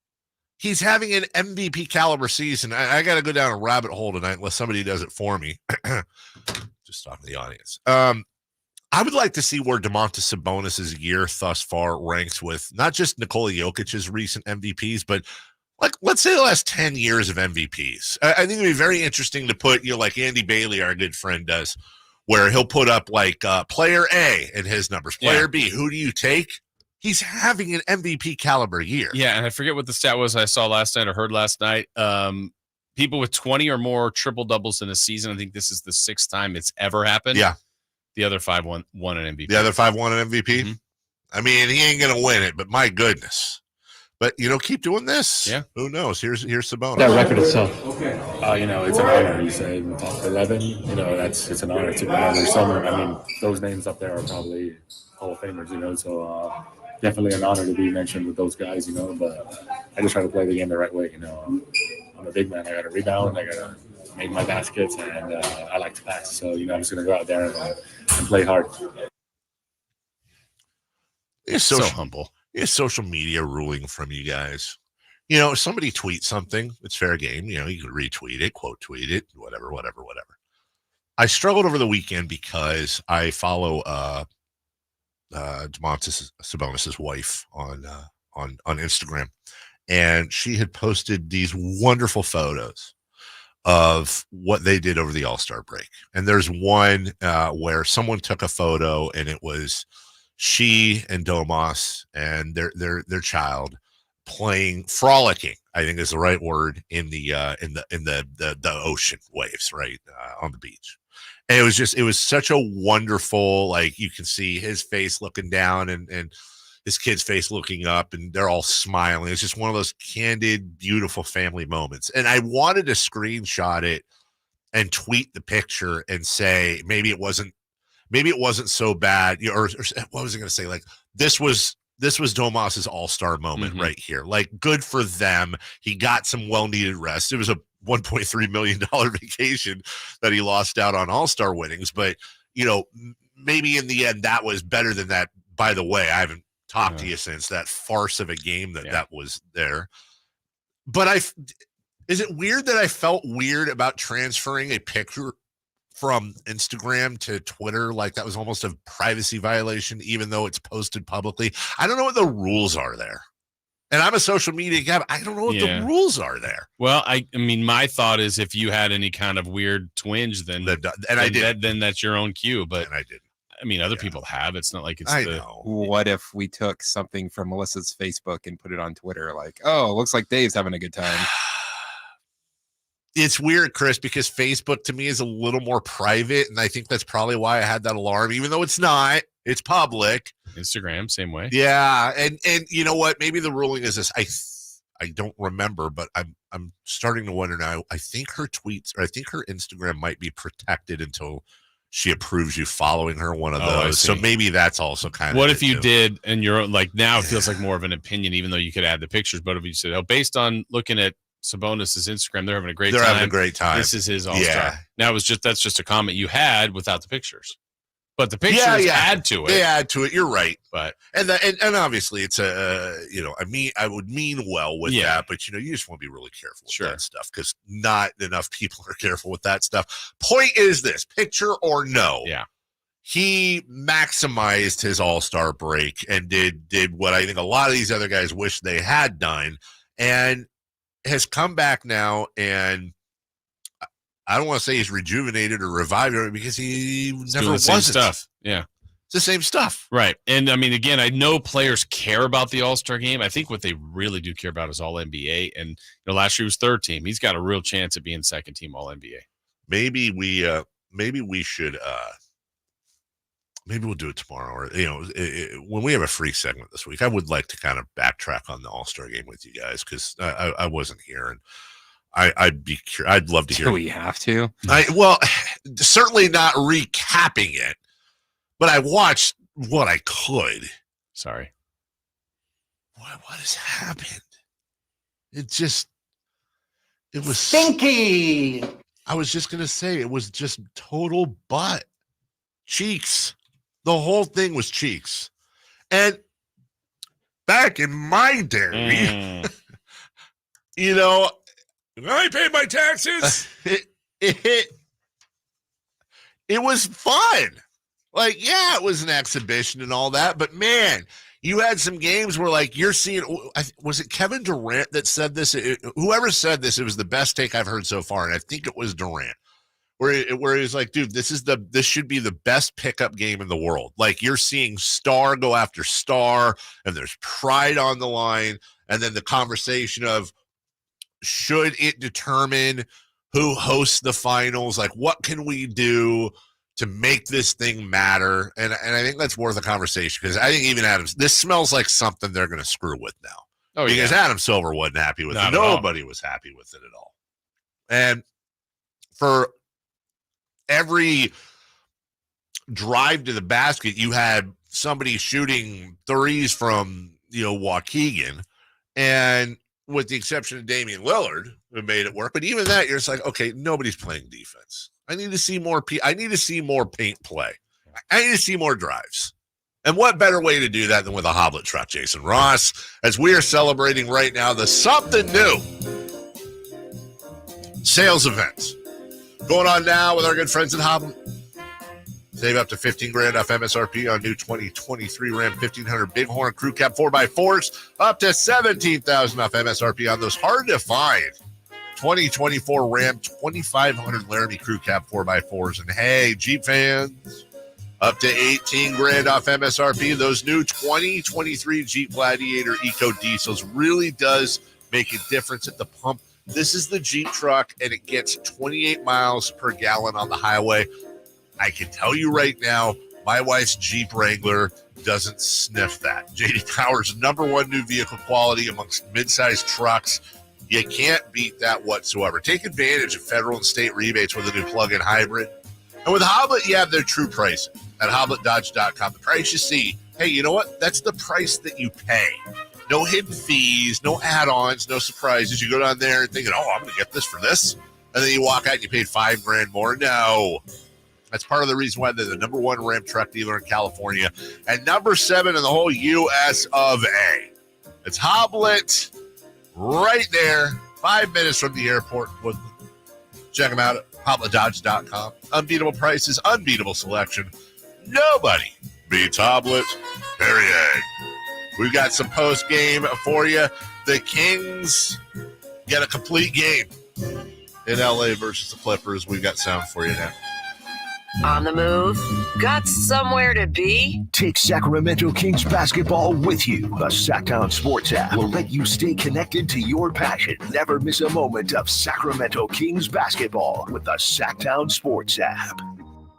He's having an MVP caliber season. I got to go down a rabbit hole tonight unless somebody does it for me. Just talking to the audience. I would like to see where Domantas Sabonis' year thus far ranks with not just Nikola Jokic's recent MVPs, but let's say the last 10 years of MVPs. I think it'd be very interesting to put, like Andy Bailey, our good friend, does, where he'll put up player A in his numbers, player B. Who do you take? He's having an MVP caliber year. Yeah, and I forget what the stat was I saw last night or heard last night. People with 20 or more triple doubles in a season. I think this is the 6th time it's ever happened. Yeah. The other 5 won an MVP. The other 5 won an MVP? Mm-hmm. I mean, he ain't going to win it, but my goodness. But, keep doing this. Yeah. Who knows? Here's Sabonis. That record itself, it's an honor. You say top 11, it's an honor to be on. There's those names up there are probably Hall of Famers, so definitely an honor to be mentioned with those guys, but I just try to play the game the right way, I'm a big man. I got to rebound. I got to make my baskets, and I like to pass. So, I'm just going to go out there and play hard. It's so humble. It's social media ruling from you guys. Somebody tweets something, it's fair game. You can retweet it, quote tweet it, whatever. I struggled over the weekend because I follow Domantas Sabonis' wife on Instagram, and she had posted these wonderful photos of what they did over the All-Star break. And there's one where someone took a photo, and it was she and Domas and their child frolicking, I think is the right word, in the ocean waves, right, on the beach. And it was such a wonderful, you can see his face looking down, and his kid's face looking up, and they're all smiling. It's just one of those candid, beautiful family moments. And I wanted to screenshot it and tweet the picture and say, maybe it wasn't so bad. Or what was I going to say? Like, this was Domas's all-star moment right here. Like, good for them. He got some well-needed rest. It was a $1.3 million vacation that he lost out on all-star winnings. But, maybe in the end that was better than that. By the way, I haven't talked to you since that farce of a game that was there. But is it weird that I felt weird about transferring a picture from Instagram to Twitter? Like that was almost a privacy violation, even though it's posted publicly. I don't know what the rules are there. And I'm a social media guy, but I don't know what the rules are there. Well, I mean, my thought is if you had any kind of weird twinge, then that's your own cue. But I didn't. I mean, other people have. It's not like it's know. What if we took something from Melissa's Facebook and put it on Twitter? Like, oh, looks like Dave's having a good time. It's weird, Chris, because Facebook to me is a little more private. And I think that's probably why I had that alarm, even though it's not. It's public. Instagram, same way. Yeah. And you know what? Maybe the ruling is this. I don't remember, but I'm starting to wonder now. I think her tweets, or I think her Instagram might be protected until she approves you following her, one of those. So maybe that's also kind of. What if you did, and you're like, now it feels like more of an opinion, even though you could add the pictures. But if you said, based on looking at Sabonis' Instagram, they're having a great time. They're having a great time. This is his all-star. Yeah. Now that's just a comment you had without the pictures. But the pictures add to it. They add to it. You're right. But and obviously it's I would mean well with that, but you just want to be really careful with that stuff because not enough people are careful with that stuff. Point is this: picture or no. Yeah. He maximized his all-star break and did what I think a lot of these other guys wish they had done, and has come back now, and I don't want to say he's rejuvenated or revived because he never was same stuff. Yeah. It's the same stuff. Right. And I mean, again, I know players care about the All-Star game. I think what they really do care about is All-NBA. And last year he was third team. He's got a real chance at being second team All-NBA. Maybe we should maybe we'll do it tomorrow, or when we have a free segment this week. I would like to kind of backtrack on the All-Star game with you guys because I wasn't here, and I'd love to hear. Do we have to? Certainly not recapping it, but I watched what I could. Sorry. What has happened? It was stinky. I was just going to say it was just total butt. Cheeks. The whole thing was cheeks. And back in my day, when I paid my taxes, it was fun. Like, it was an exhibition and all that, but man, you had some games where like you're seeing, was it Kevin Durant that said this? Whoever said this, it was the best take I've heard so far, and I think it was Durant, where he's like, dude, this should be the best pickup game in the world. Like you're seeing star go after star, and there's pride on the line, and then the conversation of, should it determine who hosts the finals? Like, what can we do to make this thing matter? And I think that's worth a conversation because I think even this smells like something they're going to screw with now. Because Adam Silver wasn't happy with it. Nobody was happy with it at all. And for every drive to the basket, you had somebody shooting threes from, Waukegan, and with the exception of Damian Lillard, who made it work. But even that, you're just like, okay, nobody's playing defense. I need to see more. I need to see more paint play. I need to see more drives. And what better way to do that than with a Hoblet truck, Jason Ross, as we are celebrating right now the Something New sales event going on now with our good friends at Hoblet. Save up to $15,000 off MSRP on new 2023 Ram 1500 Bighorn Crew Cab 4x4s. Up to $17,000 off MSRP on those hard to find 2024 Ram 2500 Laramie Crew Cab 4x4s. And hey, Jeep fans, up to $18,000 off MSRP. Those new 2023 Jeep Gladiator Eco Diesels really does make a difference at the pump. This is the Jeep truck, and it gets 28 miles per gallon on the highway. I can tell you right now, My wife's Jeep Wrangler doesn't sniff that. J.D. Power's #1 new vehicle quality amongst midsize trucks. You can't beat that whatsoever. Take advantage of federal and state rebates with a new plug-in hybrid. And with Hoblet, you have their true pricing at HobletDodge.com. The price you see, hey, you know what? That's the price that you pay. No hidden fees, no add-ons, no surprises. You go down there and thinking, oh, I'm going to get this for this. And then you walk out and you paid $5,000 more. No. That's part of the reason why they're the #1 Ram truck dealer in California and #7 in the whole U.S. of A. It's Hoblet right there, 5 minutes from the airport. Check them out at HobletDodge.com. Unbeatable prices, unbeatable selection. Nobody beats Hoblet, period. We've got some post-game for you. The Kings get a complete game in L.A. versus the Clippers. We've got sound for you now. On the move? Got somewhere to be? Take Sacramento Kings basketball with you. The Sactown Sports app will let you stay connected to your passion. Never miss a moment of Sacramento Kings basketball with the Sactown Sports app.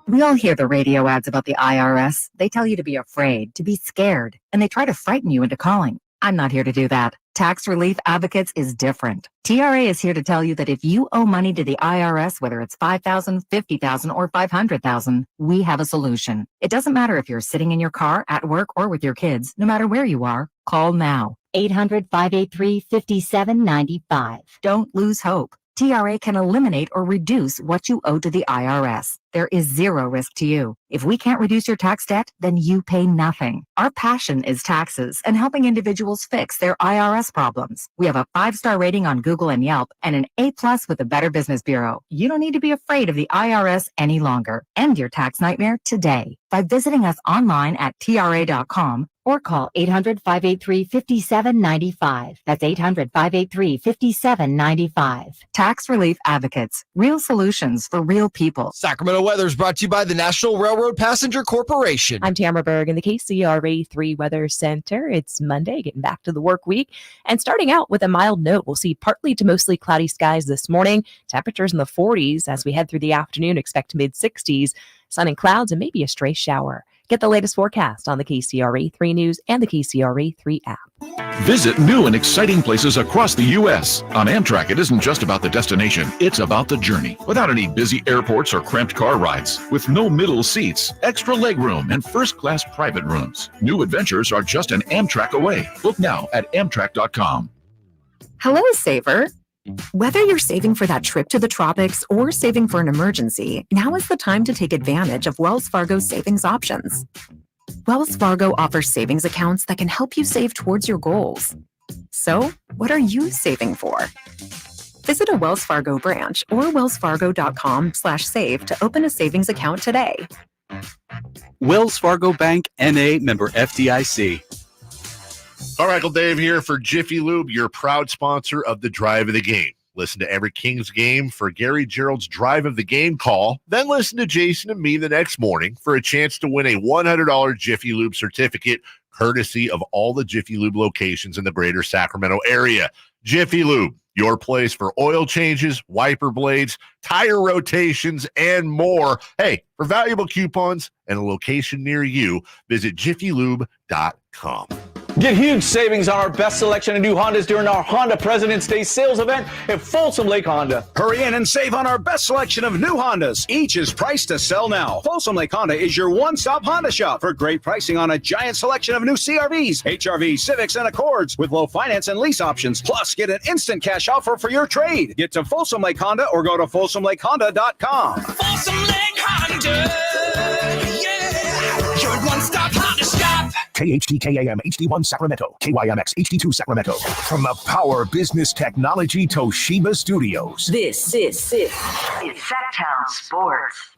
We all hear the radio ads about the IRS. They tell you to be afraid, to be scared, and they try to frighten you into calling. I'm not here to do that. Tax Relief Advocates is different. TRA is here to tell you that if you owe money to the IRS, whether it's $5,000, $50,000, or $500,000, we have a solution. It doesn't matter if you're sitting in your car, at work, or with your kids. No matter where you are, call now. 800-583-5795. Don't lose hope. TRA can eliminate or reduce what you owe to the IRS. There is zero risk to you. If we can't reduce your tax debt, then you pay nothing. Our passion is taxes and helping individuals fix their IRS problems. We have a 5-star rating on Google and Yelp and an A+ with the Better Business Bureau. You don't need to be afraid of the IRS any longer. End your tax nightmare today by visiting us online at TRA.com or call 800-583-5795. That's 800-583-5795. Tax Relief Advocates. Real solutions for real people. Sacramento weather is brought to you by the National Railroad Passenger Corporation. I'm Tamara Berg in the KCRA 3 Weather Center. It's Monday, getting back to the work week. And starting out with a mild note, we'll see partly to mostly cloudy skies this morning. Temperatures in the 40s as we head through the afternoon. Expect mid-60s. Sun and clouds and maybe a stray shower. Get the latest forecast on the KCRA 3 News and the KCRA 3 app. Visit new and exciting places across the U.S. On Amtrak, it isn't just about the destination, it's about the journey. Without any busy airports or cramped car rides, with no middle seats, extra legroom, and first-class private rooms. New adventures are just an Amtrak away. Book now at Amtrak.com. Hello, Saver. Whether you're saving for that trip to the tropics or saving for an emergency, now is the time to take advantage of Wells Fargo's savings options. Wells Fargo offers savings accounts that can help you save towards your goals. So, what are you saving for? Visit a Wells Fargo branch or wellsfargo.com/save to open a savings account today. Wells Fargo Bank, N.A., member FDIC. Carmichael Dave here for Jiffy Lube, your proud sponsor of the Drive of the Game. Listen to every Kings game for Gary Gerald's Drive of the Game call. Then listen to Jason and me the next morning for a chance to win a $100 Jiffy Lube certificate, courtesy of all the Jiffy Lube locations in the greater Sacramento area. Jiffy Lube, your place for oil changes, wiper blades, tire rotations, and more. Hey, for valuable coupons and a location near you, visit jiffylube.com. Get huge savings on our best selection of new Hondas during our Honda President's Day sales event at Folsom Lake Honda. Hurry in and save on our best selection of new Hondas. Each is priced to sell now. Folsom Lake Honda is your one-stop Honda shop for great pricing on a giant selection of new CRVs, HRVs, Civics, and Accords with low finance and lease options. Plus, get an instant cash offer for your trade. Get to Folsom Lake Honda or go to FolsomLakeHonda.com. Folsom Lake Honda, yeah, your one-stop Honda shop. KHTKAM HD1 Sacramento, KYMX HD2 Sacramento. From the Power Business Technology Toshiba Studios. This is Sactown Sports.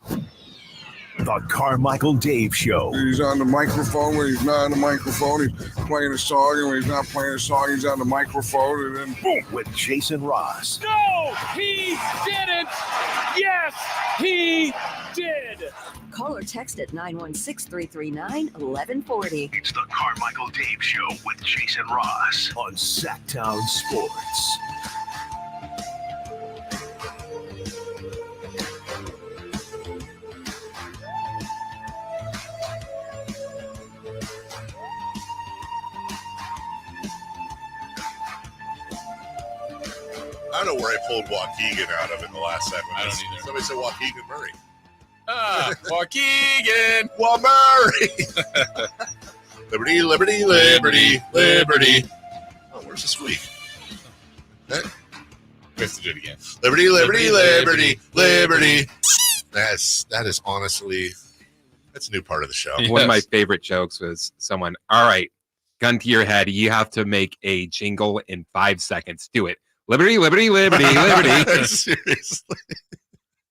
The Carmichael Dave Show. He's on the microphone when he's not on the microphone. He's playing a song, and when he's not playing a song, he's on the microphone, and then boom. With Jason Ross. No, he didn't. Yes, he did. Call or text at 916-339-1140. It's the Carmichael Dave Show with Jason Ross on Sactown Sports. I don't know where I pulled Waukegan out of in the last segment. I don't either. Somebody said Waukegan Murray. Waukegan. Murray. Liberty, liberty, liberty, liberty. Oh, where's the squeak? We have to do it again. Liberty, liberty, liberty, liberty. That is honestly, that's a new part of the show. Yes. One of my favorite jokes was someone, all right, gun to your head. You have to make a jingle in 5 seconds. Do it. Liberty, liberty, liberty, liberty. Seriously.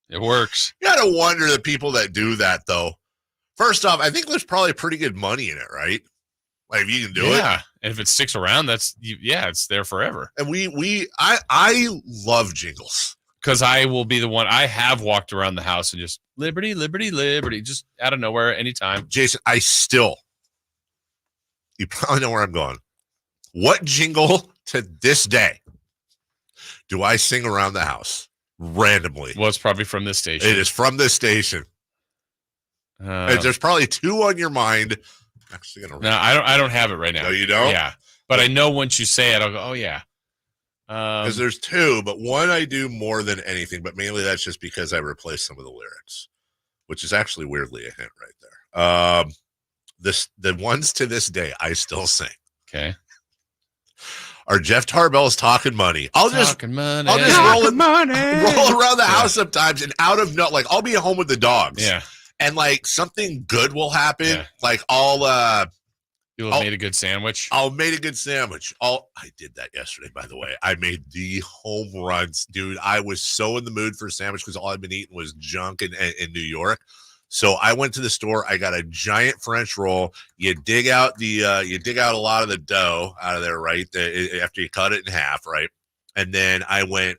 It works. You got to wonder the people that do that, though. First off, I think there's probably pretty good money in it, right? Like, if you can do it. Yeah. And if it sticks around, it's there forever. And I love jingles. Because I will be the one. I have walked around the house and just liberty, liberty, liberty, just out of nowhere, anytime. Jason, you probably know where I'm going. What jingle to this day do I sing around the house randomly? Well, it's probably from this station. It is from this station. There's probably two on your mind. Actually, no, I don't have it right now. No, you don't? Yeah. But I know once you say it, I'll go, oh, yeah. Because there's two, but one I do more than anything, but mainly that's just because I replaced some of the lyrics, which is actually weirdly a hint right there. The ones to this day I still sing. Okay. Are Jeff Tarbell's Talking Money. I'll just roll around the house sometimes, and out of I'll be at home with the dogs. Yeah. And like something good will happen. Yeah. Like You'll have made a good sandwich. I did that yesterday, by the way. I made the home runs, dude. I was so in the mood for a sandwich because all I've been eating was junk in New York. So I went to the store. I got a giant French roll. You dig out a lot of the dough out of there, right? After you cut it in half, right? And then I went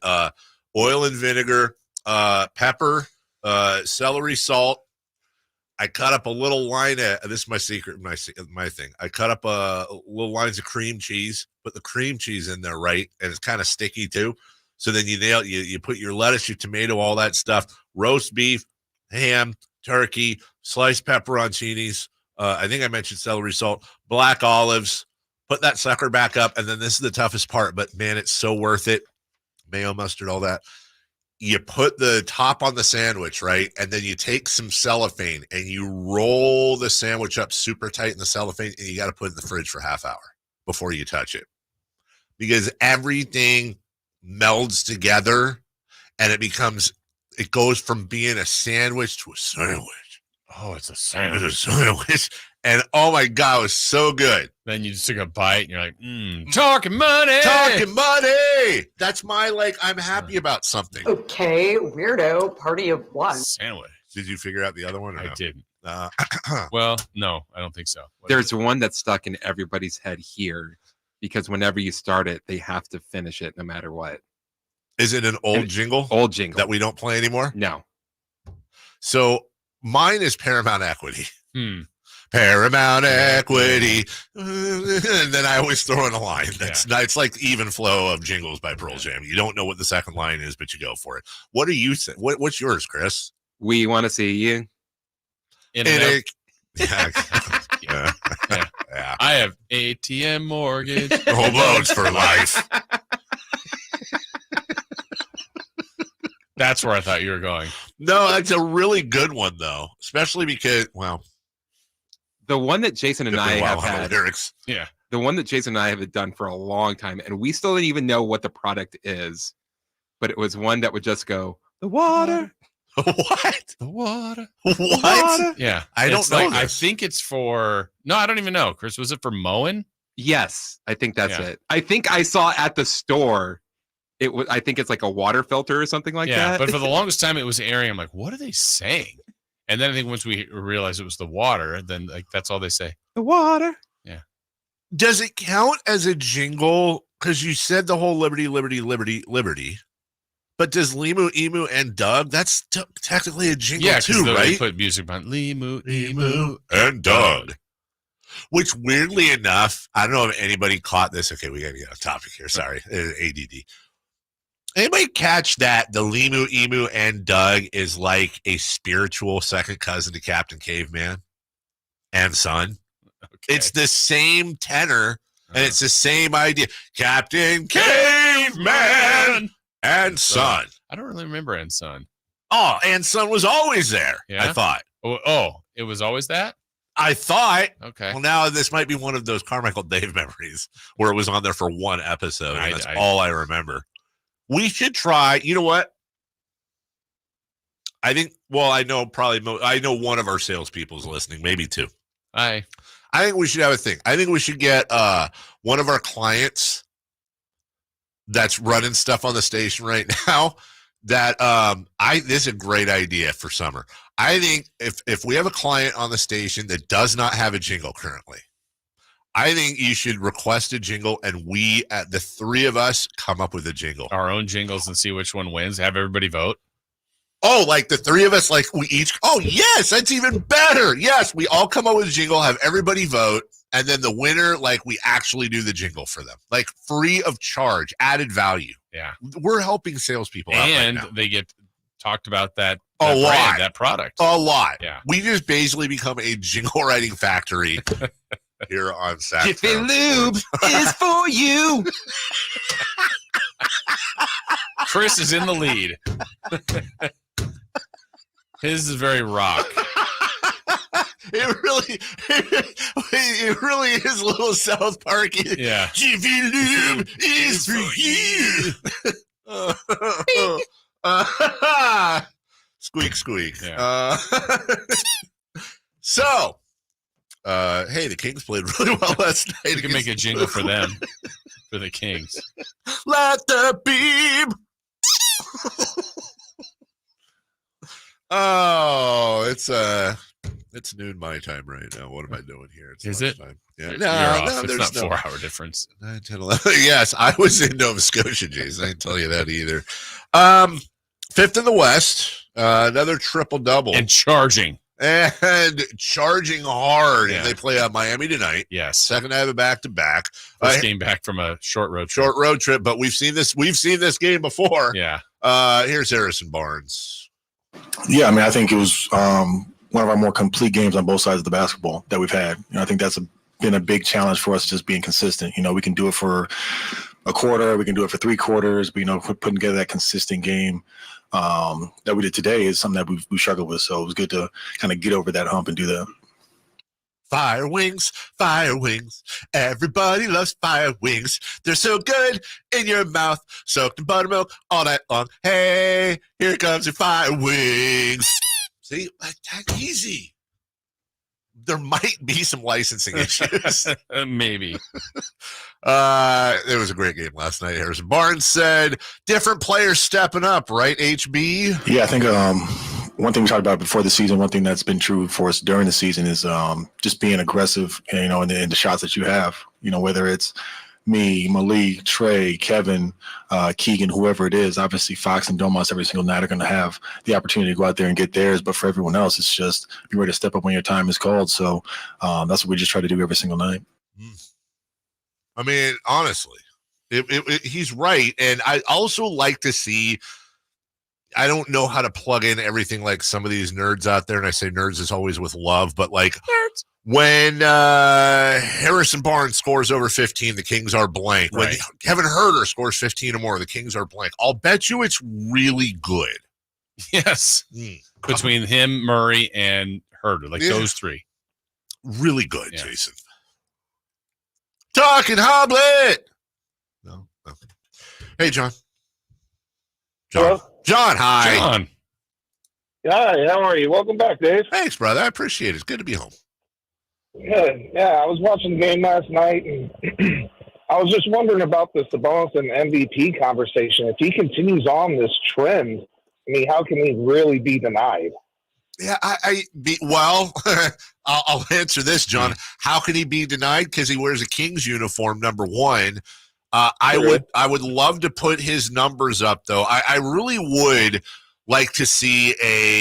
oil and vinegar, pepper, celery, salt. I cut up a little line of, this is my secret, my thing. I cut up little lines of cream cheese, put the cream cheese in there, right? And it's kind of sticky too. So then you put your lettuce, your tomato, all that stuff, roast beef, ham, turkey, sliced pepperoncinis. I think I mentioned celery, salt, black olives, put that sucker back up. And then this is the toughest part, but man, it's so worth it. Mayo, mustard, all that. You put the top on the sandwich, right? And then you take some cellophane and you roll the sandwich up super tight in the cellophane, and you got to put it in the fridge for half hour before you touch it, because everything melds together and it goes from being a sandwich to a sandwich. Oh, it's a sandwich. It's a sandwich. And oh my God, it was so good. Then you just took a bite and you're like, talking money. Talking money. That's my, I'm happy about something. Okay, weirdo. Party of one. Sandwich. Did you figure out the other one? Or I no? didn't. Well, no, I don't think so. There's one that's stuck in everybody's head here, because whenever you start it, they have to finish it no matter what. Is it an old jingle? Old jingle. That we don't play anymore? No. So mine is Paramount Equity. Paramount Equity. And then I always throw in a line. It's like even flow of jingles by Pearl Jam. You don't know what the second line is, but you go for it. What do you say? What's yours, Chris? We want to see you. Yeah. I have ATM mortgage. Home loans for life. That's where I thought you were going. No, that's a really good one, though, especially because, the one that Jason and I have had, lyrics. Yeah, the one that Jason and I have done for a long time, and we still didn't even know what the product is, but it was one that would just go, the water. What? The water. What? The water. Yeah, I don't know. I think it's for. No, I don't even know. Chris, was it for mowing? Yes, I think that's it. I think I saw at the store. It was. I think it's like a water filter or something like that. Yeah, but for the longest time, it was airing. I'm like, what are they saying? And then I think once we realized it was the water, then that's all they say. The water. Yeah. Does it count as a jingle? Because you said the whole liberty, liberty, liberty, liberty. But does Limu, Emu, and Doug? That's technically a jingle too, right? They put music behind Limu, Emu, and Doug. Which weirdly enough, I don't know if anybody caught this. Okay, we got to get off topic here. Sorry, ADD. Anybody catch that the Limu, Emu, and Doug is like a spiritual second cousin to Captain Caveman and Son? Okay. It's the same tenor, and it's the same idea. Captain Caveman And Son. I don't really remember And Son. Oh, And Son was always there, I thought. Oh, it was always that? I thought. Okay. Well, now this might be one of those Carmichael Dave memories where it was on there for one episode. And that's all I remember. We should try. You know what? I think, well, I know one of our salespeople is listening, maybe two. I think we should have a thing. I think we should get one of our clients that's running stuff on the station right now that this is a great idea for summer. I think if we have a client on the station that does not have a jingle currently, I think you should request a jingle and we, the three of us, come up with a jingle. Our own jingles and see which one wins. Have everybody vote. Oh, like the three of us, like we each. Oh, yes, that's even better. Yes, we all come up with a jingle, have everybody vote, and then the winner, like we actually do the jingle for them, like free of charge, added value. Yeah, we're helping salespeople out and right now. They get talked about that a lot, brand, that product a lot. Yeah, we just basically become a jingle writing factory here on Sactown. Jiffy Lube is for you. Chris is in the lead. His is very rock. It really is a little South Park. Yeah. Jiffy Lube is for you. Squeak, squeak. Yeah. So, hey, the Kings played really well last night. You can make a jingle for them, for the Kings. Let the beam. Oh, it's noon my time right now. What am I doing here? Is it? Time. Yeah, no, it's not 4 hour difference. 9, 10, 11. Yes, I was in Nova Scotia, Jason. I didn't tell you that either. 5th in the West, another triple double and charging hard. Yeah. And they play Miami tonight. Yes, second to have a back-to-back. First game back from a short road trip. But we've seen this game before. Yeah. Here's Harrison Barnes. Yeah, I mean, I think it was one of our more complete games on both sides of the basketball that we've had. I think that's been a big challenge for us, just being consistent. We can do it for a quarter, we can do it for 3 quarters, but putting together that consistent game that we did today is something that we struggled with. So it was good to kind of get over that hump and do that. Fire wings, everybody loves fire wings. They're so good in your mouth, soaked in buttermilk all night long. Hey, here comes your fire wings. See, that's easy. There might be some licensing issues. Maybe. It was a great game last night. Harrison Barnes said different players stepping up, right, HB? Yeah, I think one thing we talked about before the season, one thing that's been true for us during the season is just being aggressive, in the shots that you have, whether it's me, Malik, Trey, Kevin, Keegan, whoever it is. Obviously, Fox and Domantas every single night are going to have the opportunity to go out there and get theirs. But for everyone else, it's just be ready to step up when your time is called. So that's what we just try to do every single night. I mean, honestly, he's right. And I also like to see, I don't know how to plug in everything like some of these nerds out there. And I say nerds is always with love, but like nerds. When Harrison Barnes scores over 15, the Kings are blank. Right. When Kevin Huerter scores 15 or more, the Kings are blank. I'll bet you it's really good. Yes. Between him, Murray, and Huerter, those three. Really good, yeah. Jason. Talking Hoblet. No. Okay. Hey, John. Hello? John, hi. John. Hi, how are you? Welcome back, Dave. Thanks, brother. I appreciate it. It's good to be home. Good. Yeah, I was watching the game last night, and I was just wondering about the Sabonis and MVP conversation. If he continues on this trend, I mean, how can he really be denied? Yeah, I'll answer this, John. How can he be denied? Because he wears a Kings uniform, number one. I would love to put his numbers up, though. I really would like to see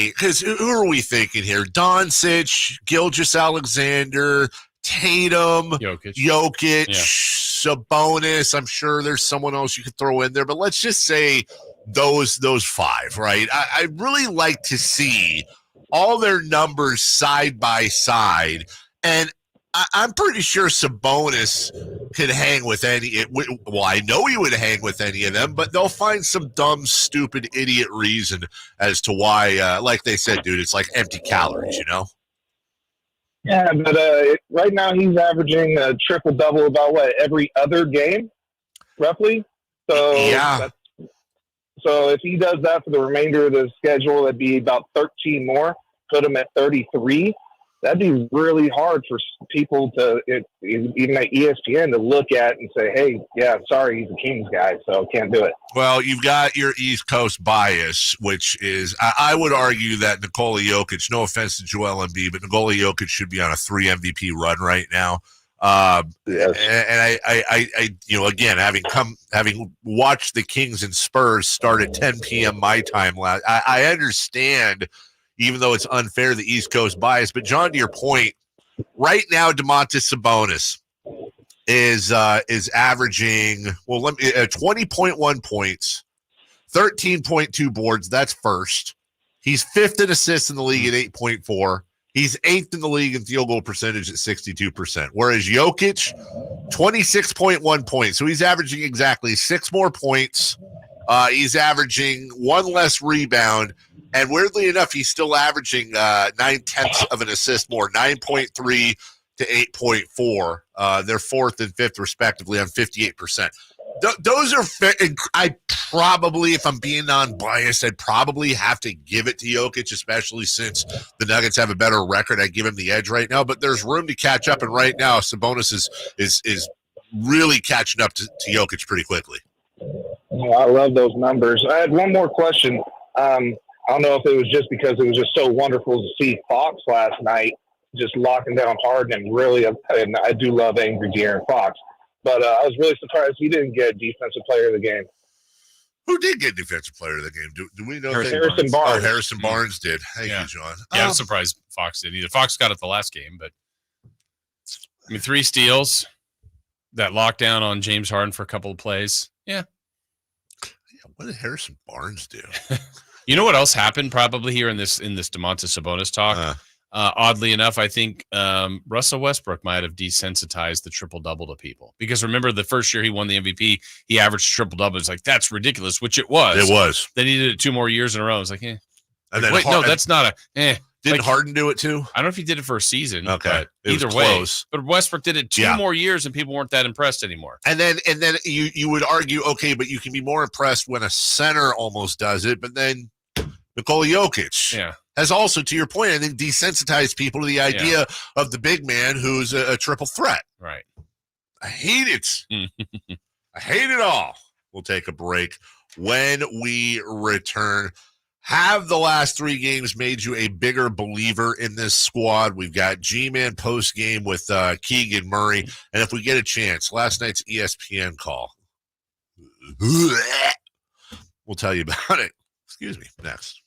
because who are we thinking here? Doncic, Gilgeous-Alexander, Tatum, Jokic, Sabonis. I'm sure there's someone else you could throw in there, but let's just say those 5, right? I really like to see all their numbers side by side, and I'm pretty sure Sabonis could hang with any. Well, I know he would hang with any of them, but they'll find some dumb, stupid, idiot reason as to why. Like they said, dude, it's like empty calories, you know. Yeah, but right now he's averaging a triple-double about every other game, roughly. So yeah. So if he does that for the remainder of the schedule, that'd be about 13 more. Put him at 33. That'd be really hard for people to, even at ESPN, to look at and say, hey, yeah, sorry, he's a Kings guy, so can't do it. Well, you've got your East Coast bias, which is, I would argue that Nikola Jokic, no offense to Joel Embiid, but Nikola Jokic should be on a 3 MVP run right now. Yes. And I, again, having watched the Kings and Spurs start at 10 p.m. my time last, I understand, even though it's unfair, the East Coast bias. But John, to your point, right now, Domantas Sabonis is averaging 20.1 points, 13.2 boards. That's first. He's fifth in assists in the league at 8.4. He's eighth in the league in field goal percentage at 62%. Whereas Jokic, 26.1 points. So he's averaging exactly 6 more points. He's averaging 1 less rebound. And weirdly enough, he's still averaging 9/10 of an assist more, 9.3 to 8.4. They're fourth and fifth, respectively, on 58%. Those are I probably, if I'm being non-biased, I'd probably have to give it to Jokic, especially since the Nuggets have a better record. I give him the edge right now, but there's room to catch up. And right now, Sabonis is really catching up to Jokic pretty quickly. Oh, I love those numbers. I had one more question. I don't know if it was just because it was just so wonderful to see Fox last night just locking down Harden and really, and I do love angry De'Aaron Fox, but I was really surprised he didn't get Defensive Player of the Game. Who did get Defensive Player of the Game? Do we know? Harrison Barnes. Oh, Harrison Barnes did. Thank you, John. Yeah, I'm surprised Fox did either. Fox got it the last game, but I mean, 3 steals, that lockdown on James Harden for a couple of plays. Yeah. What did Harrison Barnes do? You know what else happened probably here in this Domantas Sabonis talk? Oddly enough, I think Russell Westbrook might have desensitized the triple-double to people. Because remember, the first year he won the MVP, he averaged a triple-double. It's like, that's ridiculous, which it was. It was. Then he did it 2 more years in a row. It's like, eh. And then wait, no, that's not a Didn't Harden do it too? I don't know if he did it for a season. Okay. But either way. But Westbrook did it 2 more years and people weren't that impressed anymore. And then you would argue, okay, but you can be more impressed when a center almost does it. But then Nikola Jokic has also, to your point, I think, desensitized people to the idea of the big man who's a triple threat. Right. I hate it. I hate it all. We'll take a break. When we return, have the last 3 games made you a bigger believer in this squad? We've got G-Man post-game with Keegan Murray. And if we get a chance, last night's ESPN call. We'll tell you about it. Excuse me. Next.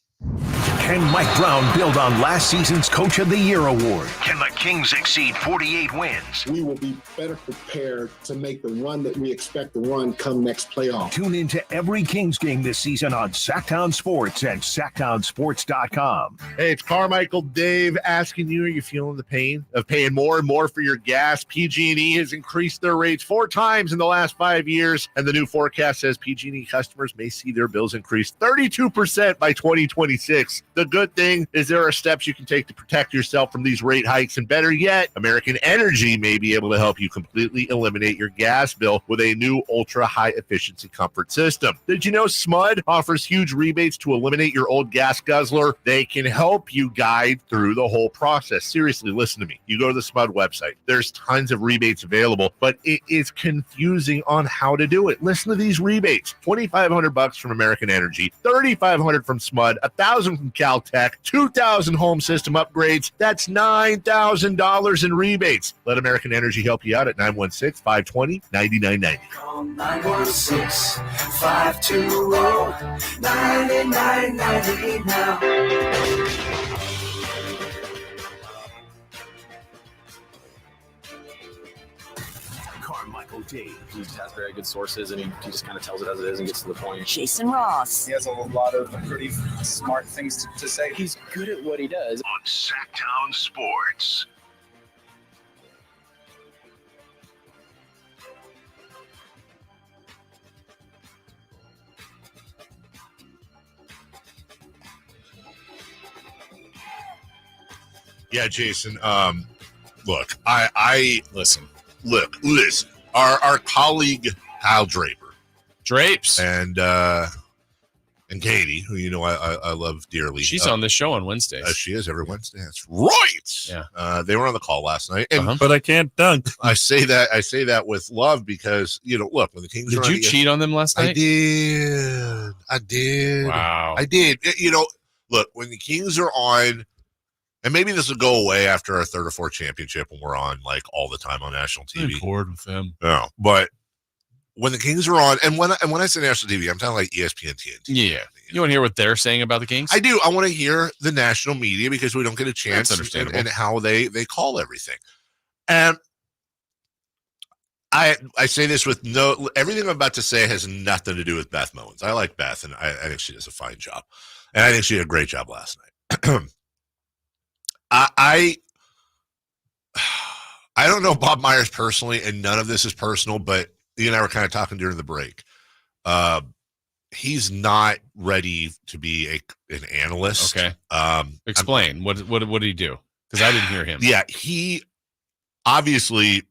Can Mike Brown build on last season's Coach of the Year award? Can the Kings exceed 48 wins? We will be better prepared to make the run that we expect to run come next playoff. Tune into every Kings game this season on Sactown Sports and SactownSports.com. Hey, it's Carmichael Dave asking you, are you feeling the pain of paying more and more for your gas? PG&E has increased their rates 4 times in the last 5 years, and the new forecast says PG&E customers may see their bills increase 32% by 2026. The good thing is there are steps you can take to protect yourself from these rate hikes, and better yet, American Energy may be able to help you completely eliminate your gas bill with a new ultra-high efficiency comfort system. Did you know SMUD offers huge rebates to eliminate your old gas guzzler? They can help you guide through the whole process. Seriously, listen to me. You go to the SMUD website. There's tons of rebates available, but it is confusing on how to do it. Listen to these rebates. $2,500 from American Energy, $3,500 from SMUD, $1,000 from Caltech, 2,000 home system upgrades. That's $9,000 in rebates. Let American Energy help you out at 916-520-9990. Call 916-520-9990 now. Carmichael Dave. He has very good sources, and he just kind of tells it as it is and gets to the point. Jason Ross. He has a lot of pretty smart things to say. He's good at what he does. On Sactown Sports. Yeah, Jason. Look, I listen. Our colleague Kyle Drapes, and Katie, who I love dearly. She's on this show on Wednesdays. She is every Wednesday. That's right. Yeah. They were on the call last night, and but I can't dunk. I say that with love because look, when the Kings did you cheat on them last night? I did. Wow, I did. Look, when the Kings are on. And maybe this will go away after our third or fourth championship when we're on like all the time on national TV. I'm bored with them. No, but when the Kings are on, and when I say national TV, I'm talking like ESPN, TNT. Yeah, you want to hear what they're saying about the Kings? I do. I want to hear the national media because we don't get a chance. That's understandable. And how they call everything. And I say this with everything I'm about to say has nothing to do with Beth Mowens. I like Beth, and I think she does a fine job, and I think she did a great job last night. I don't know Bob Myers personally, and none of this is personal, but you and I were kind of talking during the break. He's not ready to be an analyst. Okay. Explain. What did he do? Because I didn't hear him. Yeah, he obviously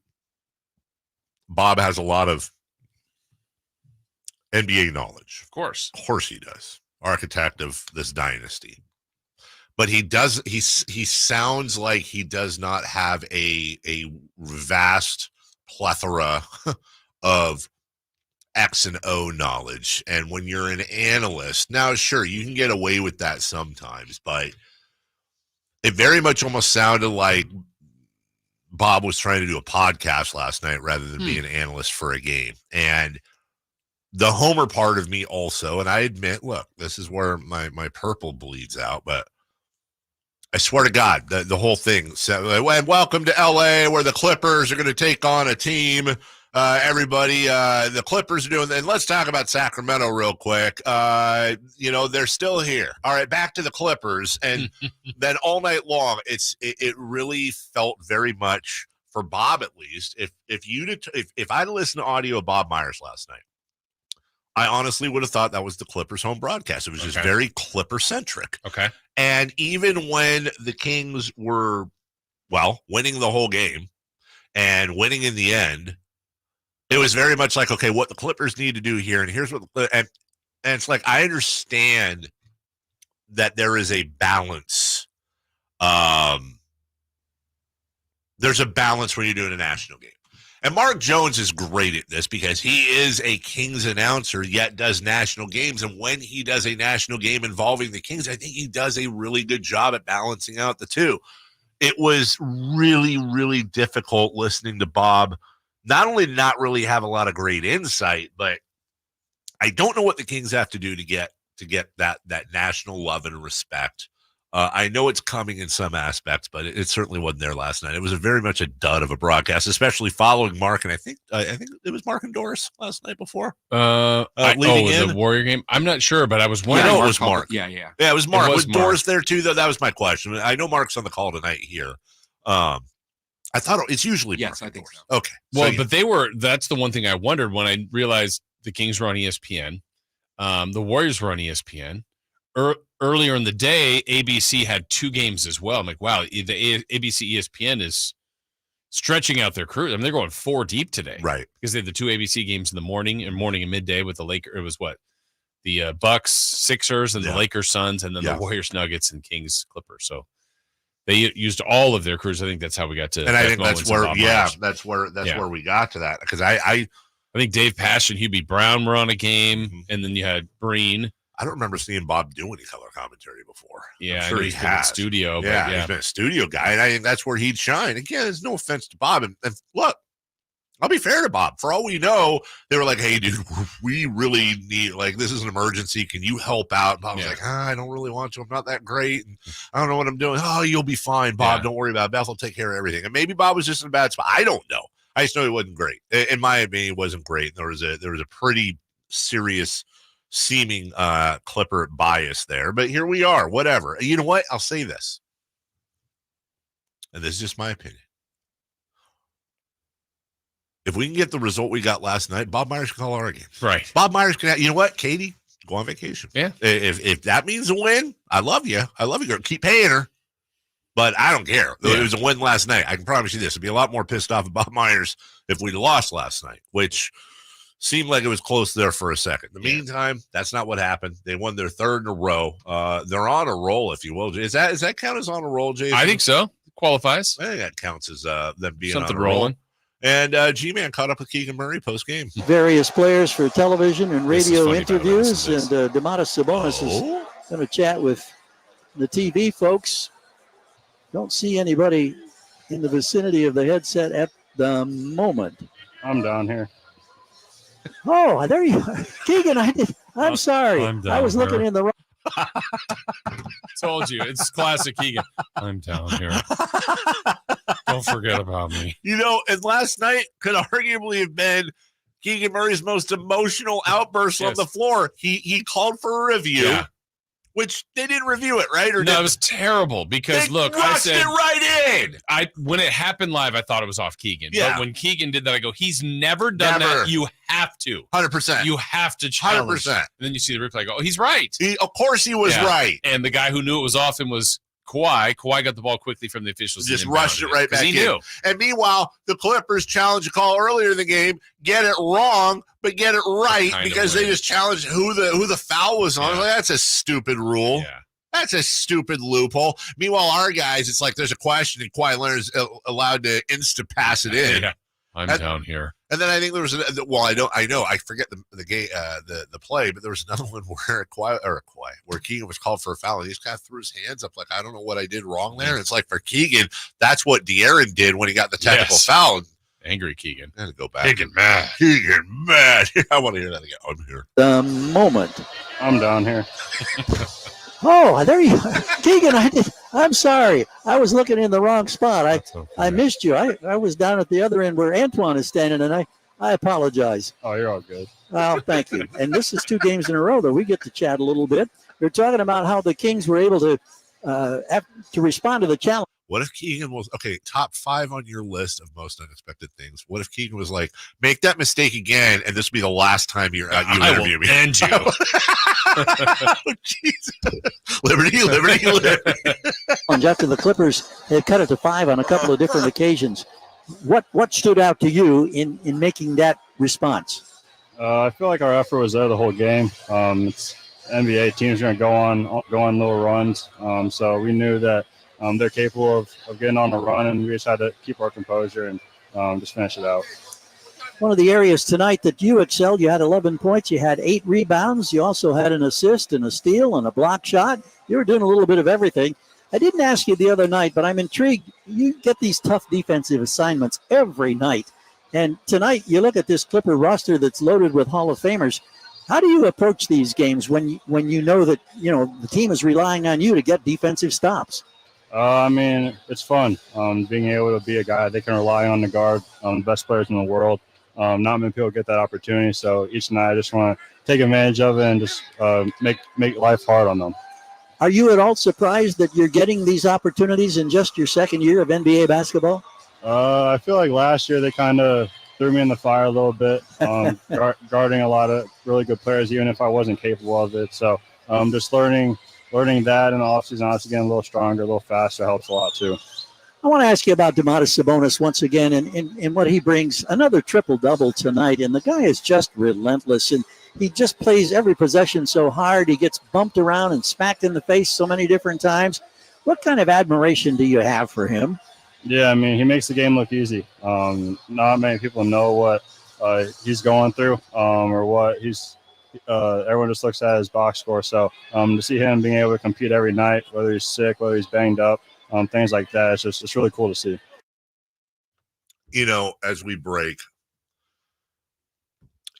Bob has a lot of NBA knowledge. Of course he does. Architect of this dynasty. But he sounds like he does not have a vast plethora of X and O knowledge. And when you're an analyst, now sure, you can get away with that sometimes, but it very much almost sounded like Bob was trying to do a podcast last night rather than be an analyst for a game. And the homer part of me also, and I admit, look, this is where my purple bleeds out, but I swear to God, the whole thing said, welcome to LA where the Clippers are going to take on a team. Everybody, the Clippers are doing, and let's talk about Sacramento real quick. They're still here. All right, back to the Clippers. And then all night long, it really felt very much for Bob, at least. If I'd listened to audio of Bob Myers last night, I honestly would have thought that was the Clippers home broadcast. It was just very Clipper centric. Okay. And even when the Kings were, winning the whole game and winning in the end, it was very much like, okay, what the Clippers need to do here. And here's what, and it's like, I understand that there is a balance. There's a balance when you're doing a national game. And Mark Jones is great at this because he is a Kings announcer, yet does national games. And when he does a national game involving the Kings, I think he does a really good job at balancing out the two. It was really, really difficult listening to Bob, not only not really have a lot of great insight, but I don't know what the Kings have to do to get that national love and respect. I know it's coming in some aspects, but it certainly wasn't there last night. It was very much a dud of a broadcast, especially following Mark. And I think it was Mark and Doris last night before. The Warrior game. I'm not sure, but I was wondering. I know it was Mark. Yeah, it was Mark. Was Mark. Doris there too? Though that was my question. I know Mark's on the call tonight here. I thought it's usually Mark. Yes, I think so. Okay. Well, but that's the one thing I wondered when I realized the Kings were on ESPN. The Warriors were on ESPN. Earlier in the day, ABC had two games as well. I'm like, wow, the ABC ESPN is stretching out their crew. I mean, they're going 4 deep today. Right. Because they had the 2 ABC games in the morning and midday with the Lakers. It was the Bucks, Sixers, and the Lakers, Suns, and then the Warriors, Nuggets, and Kings, Clippers. So they used all of their crews. I think that's how we got to. And I think that's where, that's where we got to that. Because I think Dave Pasch and Hubie Brown were on a game, and then you had Breen. I don't remember seeing Bob do any color commentary before. Yeah, I'm sure he's been in studio. He's been a studio guy, and I think that's where he'd shine. Again, there's no offense to Bob. And look, I'll be fair to Bob. For all we know, they were like, hey, dude, we really need, this is an emergency. Can you help out? And Bob was like, I don't really want to. I'm not that great. And I don't know what I'm doing. Oh, you'll be fine, Bob. Don't worry about it. Beth will take care of everything. And maybe Bob was just in a bad spot. I don't know. I just know he wasn't great. In my opinion, he wasn't great. There was a pretty serious seeming Clipper bias there, but here we are, whatever. You know what? I'll say this, and this is just my opinion. If we can get the result we got last night, Bob Myers can call our games. Right. Bob Myers can, you know what, Katie, go on vacation. Yeah. If that means a win, I love you. I love you, girl. Keep paying her. But I don't care. It was a win last night. I can promise you this. I'd be a lot more pissed off about Miners if we'd lost last night, which seemed like it was close there for a second. In the meantime, that's not what happened. They won their third in a row. They're on a roll, if you will. Does that count as on a roll, Jason? I think so. Qualifies. I think that counts as them being something on a roll. rolling. And G-Man caught up with Keegan Murray post-game. Various players for television and radio interviews, and Domantas Sabonis is going to chat with the TV folks. Don't see anybody in the vicinity of the headset at the moment. I'm down here. Oh, there you are. Keegan, I'm sorry. I was looking in the wrong. Told you. It's classic Keegan. I'm down here. Don't forget about me. And last night could arguably have been Keegan Murray's most emotional outburst on the floor. He called for a review, which they didn't review it, right? No, it was terrible because, look, I said it right in. When it happened live, I thought it was off Keegan. Yeah. But when Keegan did that, I go, he's never done that. You have to. 100%. You have to challenge. 100%. And then you see the replay, I go, oh, he's right. Of course he was right. And the guy who knew it was off him was Kawhi. Kawhi got the ball quickly from the officials. Just rushed it right back in. He knew. And meanwhile, the Clippers challenged a call earlier in the game, get it wrong, but get it right because they just challenged who the foul was on. Like, that's a stupid rule. Yeah. That's a stupid loophole. Meanwhile, our guys, it's like there's a question and Kawhi Leonard's allowed to insta-pass it in. Yeah. I'm down here. And then I think there was I forget the game, the play, but there was another one where where Keegan was called for a foul and he just kind of threw his hands up like, I don't know what I did wrong there. And it's like for Keegan, that's what De'Aaron did when he got the technical foul. Angry Keegan. I had to go back. Keegan mad. I want to hear that again. I'm here. The moment. I'm down here. Oh, there you are. Keegan, I'm sorry. I was looking in the wrong spot. I missed you. I was down at the other end where Antoine is standing, and I apologize. Oh, you're all good. Well, thank you. And this is 2 games in a row that we get to chat a little bit. We're talking about how the Kings were able to respond to the challenge. What if Keegan was, top 5 on your list of most unexpected things? What if Keegan was like, make that mistake again, and this will be the last time you interview me? And you. Jesus. Liberty. And after the Clippers had cut it to 5 on a couple of different occasions, what stood out to you in making that response? I feel like our effort was there the whole game. It's NBA teams are going to go on little runs, so we knew that they're capable of getting on a run, and we just had to keep our composure and just finish it out. One of the areas tonight that you excelled, you had 11 points, you had 8 rebounds, you also had an assist and a steal and a block shot. You were doing a little bit of everything. I didn't ask you the other night, but I'm intrigued. You get these tough defensive assignments every night. And tonight you look at this Clipper roster that's loaded with Hall of Famers. How do you approach these games when you know that the team is relying on you to get defensive stops? It's fun being able to be a guy they can rely on to guard the best players in the world. Not many people get that opportunity, so each night I just want to take advantage of it and just make life hard on them. Are you at all surprised that you're getting these opportunities in just your second year of NBA basketball? I feel like last year they kind of threw me in the fire a little bit, guarding a lot of really good players, even if I wasn't capable of it. So just learning that in the offseason, obviously getting a little stronger, a little faster helps a lot too. I want to ask you about Domantas Sabonis once again and what he brings. Another triple-double tonight, and the guy is just relentless, and he just plays every possession so hard. He gets bumped around and smacked in the face so many different times. What kind of admiration do you have for him? Yeah, he makes the game look easy. Not many people know what he's going through or what he's everyone just looks at his box score. So to see him being able to compete every night, whether he's sick, whether he's banged up, things like that, it's really cool to see. As we break,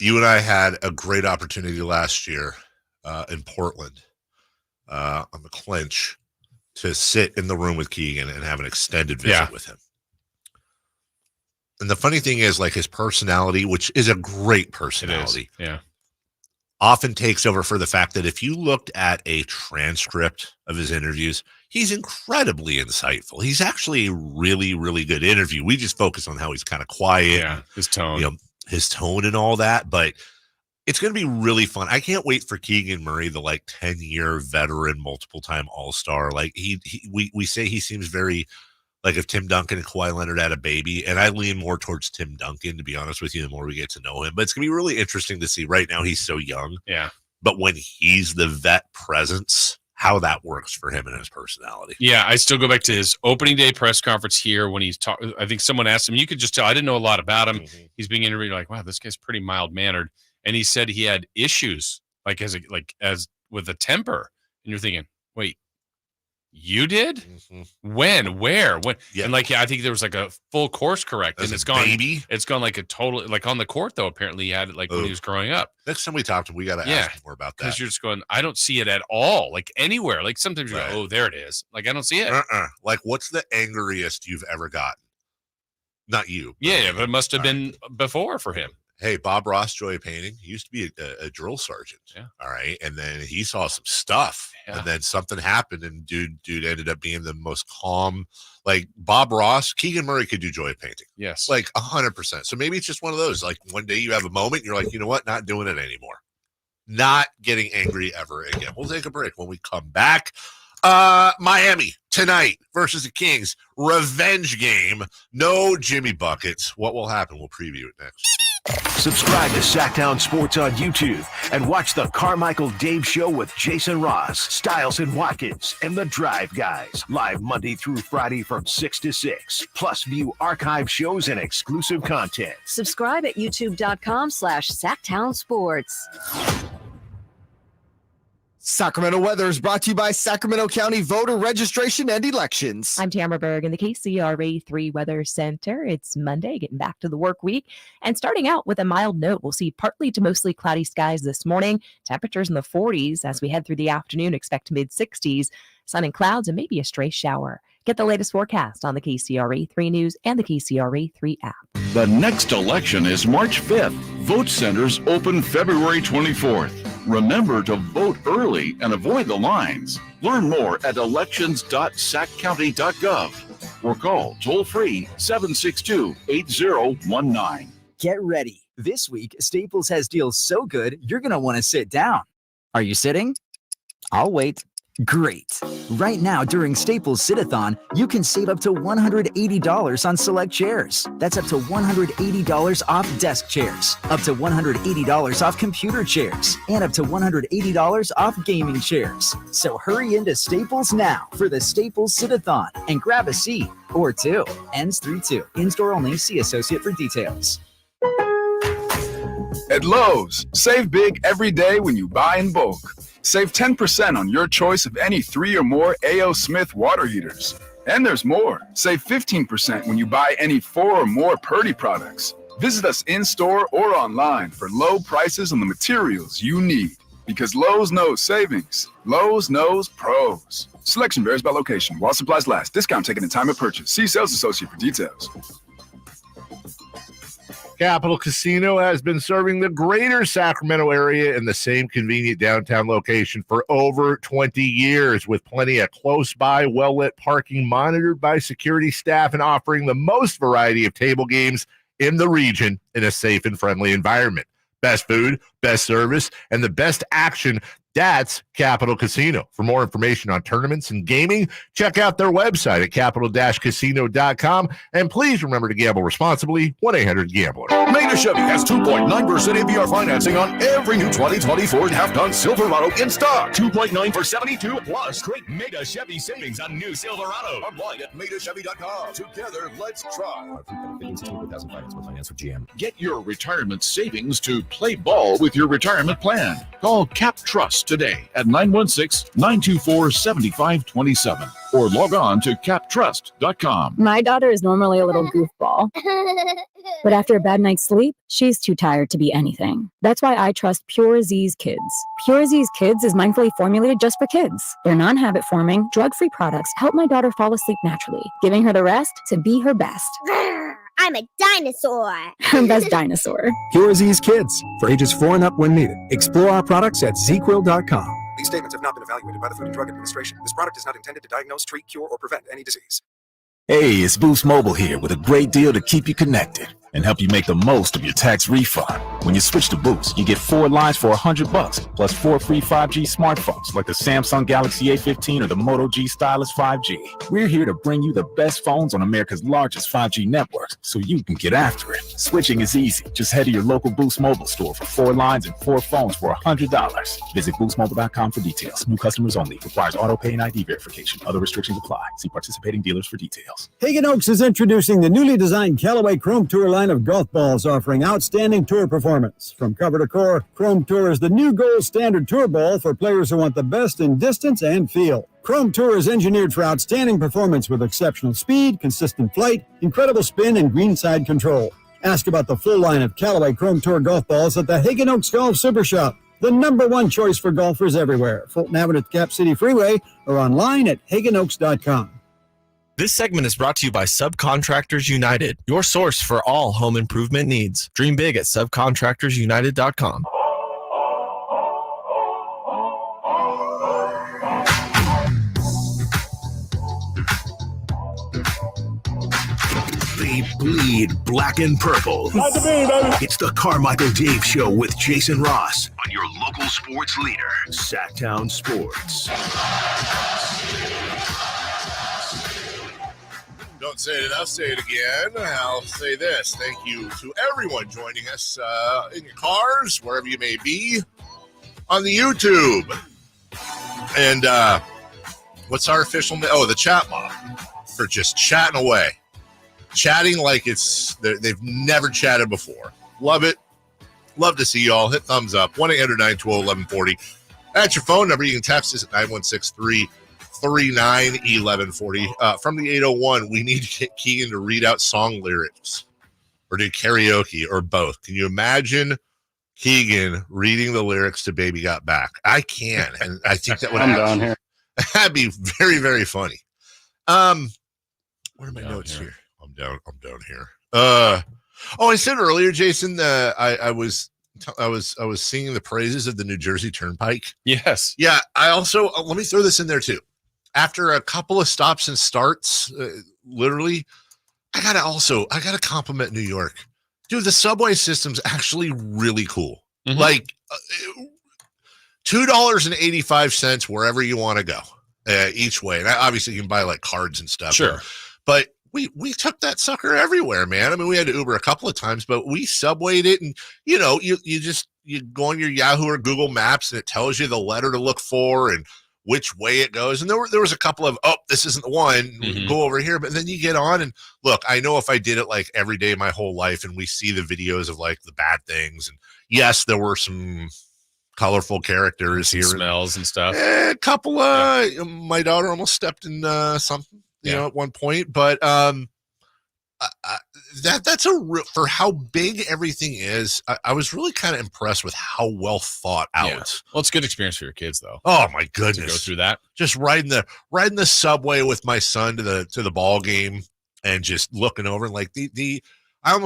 you and I had a great opportunity last year in Portland on the clinch to sit in the room with Keegan and have an extended visit with him. And the funny thing is, like, his personality, which is a great personality, often takes over for the fact that if you looked at a transcript of his interviews, he's incredibly insightful. He's actually a really, really good interview. We just focus on how he's kind of quiet. Yeah, his tone. His tone and all that. But It's going to be really fun. I can't wait for Keegan Murray, the 10-year veteran, multiple-time All-Star. We say he seems very like if Tim Duncan and Kawhi Leonard had a baby, and I lean more towards Tim Duncan, to be honest with you, the more we get to know him. But it's going to be really interesting to see. Right now, he's so young. Yeah. But when he's the vet presence, how that works for him and his personality. Yeah, I still go back to his opening day press conference here when he's talking. I think someone asked him, you could just tell, I didn't know a lot about him. Mm-hmm. He's being interviewed like, wow, this guy's pretty mild-mannered. And he said he had issues as with a temper. And you're thinking, wait, you did? Mm-hmm. When? Where? When? Yeah. And I think there was a full course correct. And it's gone. Baby? It's gone a total, on the court though, apparently he had it when he was growing up. Next time we talk to him, we got to ask him more about that. Because you're just going, I don't see it at all. Anywhere. Sometimes you go, oh, there it is. I don't see it. What's the angriest you've ever gotten? Not you. Yeah, but it must have been before for him. Hey, Bob Ross, Joy Painting, he used to be a drill sergeant. Yeah. All right. And then he saw some stuff. Yeah. And then something happened, and dude ended up being the most calm. Bob Ross, Keegan Murray could do Joy Painting. Yes. 100%. So maybe it's just one of those. One day you have a moment, you're like, you know what? Not doing it anymore. Not getting angry ever again. We'll take a break. When we come back, Miami tonight versus the Kings. Revenge game. No Jimmy Buckets. What will happen? We'll preview it next. Subscribe to Sactown Sports on YouTube and watch the Carmichael Dave Show with Jason Ross, Stiles and Watkins, and the Drive Guys. Live Monday through Friday from 6 to 6. Plus view archive shows and exclusive content. Subscribe at youtube.com/Sactown Sports. Sacramento weather is brought to you by Sacramento County Voter Registration and Elections. I'm Tamara Berg in the KCRA 3 Weather Center. It's Monday, getting back to the work week. And starting out with a mild note, we'll see partly to mostly cloudy skies this morning. Temperatures in the 40s as we head through the afternoon. Expect mid-60s, sun and clouds, and maybe a stray shower. Get the latest forecast on the KCRA 3 News and the KCRA 3 app. The next election is March 5th. Vote centers open February 24th. Remember to vote early and avoid the lines. Learn more at elections.saccounty.gov or call toll-free 762-8019. Get ready. This week, Staples has deals so good, you're going to want to sit down. Are you sitting? I'll wait. Great. Right now, during Staples Sit-a-thon, you can save up to $180 on select chairs. That's up to $180 off desk chairs, up to $180 off computer chairs, and up to $180 off gaming chairs. So hurry into Staples now for the Staples Sit-a-thon and grab a seat or two. Ends 3/2. In-store only. See associate for details. At Lowe's, save big every day when you buy in bulk. Save 10% on your choice of any 3 or more A.O. Smith water heaters. And there's more. Save 15% when you buy any 4 or more Purdy products. Visit us in-store or online for low prices on the materials you need. Because Lowe's knows savings. Lowe's knows pros. Selection varies by location. While supplies last. Discount taken at time of purchase. See sales associate for details. Capital Casino has been serving the greater Sacramento area in the same convenient downtown location for over 20 years, with plenty of close-by, well-lit parking monitored by security staff and offering the most variety of table games in the region in a safe and friendly environment. Best food, best service, and the best action. That's Capital Casino. For more information on tournaments and gaming, check out their website at capital-casino.com. And please remember to gamble responsibly. 1-800-GAMBLER. Maida Chevy has 2.9% APR financing on every new 2020 Ford half-ton Silverado in stock. 2.9 for 72 plus great Maida Chevy savings on new Silverado. Online at MaidaChevy.com. Together, let's try. Get your retirement savings to play ball with your retirement plan. Call Cap Trust today at 916-924-7527 or log on to captrust.com. My daughter is normally a little goofball, but after a bad night's sleep, she's too tired to be anything. That's why I trust Pure Z's Kids. Pure Z's Kids is mindfully formulated just for kids. Their non-habit forming, drug-free products help my daughter fall asleep naturally, giving her the rest to be her best. I'm a dinosaur. Her best dinosaur. Pure Z's Kids, for ages 4 and up when needed. Explore our products at ZQuil.com. These statements have not been evaluated by the Food and Drug Administration. This product is not intended to diagnose, treat, cure, or prevent any disease. Hey, it's Boost Mobile here with a great deal to keep you connected. and help you make the most of your tax refund. When you switch to Boost, you get 4 lines for $100, plus 4 free 5G smartphones like the Samsung Galaxy A15 or the Moto G Stylus 5G. We're here to bring you the best phones on America's largest 5G network, so you can get after it. Switching is easy. Just head to your local Boost mobile store for 4 lines and 4 phones for $100. Visit boostmobile.com for details. New customers only. Requires auto pay and ID verification. Other restrictions apply. See participating dealers for details. Hagen Oaks is introducing the newly designed Callaway Chrome Tour line of golf balls, offering outstanding tour performance. From cover to core, Chrome Tour is the new gold standard tour ball for players who want the best in distance and feel. Chrome Tour is engineered for outstanding performance with exceptional speed, consistent flight, incredible spin, and greenside control. Ask about the full line of Callaway Chrome Tour golf balls at the Hagen Oaks Golf Super Shop, the #1 choice for golfers everywhere. Fulton Avenue at the Cap City Freeway or online at hagenoaks.com. This segment is brought to you by Subcontractors United, your source for all home improvement needs. Dream big at subcontractorsunited.com. They bleed black and purple. It's the Carmichael Dave Show with Jason Ross on your local sports leader, Sactown Sports. Don't say it enough, say it again. I'll say this. Thank you to everyone joining us in your cars, wherever you may be, on the YouTube. And what's our official name? Oh, the chat mob, for just chatting away. Chatting like they've never chatted before. Love it. Love to see y'all. Hit thumbs up. 1-800-912-1140. That's your phone number. You can text us at 916-339-1140. From the 801, we need to get Keegan to read out song lyrics or do karaoke or both. Can you imagine Keegan reading the lyrics to Baby Got Back? I can, and I think that would down here. That'd be very, very funny. What are my notes here? I'm down here. I said earlier, Jason, I was singing the praises of the New Jersey Turnpike. Yes. Yeah. I also let me throw this in there too. After a couple of stops and starts, literally, I gotta compliment New York, dude. The subway system's actually really cool. Mm-hmm. Like $2.85 wherever you want to go each way, and obviously you can buy like cards and stuff. Sure, but we took that sucker everywhere, man. I mean, we had to Uber a couple of times, but we subwayed it, and you go on your Yahoo or Google Maps, and it tells you the letter to look for and which way it goes. And there was a couple of, this isn't the one, go over here. But then you get on and look, I know if I did it like every day my whole life, and we see the videos of like the bad things, and yes, there were some colorful characters here, smells and stuff. A couple my daughter almost stepped in something. At one point, but that's for how big everything is. I was really kind of impressed with how well thought out. Yeah. Well, it's a good experience for your kids, though. Oh my goodness, to go through that. Just riding the subway with my son to the ball game, and just looking over and like I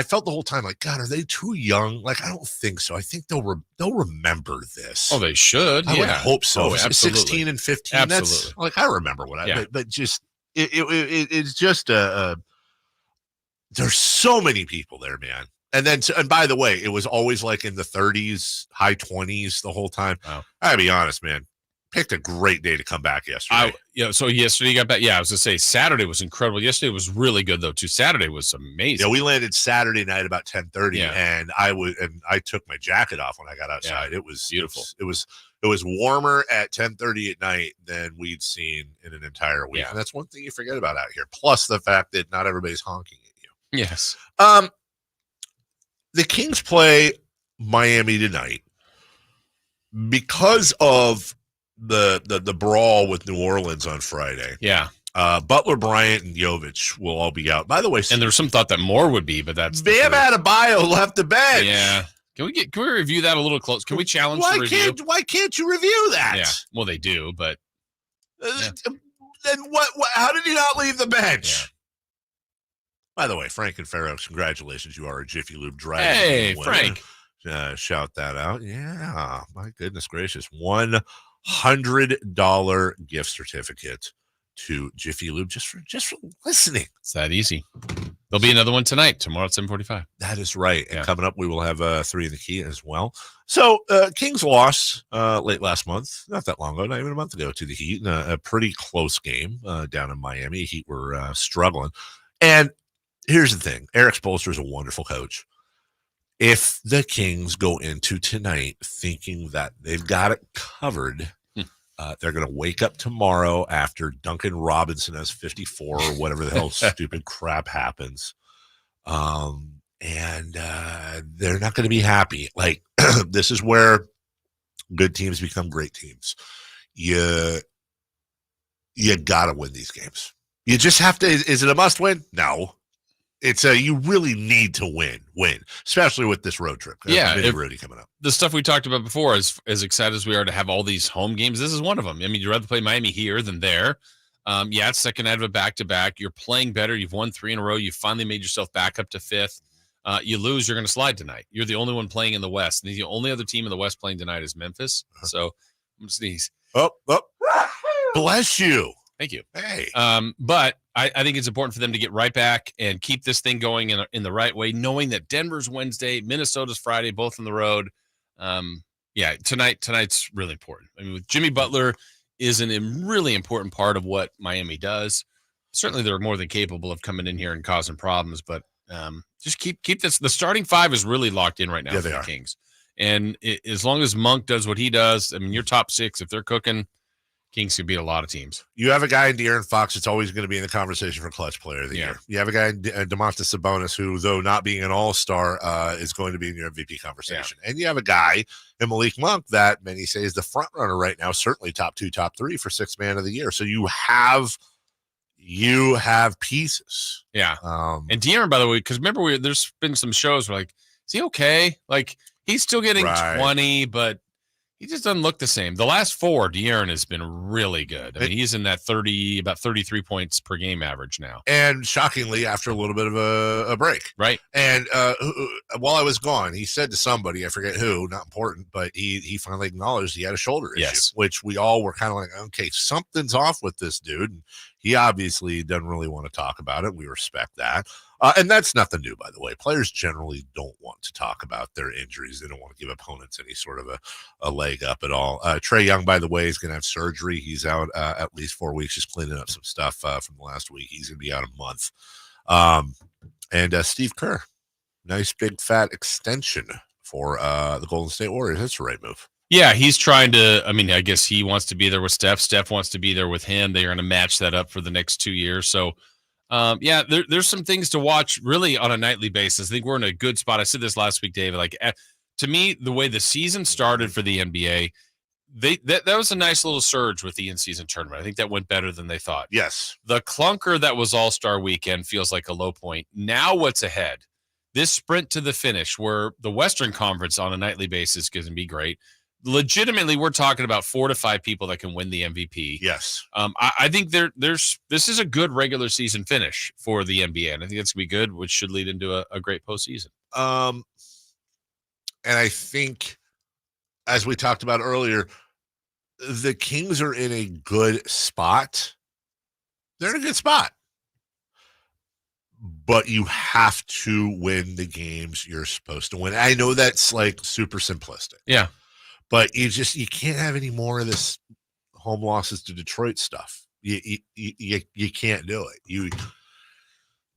felt the whole time like, God, are they too young? Like, I don't think so. I think they'll remember this. Oh, they should. I would hope so. Oh, absolutely. 16 and 15. Absolutely. That's like, I remember but just it's just there's so many people there, man. And by the way, it was always like in the 30s, high 20s the whole time. Wow. I gotta be honest, man. Picked a great day to come back yesterday. So yesterday you got back. Yeah, I was gonna say Saturday was incredible. Yesterday was really good though too. Saturday was amazing. Yeah, we landed Saturday night about 10:30, and I took my jacket off when I got outside. It was beautiful. It was warmer at 10:30 at night than we'd seen in an entire week. Yeah. And that's one thing you forget about out here. Plus the fact that not everybody's honking at you. Yes. The Kings play Miami tonight because of the brawl with New Orleans on Friday. Yeah. Butler, Bryant, and Jovic will all be out. By the way, and there's some thought that Moore would be, but that's Bam Adebayo left the bench. Yeah. Can we review that a little close? Can we challenge the review? Why can't you review that? Yeah. Well, they do, but then what? How did he not leave the bench? Yeah. By the way, Frank and Farrow, congratulations! You are a Jiffy Lube driver. Hey, Frank! Shout that out. Yeah, my goodness gracious, $100 gift certificate to Jiffy Lube just for listening. It's that easy. There'll be another one tonight, tomorrow at 7:45. That is right. And coming up, we will have 3 in the key as well. So Kings lost late last month, not that long ago, not even a month ago, to the Heat in a pretty close game down in Miami. Heat were struggling. And here's the thing. Eric Spoelstra is a wonderful coach. If the Kings go into tonight thinking that they've got it covered, they're going to wake up tomorrow after Duncan Robinson has 54 or whatever the hell stupid crap happens. And they're not going to be happy. Like, this is where good teams become great teams. You got to win these games. You just have to. Is it a must win? No. It's you really need to win, especially with this road trip. Rudy coming up. The stuff we talked about before, as excited as we are to have all these home games, this is one of them. I mean, you'd rather play Miami here than there. It's second out of a back-to-back. You're playing better. You've won 3 in a row. You finally made yourself back up to 5th. You lose, you're going to slide tonight. You're the only one playing in the West. The only other team in the West playing tonight is Memphis. So I'm going to sneeze. Oh, bless you. Thank you. Hey. But I think it's important for them to get right back and keep this thing going in the right way, knowing that Denver's Wednesday, Minnesota's Friday, both on the road. Tonight's really important. I mean, with Jimmy Butler is a really important part of what Miami does. Certainly, they're more than capable of coming in here and causing problems, but just keep this. The starting 5 is really locked in right now for the Kings. And as long as Monk does what he does, I mean, your top 6, if they're cooking, Kings could beat a lot of teams. You have a guy in De'Aaron Fox that's always going to be in the conversation for clutch player of the year. You have a guy in Domantas Sabonis who, though not being an all-star, is going to be in your MVP conversation. And you have a guy in Malik Monk that many say is the front runner right now, certainly top 2, top 3 for 6th man of the year. So you have pieces. Yeah. And De'Aaron, by the way, because remember, there's been some shows where, like, is he okay? Like, he's still getting 20, but he just doesn't look the same. The last 4, De'Aaron has been really good. I mean, he's in that about 33 points per game average now. And shockingly, after a little bit of a break. Right. And while I was gone, he said to somebody, I forget who, not important, but he finally acknowledged he had a shoulder issue, which we all were kind of like, okay, something's off with this dude. And he obviously doesn't really want to talk about it. We respect that. And that's nothing new, by the way. Players generally don't want to talk about their injuries. They don't want to give opponents any sort of a leg up at all. Trae Young, by the way, is going to have surgery. He's out at least 4 weeks, just cleaning up some stuff from the last week. He's going to be out a month. And Steve Kerr, nice big fat extension for the Golden State Warriors. That's the right move. Yeah, he's trying to. I mean, I guess he wants to be there with Steph. Steph wants to be there with him. They are going to match that up for the next 2 years. So, there's some things to watch really on a nightly basis. I think we're in a good spot. I said this last week, David. Like, to me, the way the season started for the NBA, that was a nice little surge with the in-season tournament. I think that went better than they thought. Yes. The clunker that was All-Star Weekend feels like a low point. Now what's ahead? This sprint to the finish, where the Western Conference on a nightly basis is going to be great. Legitimately, we're talking about 4 to 5 people that can win the MVP. Yes. I think this is a good regular season finish for the NBA, and I think it's going to be good, which should lead into a great postseason. And I think, as we talked about earlier, the Kings are in a good spot. They're in a good spot. But you have to win the games you're supposed to win. I know that's like super simplistic. Yeah. But you can't have any more of this home losses to Detroit stuff. You can't do it.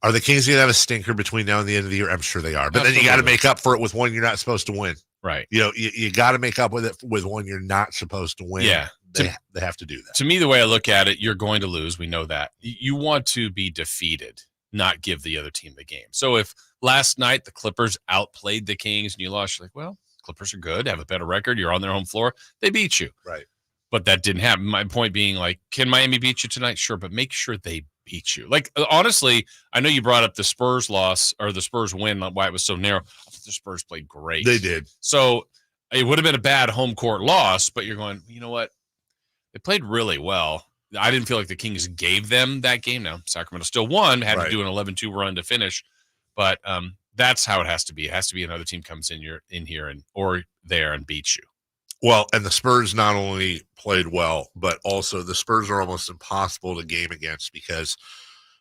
Are the Kings going to have a stinker between now and the end of the year? I'm sure they are. But then you got to make up for it with one you're not supposed to win. Right. You got to make up with it with one you're not supposed to win. Yeah. They have to do that. To me, the way I look at it, you're going to lose. We know that. You want to be defeated, not give the other team the game. So if last night the Clippers outplayed the Kings and you lost, you're like, well, Clippers are good, have a better record. You're on their home floor. They beat you. Right. But that didn't happen. My point being, like, can Miami beat you tonight? Sure, but make sure they beat you. Like, honestly, I know you brought up the Spurs loss or the Spurs win, why it was so narrow. I thought the Spurs played great. They did. So it would have been a bad home court loss, but you're going, you know what? They played really well. I didn't feel like the Kings gave them that game. Now, Sacramento still won, had to do an 11-2 run to finish. But that's how it has to be. It has to be another team comes in here and or there and beats you. Well, and the Spurs not only played well, but also the Spurs are almost impossible to game against because,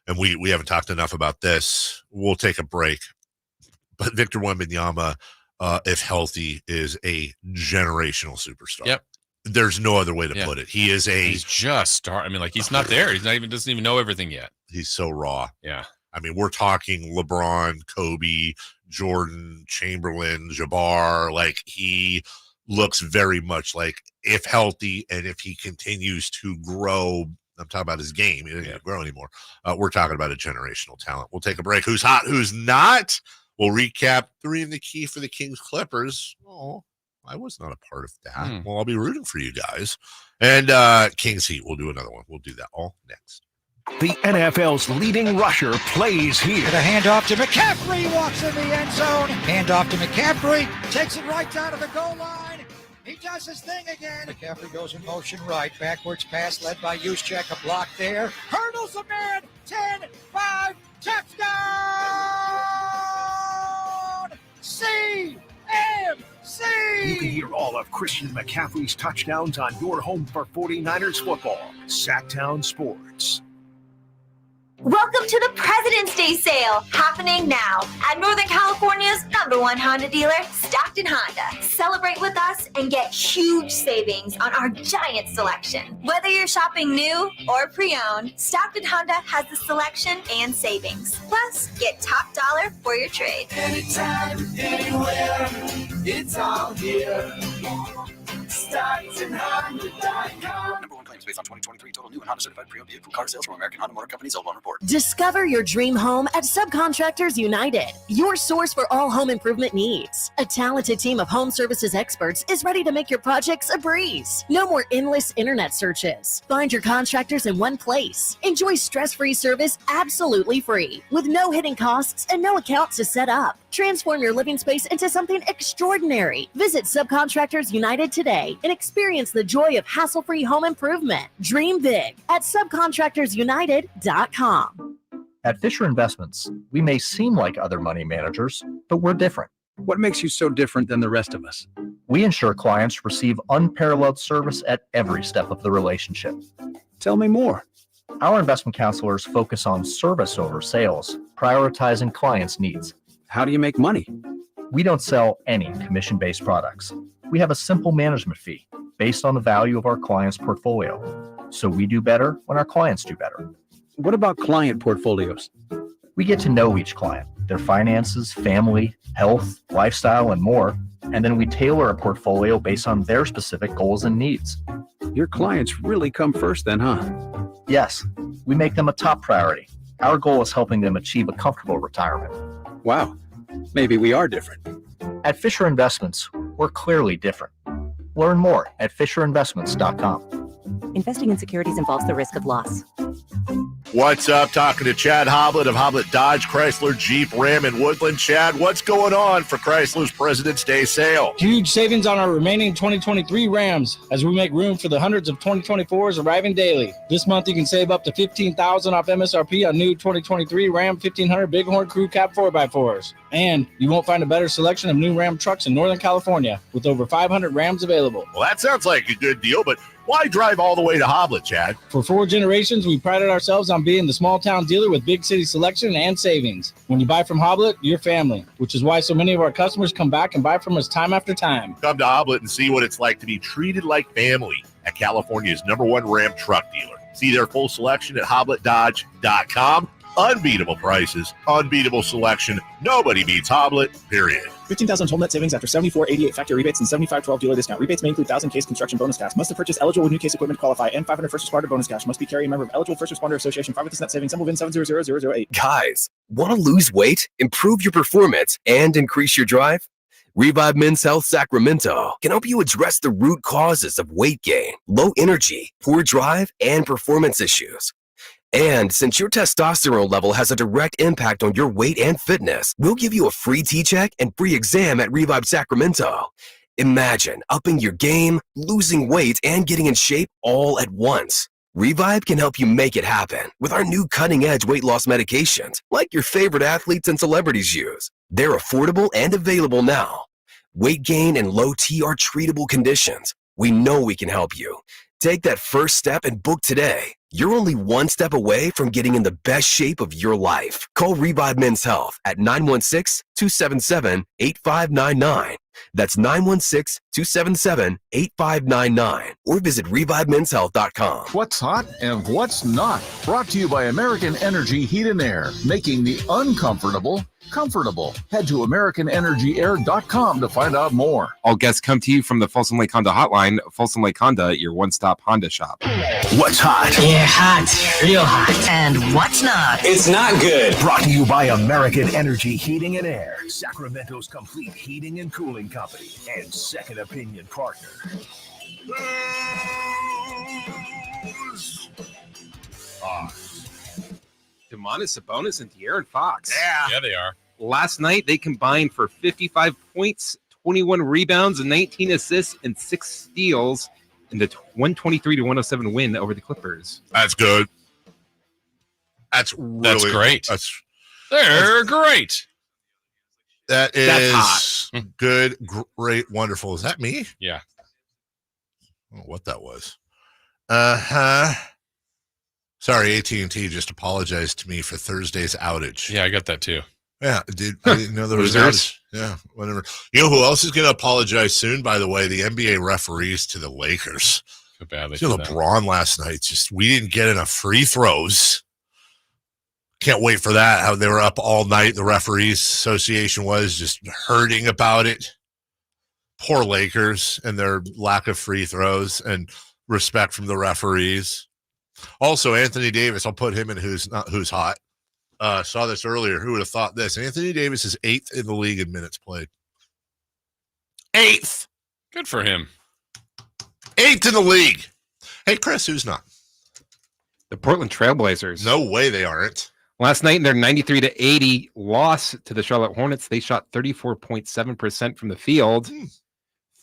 and we haven't talked enough about this. We'll take a break. But Victor Wembanyama, if healthy, is a generational superstar. Yep. There's no other way to put it. He's just starting. I mean, like, he's not there. He's doesn't even know everything yet. He's so raw. Yeah. I mean, we're talking LeBron, Kobe, Jordan, Chamberlain, Jabbar. Like, he looks very much like, if healthy and if he continues to grow, I'm talking about his game. He doesn't grow anymore. We're talking about a generational talent. We'll take a break. Who's hot, who's not? We'll recap 3 in the key for the Kings Clippers. Oh, I was not a part of that. Well, I'll be rooting for you guys. And Kings Heat, we'll do another one. We'll do that all next. The NFL's leading rusher plays here. The handoff to McCaffrey, walks in the end zone. Handoff to McCaffrey, takes it right down to the goal line. He does his thing again. McCaffrey goes in motion right. Backwards pass led by Juszczyk. A block there. Hurdles a man. 10, 5, touchdown! CMC! You can hear all of Christian McCaffrey's touchdowns on your home for 49ers football. Sactown Sports. Welcome to the President's Day sale, happening now at Northern California's #1 Honda dealer, Stockton Honda. Celebrate with us and get huge savings on our giant selection. Whether you're shopping new or pre-owned, Stockton Honda has the selection and savings. Plus, get top dollar for your trade. Anytime, anywhere, it's all here. StocktonHonda.com. #1 claims based on 2023 total new and Honda certified pre-owned vehicle car sales from American Honda Motor Company's Old One Report. Discover your dream home at Subcontractors United, your source for all home improvement needs. A talented team of home services experts is ready to make your projects a breeze. No more endless internet searches. Find your contractors in one place. Enjoy stress-free service absolutely free, with no hidden costs and no accounts to set up. Transform your living space into something extraordinary. Visit Subcontractors United today and experience the joy of hassle-free home improvement. Dream big at subcontractorsunited.com. At Fisher Investments, we may seem like other money managers, but we're different. What makes you so different than the rest of us? We ensure clients receive unparalleled service at every step of the relationship. Tell me more. Our investment counselors focus on service over sales, prioritizing clients' needs. How do you make money? We don't sell any commission-based products. We have a simple management fee based on the value of our client's portfolio. So we do better when our clients do better. What about client portfolios? We get to know each client, their finances, family, health, lifestyle, and more, and then we tailor a portfolio based on their specific goals and needs. Your clients really come first then, huh? Yes, we make them a top priority. Our goal is helping them achieve a comfortable retirement. Wow, maybe we are different. At Fisher Investments, we're clearly different. Learn more at FisherInvestments.com. Investing in securities involves the risk of loss. What's up? Talking to Chad Hoblet of Hoblet Dodge, Chrysler, Jeep, Ram, and Woodland. Chad, what's going on for Chrysler's President's Day sale? Huge savings on our remaining 2023 Rams as we make room for the hundreds of 2024s arriving daily. This month, you can save up to $15,000 off MSRP on new 2023 Ram 1500 Bighorn Crew Cab 4x4s. And you won't find a better selection of new Ram trucks in Northern California with over 500 Rams available. Well, that sounds like a good deal, but why drive all the way to Hoblet, Chad? For 4 generations, we prided ourselves on being the small town dealer with big city selection and savings. When you buy from Hoblet, you're family, which is why so many of our customers come back and buy from us time after time. Come to Hoblet and see what it's like to be treated like family at California's #1 Ram truck dealer. See their full selection at HobletDodge.com. Unbeatable prices, unbeatable selection. Nobody beats Hoblet, period. 15,000 total net savings after 74.88 factory rebates and 75.12 dealer discount. Rebates may include 1,000 case construction bonus cash. Must have purchased eligible with new case equipment to qualify and 500 first responder bonus cash. Must be carrying a member of eligible first responder association. 5% net savings. Symbol VIN 700008. Guys, want to lose weight, improve your performance, and increase your drive? Revive Men's Health Sacramento can help you address the root causes of weight gain, low energy, poor drive, and performance issues. And since your testosterone level has a direct impact on your weight and fitness, we'll give you a free T-check and free exam at Revive Sacramento. Imagine upping your game, losing weight, and getting in shape all at once. Revive can help you make it happen with our new cutting-edge weight loss medications, like your favorite athletes and celebrities use. They're affordable and available now. Weight gain and low T are treatable conditions. We know we can help you. Take that first step and book today. You're only one step away from getting in the best shape of your life. Call Revive Men's Health at 916-277-8599. That's 916-277-8599. Or visit ReviveMen'sHealth.com. What's hot and what's not. Brought to you by American Energy Heat and Air, making the uncomfortable comfortable. Head to AmericanEnergyAir.com to find out more. All guests come to you from the Folsom Lake Honda hotline. Folsom Lake Honda, your one-stop Honda shop. What's hot? Yeah, hot. Real hot. And what's not? It's not good. Brought to you by American Energy Heating and Air, Sacramento's complete heating and cooling company, and second opinion partner. Domantas Sabonis and De'Aaron Fox. Yeah, they are. Last night, they combined for 55 points, 21 rebounds, and 19 assists, and 6 steals in the 123-107 win over the Clippers. That's good. That's great. They're great. That is That's hot. Good, great, wonderful. Is that me? Yeah. I don't know what that was. Sorry, AT&T just apologized to me for Thursday's outage. Yeah, I got that too. Yeah, dude, I didn't know there was an outage. Yeah, whatever. You know who else is going to apologize soon? By the way, the NBA referees to the Lakers. Feel badly for LeBron last night. Just we didn't get enough free throws. Can't wait for that. How they were up all night. The referees association was just hurting about it. Poor Lakers and their lack of free throws and respect from the referees. Also, Anthony Davis, I'll put him in who's hot. Saw this earlier. Who would have thought this? Anthony Davis is 8th in the league in minutes played. 8th. Good for him. 8th in the league. Hey, Chris, who's not? The Portland Trailblazers. No way they aren't. Last night in their 93-80 loss to the Charlotte Hornets, they shot 34.7% from the field.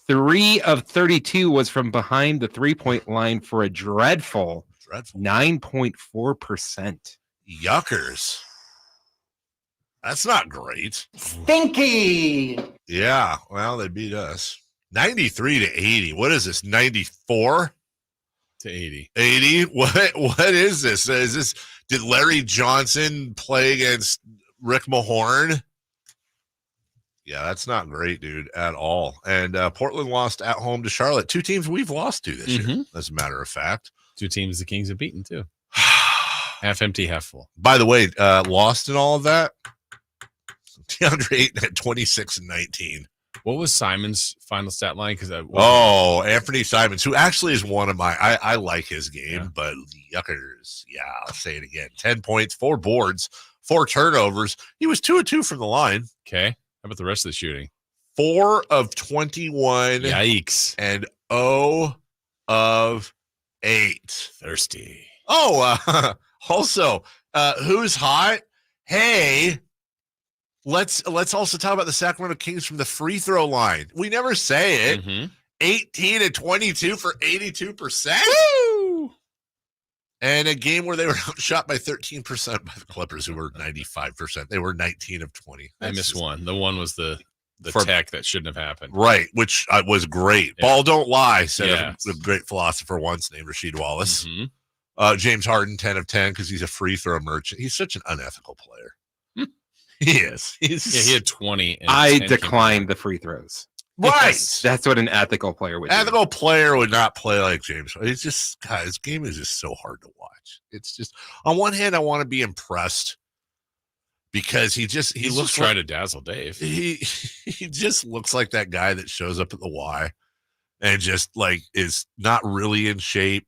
3 of 32 was from behind the three-point line for a dreadful 9.4%. Yuckers. That's not great. Stinky. Yeah, well, they beat us. 93-80. What is this, 94? To 80. 80? What is this? Did Larry Johnson play against Rick Mahorn? Yeah, that's not great, dude, at all. And Portland lost at home to Charlotte. 2 teams we've lost to this year, as a matter of fact. 2 teams the Kings have beaten, too. Half empty, half full. By the way, lost in all of that, DeAndre Ayton at 26 and 19. What was Simon's final stat line? Anthony Simons, who actually is one of my, I like his game, but yuckers. Yeah, I'll say it again. 10 points, 4 boards, 4 turnovers. He was 2 of 2 from the line. Okay. How about the rest of the shooting? 4 of 21. Yikes. And 0 of 8. Thirsty. Oh, also, who's hot? Hey, let's also talk about the Sacramento Kings from the free throw line. We never say it. 18 and 22 for 82%. Woo! And a game where they were shot by 13% by the Clippers, who were 95%. They were 19 of 20. I missed one. The one was the tech that shouldn't have happened. Right, which was great. Yeah. Ball don't lie, said a great philosopher once named Rasheed Wallace. James Harden, 10 of 10, because he's a free throw merchant. He's such an unethical player. He is. He had 20. And I declined the free throws. Right. That's what an ethical player would do. Ethical player would not play like James. It's just, God, his game is just so hard to watch. It's just, on one hand, I want to be impressed because he looks trying to dazzle Dave. He just looks like that guy that shows up at the Y and just like is not really in shape.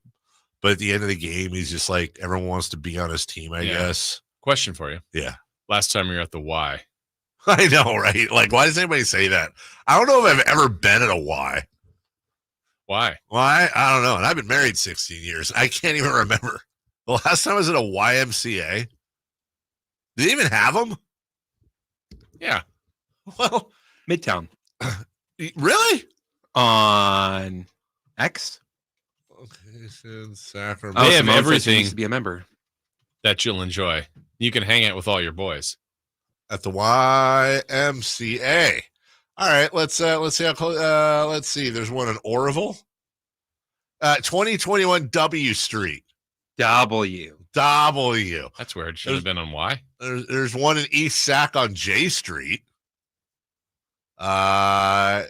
But at the end of the game, he's just like, everyone wants to be on his team, I guess. Question for you. Yeah. Last time you were at the Y. I know, right? Like, why does anybody say that? I don't know if I've ever been at a Y. Why? Why? I don't know. And I've been married 16 years. I can't even remember. The last time I was at a YMCA. Did they even have them? Yeah. Well, Midtown. Really? On X? Sacramento. They have everything to be a member that you'll enjoy. You can hang out with all your boys at the YMCA. All right, let's see let's see. There's one in Oroville. 2021 W Street. W. That's weird. Should have been on Y. There's one in East Sac on J Street. There's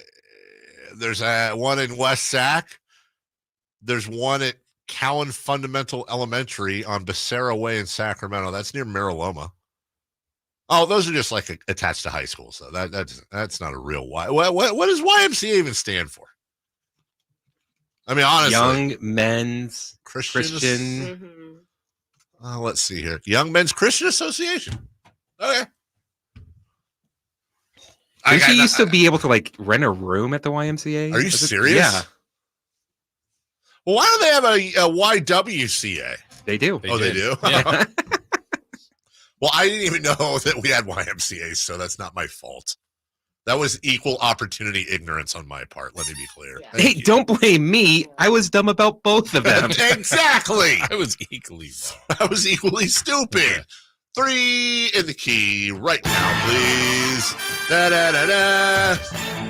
one in West Sac. There's one at Cowan Fundamental Elementary on Becerra Way in Sacramento. That's near Mariloma. Oh, those are just like attached to high school. So that's not a real Y. What does YMCA even stand for? I mean, honestly, Young Men's Christian. Let's see here. Young Men's Christian Association. Okay. Didn't you used to be able to like rent a room at the YMCA? Are you serious? Yeah. Well, why don't they have a YWCA? They do. They do? Yeah. Well, I didn't even know that we had YMCAs, so that's not my fault. That was equal opportunity ignorance on my part. Let me be clear. Hey, don't blame me. I was dumb about both of them. Exactly. I was equally stupid. Yeah. 3 in the key right now, please. Da da da da.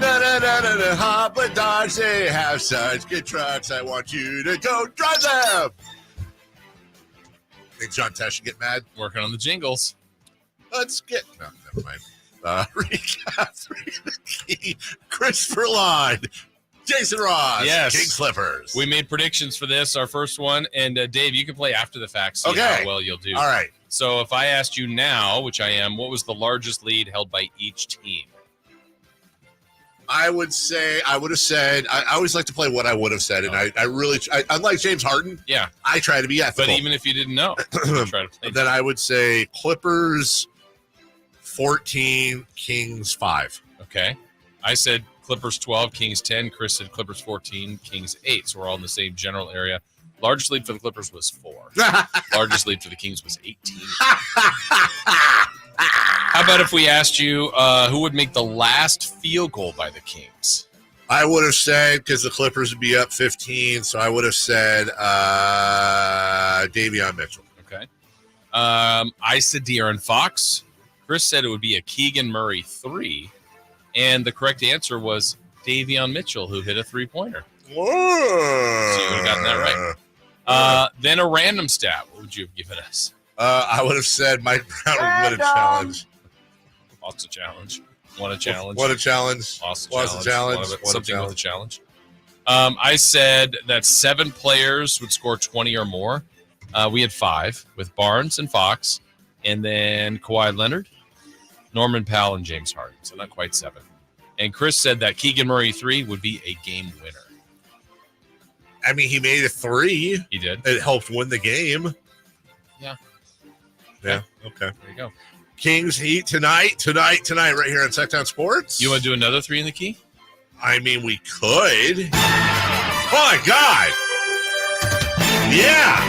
Da da da da da. Hop and Dodge, they have such good trucks. I want you to go drive them. Think John Tesh should get mad? Working on the jingles. Let's get. No, never mind. Recap 3 in the key. Christopher Line. Jason Ross. Yes. King Clippers. We made predictions for this, our first one. And Dave, you can play after the fact, see how well you'll do. All right. So if I asked you now, which I am, what was the largest lead held by each team? I would have said, I always like to play what I would have said. And I unlike James Harden, I try to be ethical. But even if you didn't know, try to play then I would say Clippers 14, Kings 5. Okay. I said Clippers 12, Kings 10. Chris said Clippers 14, Kings 8. So we're all in the same general area. Largest lead for the Clippers was 4. Largest lead for the Kings was 18. How about if we asked you who would make the last field goal by the Kings? I would have said, because the Clippers would be up 15, so I would have said Davion Mitchell. Okay. I said De'Aaron Fox. Chris said it would be a Keegan Murray 3. And the correct answer was Davion Mitchell, who hit a 3-pointer. Whoa. So you would have gotten that right. Then a random stat. What would you have given us? I would have said Mike Brown would win a challenge. Lost a challenge. Won a challenge. What a challenge. Lost a challenge. Something with a challenge. I said that 7 players would score 20 or more. We had 5 with Barnes and Fox, and then Kawhi Leonard, Norman Powell, and James Harden. So not quite 7. And Chris said that Keegan Murray 3 would be a game winner. I mean, he made a 3. He did. It helped win the game. Yeah. Yeah. Okay. There you go. Kings Heat tonight, right here on Sactown Sports. You want to do another 3 in the key? I mean, we could. Oh my God. Yeah.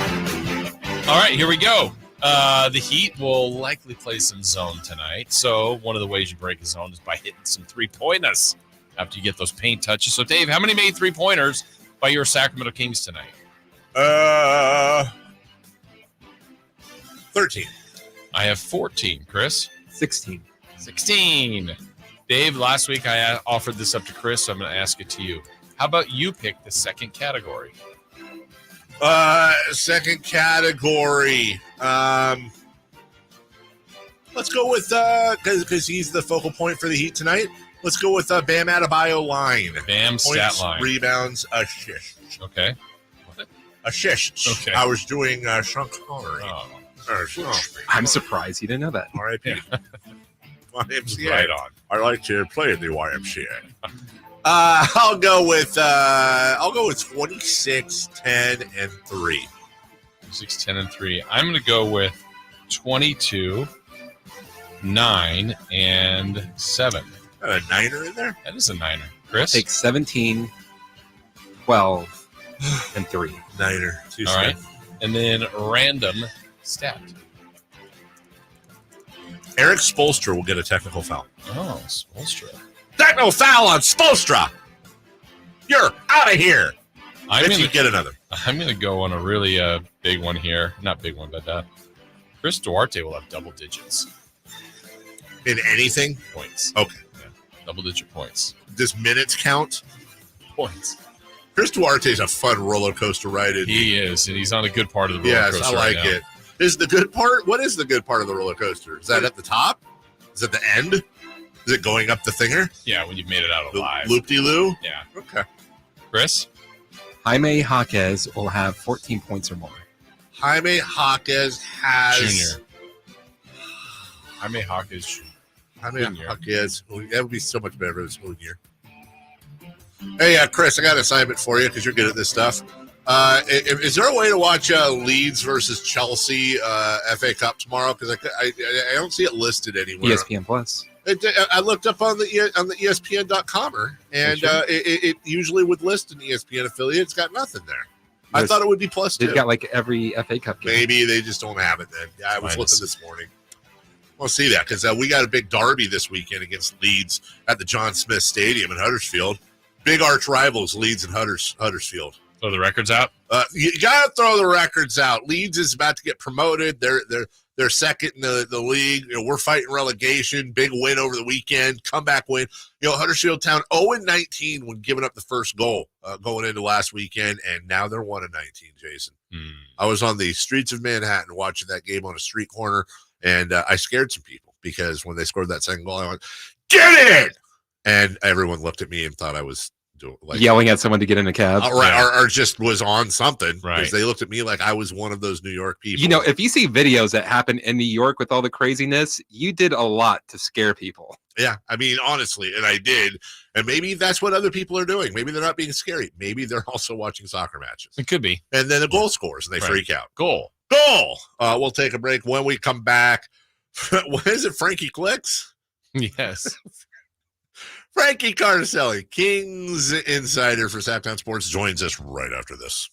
All right, here we go. The Heat will likely play some zone tonight. So one of the ways you break a zone is by hitting some 3-pointers after you get those paint touches. So Dave, how many made 3-pointers by your Sacramento Kings tonight? 13. I have 14. Chris? 16. 16. Dave, last week I offered this up to Chris, so I'm going to ask it to you. How about you pick the second category? Second category. Let's go with, because he's the focal point for the Heat tonight, let's go with Bam Adebayo line. Bam stat line. Rebounds, assist. Okay. Assist. Okay. I was doing Sean Connery. I'm surprised you didn't know that. R.I.P. YMCA. Right on. I like to play in the YMCA. I'll go with 26, 10, and 3. 6, 10, and 3. I'm going to go with 22, 9, and 7. Got a 9er in there? That is a 9er. Chris? Take 17, 12, and 3. 9er. All right. And then random stat. Eric Spoelstra will get a technical foul. Oh, Spoelstra. Technical foul on Spoelstra. You're out of here. I'm going to get another. I'm going to go on a really big one here. Not big one, but Chris Duarte will have double digits. In anything? Points. Okay. Double-digit points. Does minutes count? Points. Chris Duarte's a fun roller coaster ride. He is, and he's on a good part of the roller coaster. Yes, I like it. Is the good part? What is the good part of the roller coaster? Is that at the top? Is it the end? Is it going up the thinger? Yeah, when you've made it out alive. Loop-de-loo? Yeah. Okay. Chris? Jaime Jaquez will have 14 points or more. Jaime Jaquez has... Junior. Jaime Jaquez. Jaquez. That would be so much better if it was junior. Hey, Chris, I got an assignment for you because you're good at this stuff. Is there a way to watch Leeds versus Chelsea FA Cup tomorrow? Because I don't see it listed anywhere. ESPN Plus. I looked up on the ESPN.com, and it usually would list an ESPN affiliate. It's got nothing there. I thought it would be plus two. They've got like every FA Cup game. Maybe they just don't have it then. Yeah, I was looking this morning. We'll see that because we got a big derby this weekend against Leeds at the John Smith Stadium in Huddersfield. Big arch rivals, Leeds and Huddersfield. Throw the records out? You got to throw the records out. Leeds is about to get promoted. They're second in the league. We're fighting relegation. Big win over the weekend. Comeback win. Huddersfield Town 0-19 when giving up the first goal going into last weekend, and now they're 1-19, Jason. I was on the streets of Manhattan watching that game on a street corner, and I scared some people because when they scored that second goal, I went, "Get it!" And everyone looked at me and thought I was yelling at someone to get in a cab. Or just was on something. Right. Because they looked at me like I was one of those New York people. If you see videos that happen in New York with all the craziness, you did a lot to scare people. Yeah, I mean, honestly, and I did. And maybe that's what other people are doing. Maybe they're not being scary. Maybe they're also watching soccer matches. It could be. And then the goal scores, and they freak out. Goal. We'll take a break. When we come back, what is it, Frankie Clicks? Yes. Frankie Cardicelli, Kings insider for Sactown Sports, joins us right after this.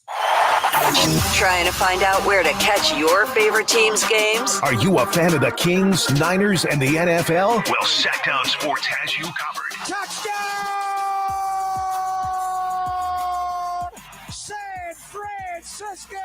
Trying to find out where to catch your favorite team's games? Are you a fan of the Kings, Niners, and the NFL? Well, Sactown Sports has you covered. Touchdown! San Francisco!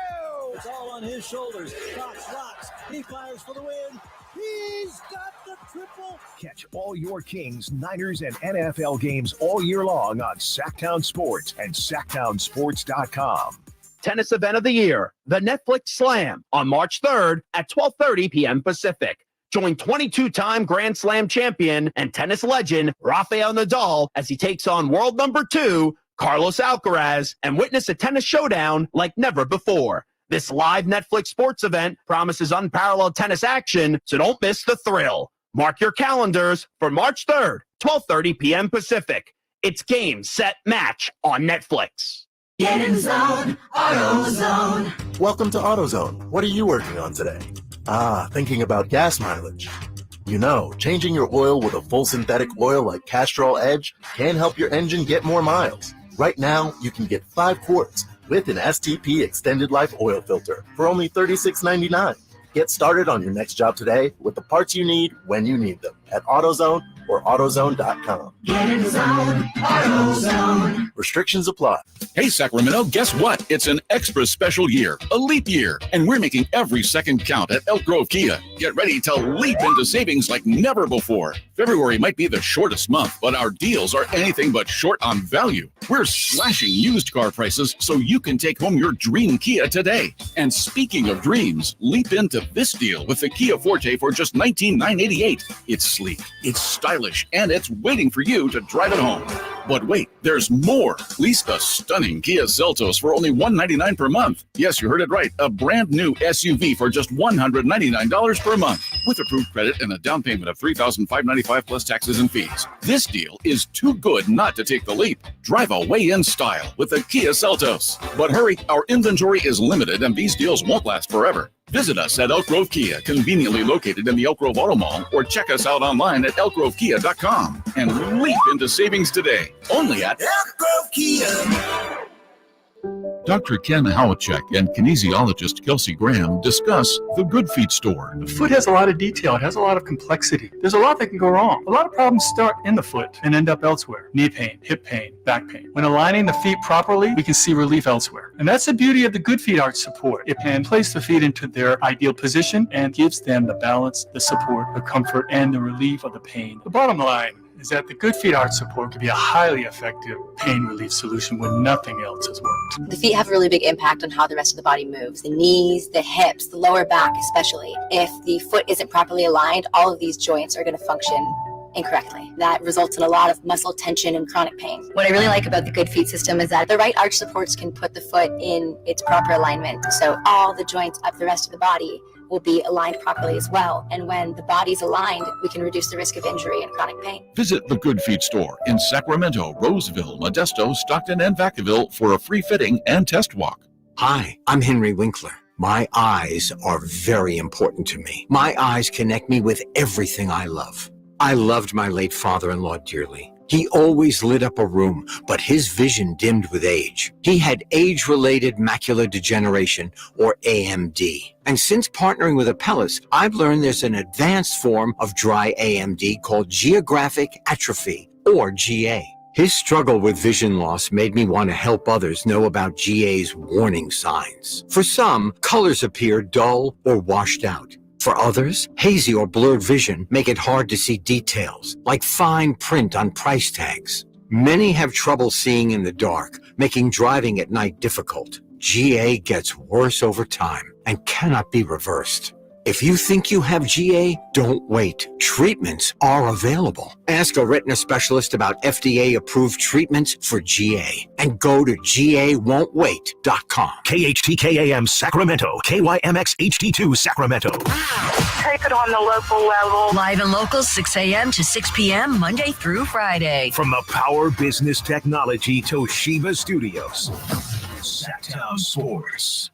It's all on his shoulders. Fox rocks. He fires for the win. He's got the triple. Catch all your Kings, Niners, and NFL games all year long on Sactown Sports and SactownSports.com. Tennis event of the year, the Netflix Slam, on March 3rd at 12:30 p.m. Pacific. Join 22-time Grand Slam champion and tennis legend Rafael Nadal as he takes on world number 2, Carlos Alcaraz, and witness a tennis showdown like never before. This live Netflix sports event promises unparalleled tennis action, so don't miss the thrill. Mark your calendars for March 3rd, 12:30 p.m. Pacific. It's Game, Set, Match on Netflix. Get in zone, AutoZone. Welcome to AutoZone. What are you working on today? Thinking about gas mileage. Changing your oil with a full synthetic oil like Castrol Edge can help your engine get more miles. Right now, you can get 5 quarts with an STP extended life oil filter for only $36.99. Get started on your next job today with the parts you need when you need them at AutoZone or AutoZone.com. Get in zone, AutoZone. Restrictions apply. Hey, Sacramento, guess what? It's an extra special year, a leap year, and we're making every second count at Elk Grove Kia. Get ready to leap into savings like never before. February might be the shortest month, but our deals are anything but short on value. We're slashing used car prices so you can take home your dream Kia today. And speaking of dreams, leap into this deal with the Kia Forte for just $19,988. It's sleek, it's stylish, and it's waiting for you to drive it home. But wait, there's more. Lease the stunning Kia Seltos for only $199 per month. Yes, you heard it right. A brand new SUV for just $199 per month with approved credit and a down payment of $3,595 plus taxes and fees. This deal is too good not to take the leap. Drive away in style with the Kia Seltos. But hurry, our inventory is limited and these deals won't last forever. Visit us at Elk Grove Kia, conveniently located in the Elk Grove Auto Mall, or check us out online at elkgrovekia.com and leap into savings today. Only at Elk Grove Kia. Dr. Ken Howachek and kinesiologist Kelsey Graham discuss the Good Feet store. The foot has a lot of detail. It has a lot of complexity. There's a lot that can go wrong. A lot of problems start in the foot and end up elsewhere. Knee pain, hip pain, back pain. When aligning the feet properly, we can see relief elsewhere. And that's the beauty of the Good Feet Arch support. It can place the feet into their ideal position and gives them the balance, the support, the comfort, and the relief of the pain. The bottom line is that the Good Feet arch support can be a highly effective pain relief solution when nothing else has worked. The feet have a really big impact on how the rest of the body moves. The knees, the hips, the lower back especially. If the foot isn't properly aligned, all of these joints are going to function incorrectly. That results in a lot of muscle tension and chronic pain. What I really like about the Good Feet system is that the right arch supports can put the foot in its proper alignment. So all the joints up the rest of the body will be aligned properly as well. And when the body's aligned, we can reduce the risk of injury and chronic pain. Visit the Good Feet store in Sacramento, Roseville, Modesto, Stockton, and Vacaville for a free fitting and test walk. Hi, I'm Henry Winkler. My eyes are very important to me. My eyes connect me with everything I love. I loved my late father-in-law dearly. He always lit up a room, but his vision dimmed with age. He had age-related macular degeneration, or AMD. And since partnering with Apellis, I've learned there's an advanced form of dry AMD called geographic atrophy, or GA. His struggle with vision loss made me want to help others know about GA's warning signs. For some, colors appear dull or washed out. For others, hazy or blurred vision make it hard to see details, like fine print on price tags. Many have trouble seeing in the dark, making driving at night difficult. GA gets worse over time and cannot be reversed. If you think you have GA, don't wait. Treatments are available. Ask a retina specialist about FDA-approved treatments for GA and go to GAWon'tWait.com. KHTKAM Sacramento, KYMX HD2 Sacramento. Take it on the local level. Live and local, 6 a.m. to 6 p.m., Monday through Friday. From the Power Business Technology Toshiba Studios, Sactown Sports.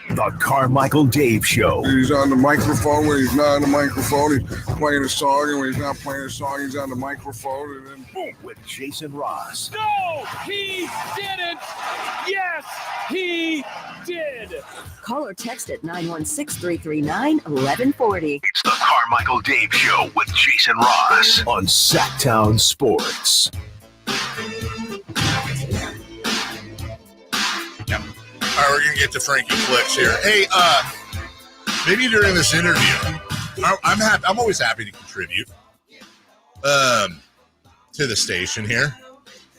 The Carmichael Dave Show. He's on the microphone when he's not on the microphone. He's playing a song, and when he's not playing a song, he's on the microphone. And then boom, with Jason Ross. No, he didn't. Yes, he did. Call or text at 916-339-1140. It's the Carmichael Dave Show with Jason Ross on Sactown Sports. All right, we're going to get to Frankie Flicks here. Hey, maybe during this interview, I'm happy. I'm always happy to contribute to the station here.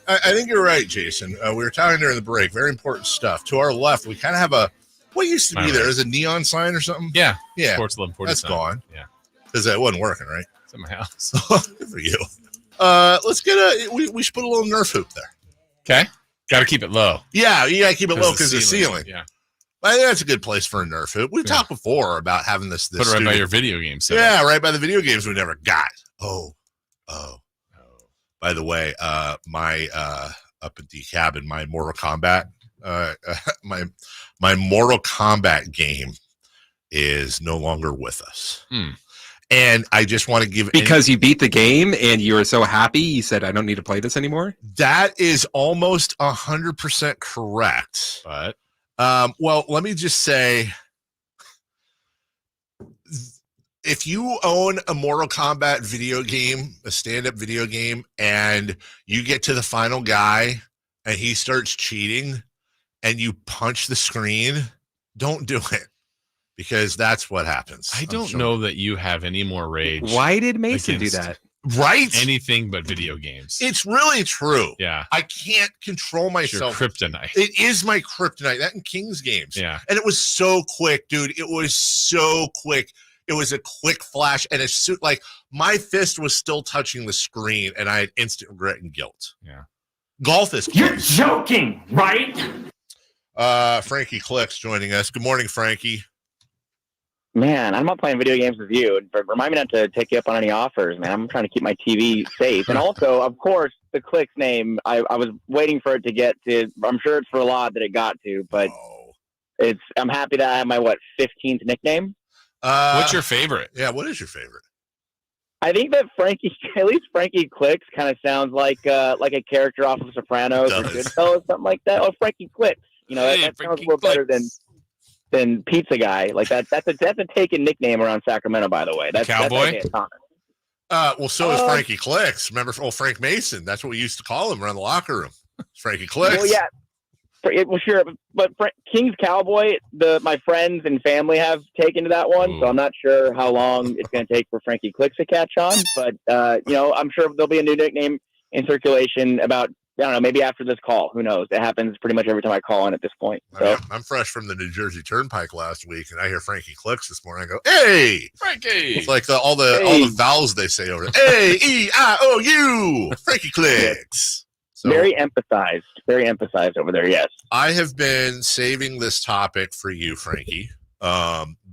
I think you're right, Jason. We were talking during the break. Very important stuff. To our left, we kind of have what used to be there is a neon sign or something? Yeah. Yeah. Sports 1140 That's sign. gone. Yeah. Because that wasn't working, right? It's in my house. Good for you. Let's get we should put a little Nerf hoop there. Okay. Got to keep it low. Yeah, you got to keep it low because the ceiling. Yeah. I think that's a good place for a Nerf hoop. We've talked before about having this Put it right by your video game set. Yeah, right by the video games we never got. Oh. By the way, my up at the cabin, my Mortal Kombat, my Mortal Kombat game is no longer with us. And I just want to give because you beat the game and you were so happy you said I don't need to play this anymore. That is almost 100% correct. But well, let me just say, if you own a Mortal Kombat video game, a stand-up video game, and you get to the final guy and he starts cheating and you punch the screen, don't do it. Because that's what happens. I don't know that you have any more rage. Why did Mason do that? Right? Anything but video games. It's really true. Yeah. I can't control myself. Your kryptonite. It is my kryptonite. That in Kings games. Yeah. And it was so quick, dude. It was so quick. It was a quick flash. And it's like my fist was still touching the screen and I had instant regret and guilt. Yeah. Golf is You're joking, right? Frankie Clicks joining us. Good morning, Frankie. Man, I'm not playing video games with you. Remind me not to take you up on any offers, man. I'm trying to keep my TV safe. And also, of course, the Clicks name, I was waiting for it to get to, I'm sure it's for a lot that it got to, but I'm happy that I have my, 15th nickname. What's your favorite? Yeah, what is your favorite? I think that at least Frankie Clicks kind of sounds like a character off of Sopranos or Goodfellas, something like that. Oh, Frankie Clicks. You know, that sounds a little better than Pizza Guy. Like that's a taken nickname around Sacramento, by the way. That's Cowboy. Well, so is Frankie Clicks. Remember, Frank Mason. That's what we used to call him around the locker room. Frankie Clicks. Well, yeah. Well, sure, but Kings Cowboy, my friends and family have taken to that one, so I'm not sure how long it's going to take for Frankie Clicks to catch on. But I'm sure there'll be a new nickname in circulation about, I don't know, maybe after this call. Who knows? It happens pretty much every time I call in at this point. So I'm fresh from the New Jersey Turnpike last week, and I hear Frankie Clicks this morning. I go, "Hey, Frankie!" It's like all the vowels they say over there. A-E-I-O-U, Frankie Clicks. So, very emphasized over there. Yes, I have been saving this topic for you, Frankie,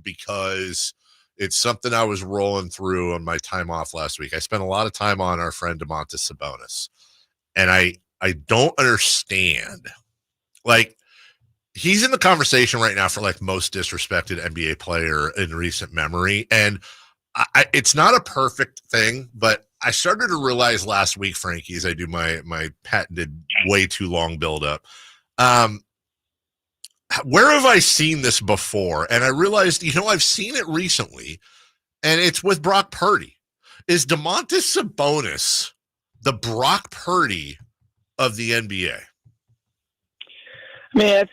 because it's something I was rolling through on my time off last week. I spent a lot of time on our friend Domantas Sabonis, and I don't understand. Like, he's in the conversation right now for like most disrespected NBA player in recent memory, and it's not a perfect thing, but I started to realize last week, Frankie, as I do my patented way too long buildup, where have I seen this before? And I realized, I've seen it recently, and it's with Brock Purdy. Is Domantas Sabonis the Brock Purdy of the NBA? I mean,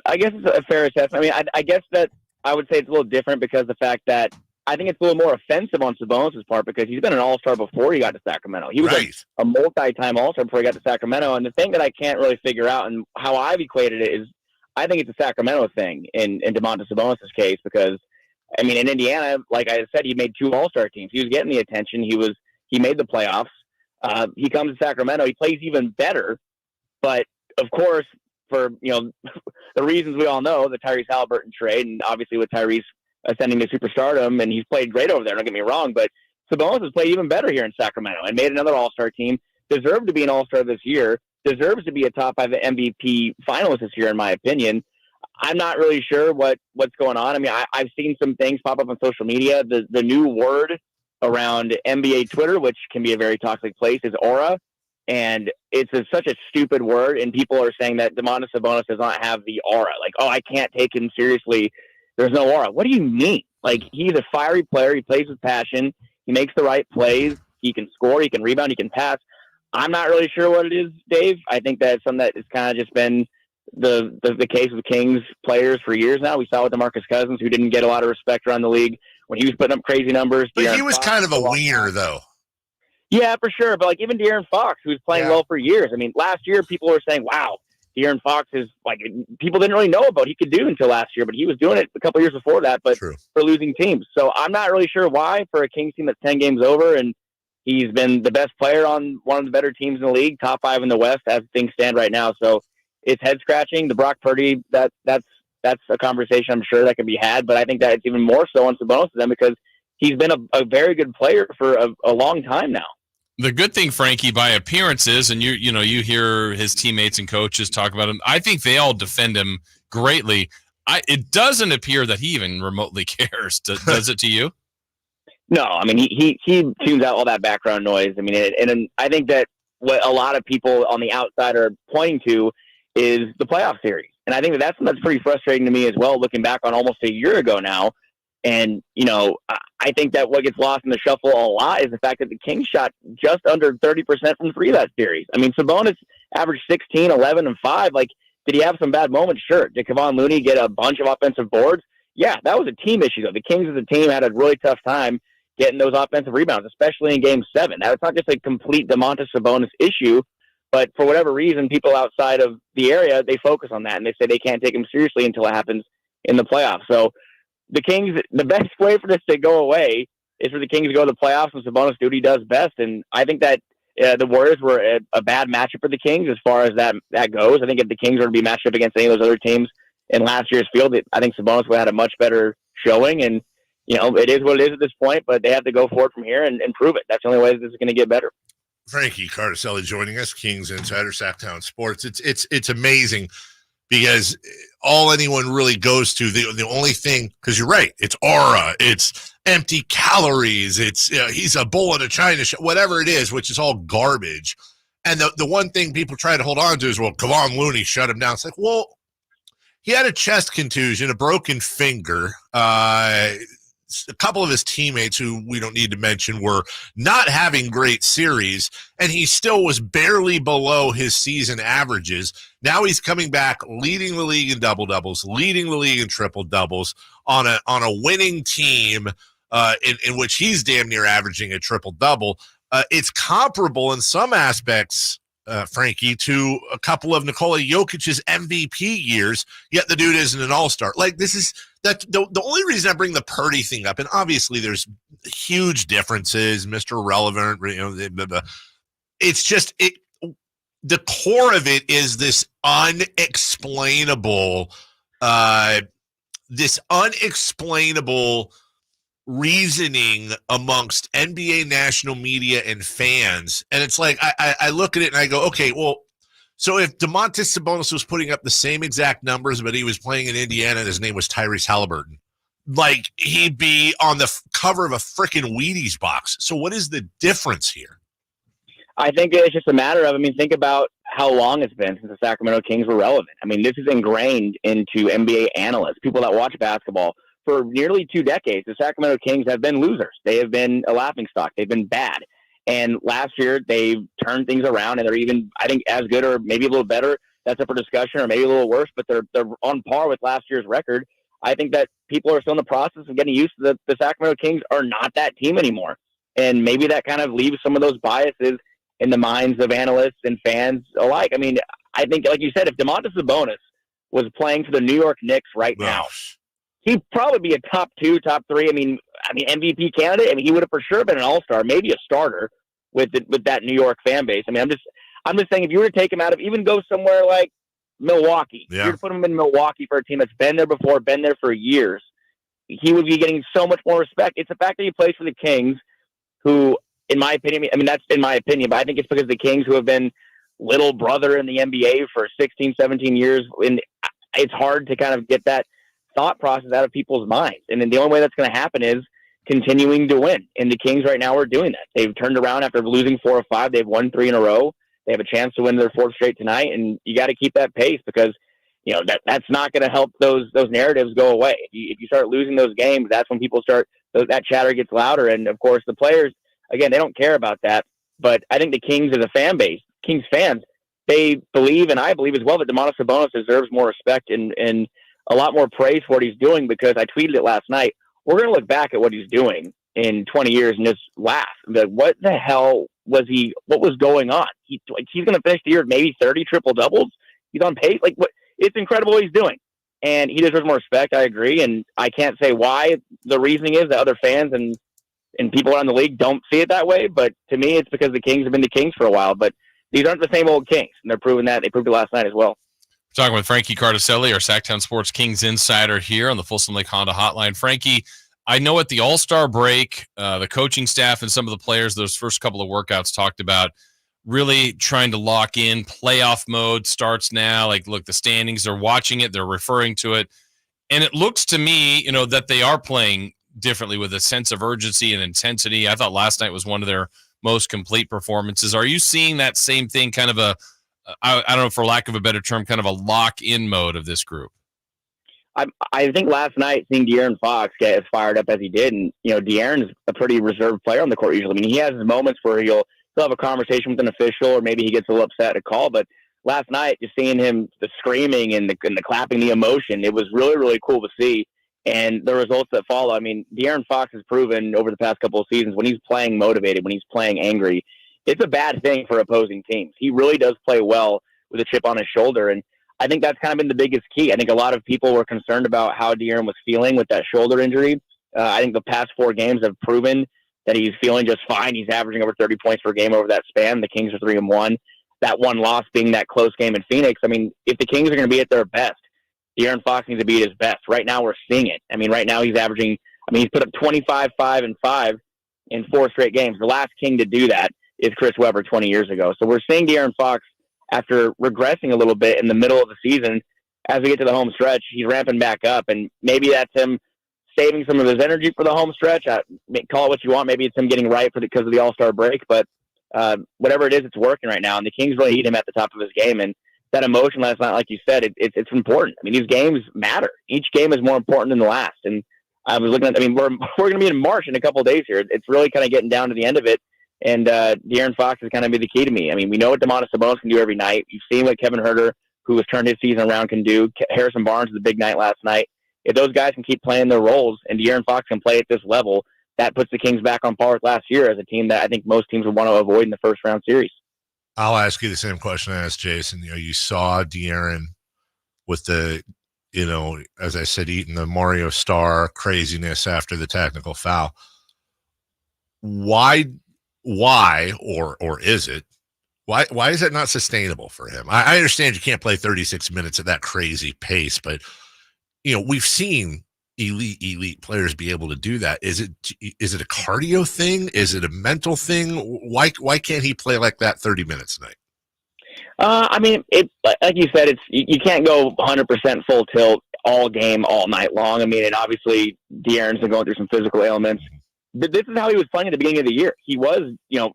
I guess it's a fair assessment. I mean, I guess that I would say it's a little different because the fact that I think it's a little more offensive on Sabonis' part because he's been an all-star before he got to Sacramento. He was a multi-time all-star before he got to Sacramento. And the thing that I can't really figure out and how I've equated it is I think it's a Sacramento thing in Domantas Sabonis' case because, I mean, in Indiana, like I said, he made 2 all-star teams. He was getting the attention. He made the playoffs. He comes to Sacramento. He plays even better. But, of course, for, the reasons we all know, the Tyrese Halliburton trade, and obviously with Tyrese ascending to superstardom, and he's played great over there, don't get me wrong, but Sabonis has played even better here in Sacramento and made another all-star team, deserved to be an all-star this year, deserves to be a top 5 MVP finalist this year, in my opinion. I'm not really sure what's going on. I mean, I've seen some things pop up on social media. The new word around NBA Twitter, which can be a very toxic place, is aura. And it's such a stupid word, and people are saying that Domantas Sabonis does not have the aura. Like, oh, I can't take him seriously. There's no aura. What do you mean? Like, he's a fiery player. He plays with passion. He makes the right plays. He can score. He can rebound. He can pass. I'm not really sure what it is, Dave. I think that's something that has kind of just been the case with Kings players for years now. We saw with DeMarcus Cousins, who didn't get a lot of respect around the league when he was putting up crazy numbers. But he was kind of a wiener, though. Yeah, for sure. But, like, even De'Aaron Fox, who was playing well for years. I mean, last year people were saying, wow, De'Aaron Fox is, like, people didn't really know about what he could do until last year, but he was doing it a couple years before that, but for losing teams. So I'm not really sure why for a Kings team that's 10 games over, and he's been the best player on one of the better teams in the league, top 5 in the West as things stand right now. So it's head-scratching. The Brock Purdy, that's a conversation I'm sure that can be had, but I think that it's even more so on Sabonis than because he's been a very good player for a long time now. The good thing, Frankie, by appearances, and you hear his teammates and coaches talk about him, I think they all defend him greatly. It doesn't appear that he even remotely cares. Does it to you? No, I mean, he tunes out all that background noise. I mean, and I think that what a lot of people on the outside are pointing to is the playoff series. And I think that's pretty frustrating to me as well, looking back on almost a year ago now. And, I think that what gets lost in the shuffle a lot is the fact that the Kings shot just under 30% from 3 that series. I mean, Sabonis averaged 16, 11, and 5. Like, did he have some bad moments? Sure. Did Kevon Looney get a bunch of offensive boards? Yeah, that was a team issue, though. The Kings as a team had a really tough time getting those offensive rebounds, especially in Game 7. Now, it's not just a complete Domantas Sabonis issue, but for whatever reason, people outside of the area, they focus on that, and they say they can't take him seriously until it happens in the playoffs. So the Kings, the best way for this to go away is for the Kings to go to the playoffs and Sabonis do what he does best. And I think that the Warriors were a bad matchup for the Kings as far as that goes. I think if the Kings were to be matched up against any of those other teams in last year's field, I think Sabonis would have had a much better showing. And, it is what it is at this point, but they have to go forward from here and prove it. That's the only way this is going to get better. Frankie Cardicelli joining us, Kings Insider, Sactown Sports. It's amazing because all anyone really goes to, the only thing, because you're right, it's aura, it's empty calories, it's he's a bull in a china shop, whatever it is, which is all garbage. And the one thing people try to hold on to is, well, Kevon Looney shut him down. It's like, well, he had a chest contusion, a broken finger. a couple of his teammates who we don't need to mention were not having great series, and he still was barely below his season averages. Now he's coming back, leading the league in double-doubles, leading the league in triple-doubles on a winning team in which he's damn near averaging a triple-double. It's comparable in some aspects, Frankie, to a couple of Nikola Jokic's MVP years, yet the dude isn't an all-star. Like, this is that the only reason I bring the Purdy thing up, and obviously there's huge differences, Mr. Relevant, it's just the core of it is this unexplainable reasoning amongst NBA national media and fans. And it's like, I look at it and I go, okay, well, so if Domantas Sabonis was putting up the same exact numbers, but he was playing in Indiana and his name was Tyrese Halliburton, like, he'd be on the cover of a freaking Wheaties box. So what is the difference here? I think it's just a matter of, think about how long it's been since the Sacramento Kings were relevant. This is ingrained into NBA analysts, people that watch basketball. For nearly 2 decades, the Sacramento Kings have been losers. They have been a laughingstock. They've been bad. And last year, they turned things around, and they're even, I think, as good or maybe a little better. That's up for discussion, or maybe a little worse, but they're on par with last year's record. I think that people are still in the process of getting used to the Sacramento Kings are not that team anymore. And maybe that kind of leaves some of those biases in the minds of analysts and fans alike. I think, like you said, if Domantas Sabonis was playing for the New York Knicks right now, he'd probably be a top 2, top 3. MVP candidate. He would have for sure been an all-star, maybe a starter with that New York fan base. I'm just saying, if you were to take him out of, even go somewhere like Milwaukee, if you were to put him in Milwaukee for a team that's been there before, been there for years, he would be getting so much more respect. It's the fact that he plays for the Kings, who, in my opinion, that's in my opinion, but I think it's because the Kings, who have been little brother in the NBA for 16, 17 years, and it's hard to kind of get that thought process out of people's minds. And then the only way that's going to happen is continuing to win. And the Kings right now are doing that. They've turned around after losing 4 or 5. They've won 3 in a row. They have a chance to win their 4th straight tonight. And you got to keep that pace, because that's not going to help those narratives go away. If you start losing those games, that's when people start, that chatter gets louder. And of course the players, again, they don't care about that. But I think the Kings as a fan base, Kings fans, they believe, and I believe as well, that Domantas Sabonis deserves more respect and a lot more praise for what he's doing, because I tweeted it last night. We're going to look back at what he's doing in 20 years and just laugh. What the hell was he? What was going on? He's going to finish the year with maybe 30 triple doubles. He's on pace. It's incredible what he's doing, and he deserves more respect. I agree, and I can't say why. The reasoning is that other fans and people around the league don't see it that way. But to me, it's because the Kings have been the Kings for a while. But these aren't the same old Kings, and they're proving that. They proved it last night as well. Talking with Frankie Cardicelli, our Sactown Sports Kings insider here on the Folsom Lake Honda Hotline. Frankie, I know at the All-Star break, the coaching staff and some of the players, those first couple of workouts, talked about really trying to lock in. Playoff mode starts now. Look, the standings, they're watching it, they're referring to it. And it looks to me, that they are playing differently with a sense of urgency and intensity. I thought last night was one of their most complete performances. Are you seeing that same thing, kind of I don't know, for lack of a better term, kind of a lock-in mode of this group? I think last night, seeing De'Aaron Fox get as fired up as he did, and De'Aaron's a pretty reserved player on the court usually. He has his moments where he'll have a conversation with an official, or maybe he gets a little upset at a call. But last night, just seeing him, the screaming and the clapping, the emotion, it was really, really cool to see. And the results that follow. De'Aaron Fox has proven over the past couple of seasons, when he's playing motivated, when he's playing angry, it's a bad thing for opposing teams. He really does play well with a chip on his shoulder. And I think that's kind of been the biggest key. I think a lot of people were concerned about how De'Aaron was feeling with that shoulder injury. I think the past 4 games have proven that he's feeling just fine. He's averaging over 30 points per game over that span. The Kings are 3-1. That one loss being that close game in Phoenix. If the Kings are going to be at their best, De'Aaron Fox needs to be at his best. Right now we're seeing it. Right now he's averaging, he's put up 25, 5, and 5 in 4 straight games. The last King to do that is Chris Webber 20 years ago. So we're seeing De'Aaron Fox, after regressing a little bit in the middle of the season, as we get to the home stretch, he's ramping back up. And maybe that's him saving some of his energy for the home stretch. Call it what you want. Maybe it's him getting right because of the All-Star break. But whatever it is, it's working right now. And the Kings really need him at the top of his game. And that emotion last night, like you said, it's important. These games matter. Each game is more important than the last. And I was looking at, we're going to be in March in a couple of days here. It's really kind of getting down to the end of it. And De'Aaron Fox is kind of be the key to me. We know what Domantas Sabonis can do every night. You've seen what Kevin Huerter, who has turned his season around, can do. Harrison Barnes was a big night last night. If those guys can keep playing their roles and De'Aaron Fox can play at this level, that puts the Kings back on par with last year as a team that I think most teams would want to avoid in the first round series. I'll ask you the same question I asked Jason. You saw De'Aaron with the, as I said, eating the Mario Star craziness after the technical foul. Why, or is it? Why is that not sustainable for him? I understand you can't play 36 minutes at that crazy pace, but we've seen elite players be able to do that. Is it a cardio thing? Is it a mental thing? Why can't he play like that 30 minutes a night? It's like you said, you can't go 100% full tilt all game, all night long. And obviously De'Aaron's been going through some physical ailments. This is how he was playing at the beginning of the year. He was,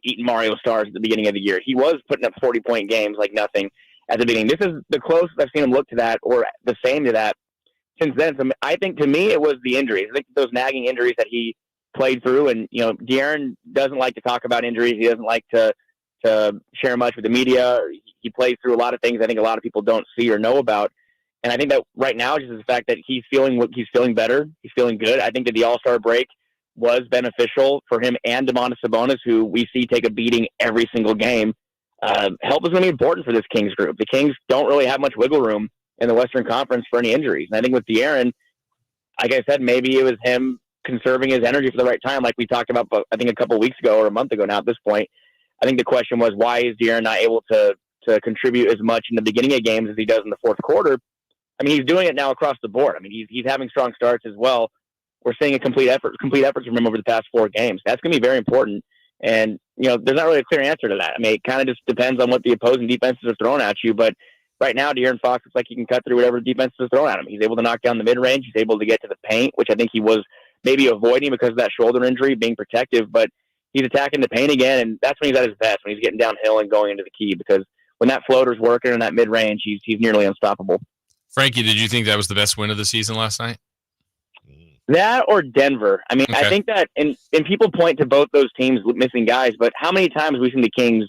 eating Mario Stars at the beginning of the year. He was putting up 40-point games like nothing at the beginning. This is the closest I've seen him look to that or the same to that since then. So I think to me it was the injuries. I think those nagging injuries that he played through. And, De'Aaron doesn't like to talk about injuries. He doesn't like to share much with the media. He plays through a lot of things I think a lot of people don't see or know about. And I think that right now, just the fact that he's feeling better, he's feeling good. I think that the All-Star break was beneficial for him and Domantas Sabonis, who we see take a beating every single game. Help is going to be important for this Kings group. The Kings don't really have much wiggle room in the Western Conference for any injuries. And I think with De'Aaron, like I said, maybe it was him conserving his energy for the right time, like we talked about, I think a couple of weeks ago or a month ago now at this point. I think the question was, why is De'Aaron not able to contribute as much in the beginning of games as he does in the fourth quarter? He's doing it now across the board. He's having strong starts as well. We're seeing a complete efforts from him over the past 4 games. That's going to be very important. And, there's not really a clear answer to that. It kind of just depends on what the opposing defenses are throwing at you. But right now, De'Aaron Fox looks like he can cut through whatever defense is thrown at him. He's able to knock down the mid-range. He's able to get to the paint, which I think he was maybe avoiding because of that shoulder injury, being protective. But he's attacking the paint again, and that's when he's at his best, when he's getting downhill and going into the key. Because when that floater's working in that mid-range, he's nearly unstoppable. Frankie, did you think that was the best win of the season last night? That or Denver. Okay. I think that, and people point to both those teams missing guys, but how many times have we seen the Kings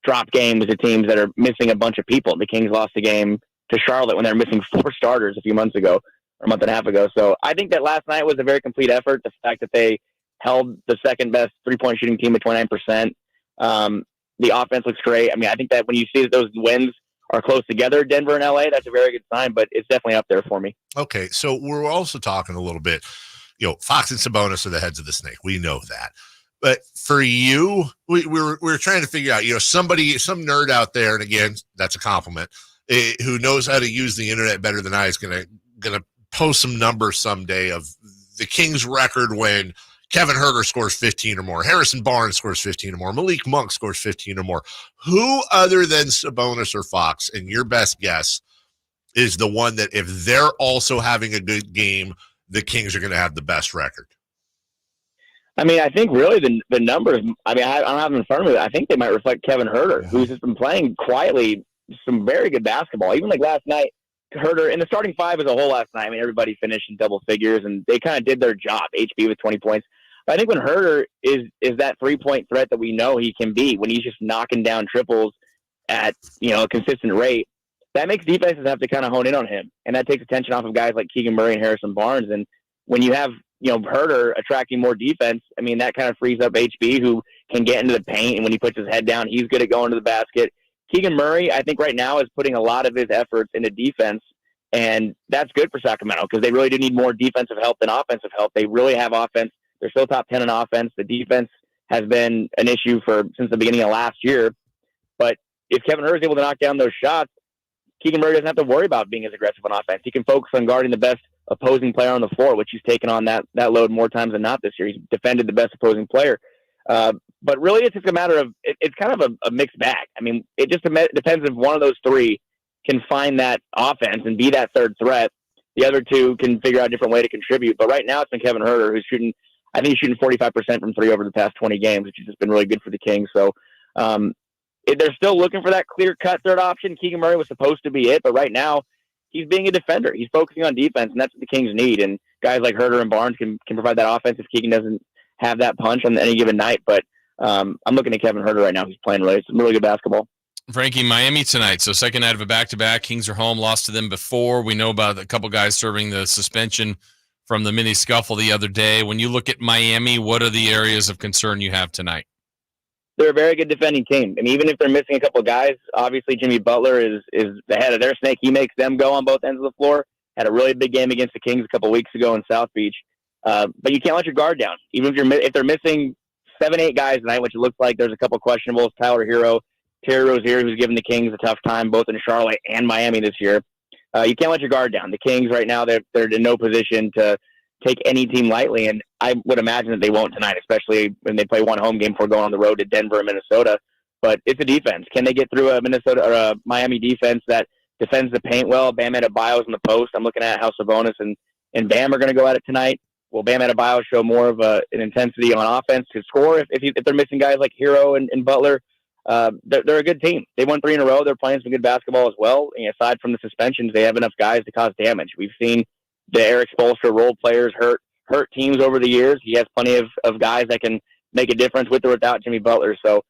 drop games to teams that are missing a bunch of people? The Kings lost a game to Charlotte when they were missing 4 starters a few months ago, or a month and a half ago. So I think that last night was a very complete effort. The fact that they held the second best 3-point shooting team at 29%. The offense looks great. I think that when you see that those wins are close together, Denver and LA, that's a very good sign, but it's definitely up there for me. Okay, so we're also talking a little bit, Fox and Sabonis are the heads of the snake. We know that. But for you, we're trying to figure out, some nerd out there, and again, that's a compliment, who knows how to use the internet better than I is gonna post some numbers someday of the Kings record when Kevin Huerter scores 15 or more, Harrison Barnes scores 15 or more, Malik Monk scores 15 or more. Who other than Sabonis or Fox, and your best guess, is the one that if they're also having a good game, the Kings are going to have the best record? I think really the numbers, I don't have them in front of me. I think they might reflect Kevin Huerter, who's just been playing quietly some very good basketball. Even like last night, Huerter in the starting 5 as a whole last night, everybody finished in double figures, and they kind of did their job. HB with 20 points. But I think when Huerter is that 3-point threat that we know he can be, when he's just knocking down triples at a consistent rate, that makes defenses have to kind of hone in on him, and that takes attention off of guys like Keegan Murray and Harrison Barnes. And when you have Huerter attracting more defense, that kind of frees up HB, who can get into the paint, and when he puts his head down, he's good at going to the basket. Keegan Murray, I think right now, is putting a lot of his efforts into defense, and that's good for Sacramento because they really do need more defensive help than offensive help. They really have offense. They're still top 10 in offense. The defense has been an issue since the beginning of last year. But if Kevin Huerter is able to knock down those shots, Keegan Murray doesn't have to worry about being as aggressive on offense. He can focus on guarding the best opposing player on the floor, which he's taken on that load more times than not this year. He's defended the best opposing player. But really, it's just a matter of it's kind of a mixed bag. It just depends if one of those 3 can find that offense and be that third threat. The other 2 can figure out a different way to contribute. But right now, it's been Kevin Huerter who's shooting. I think he's shooting 45% from 3 over the past 20 games, which has just been really good for the Kings. So they're still looking for that clear-cut third option. Keegan Murray was supposed to be it, but right now he's being a defender. He's focusing on defense, and that's what the Kings need. And guys like Herter and Barnes can provide that offense if Keegan doesn't have that punch on any given night. But I'm looking at Kevin Herter right now. He's playing really good basketball. Frankie, Miami tonight. So second night of a back-to-back. Kings are home. Lost to them before. We know about a couple guys serving the suspension from the mini scuffle the other day. When you look at Miami, what are the areas of concern you have tonight? They're a very good defending team. And even if they're missing a couple of guys, obviously Jimmy Butler is the head of their snake. He makes them go on both ends of the floor. Had a really big game against the Kings a couple of weeks ago in South Beach. But you can't let your guard down. Even if they're missing 7-8 guys tonight, which it looks like there's a couple of questionables, Tyler Hero, Terry Rozier, who's given the Kings a tough time both in Charlotte and Miami this year. You can't let your guard down. The Kings right now, they're in no position to take any team lightly, and I would imagine that they won't tonight, especially when they play one home game before going on the road to Denver and Minnesota. But it's a defense. Can they get through a Minnesota or a Miami defense that defends the paint well? Bam Adebayo's in the post. I'm looking at how Sabonis and Bam are going to go at it tonight. Will Bam Adebayo show more of an intensity on offense to score if they're missing guys like Hero and Butler? They're a good team. They won 3 in a row. They're playing some good basketball as well. And aside from the suspensions, they have enough guys to cause damage. We've seen the Eric Spoelstra role players hurt teams over the years. He has plenty of guys that can make a difference with or without Jimmy Butler. So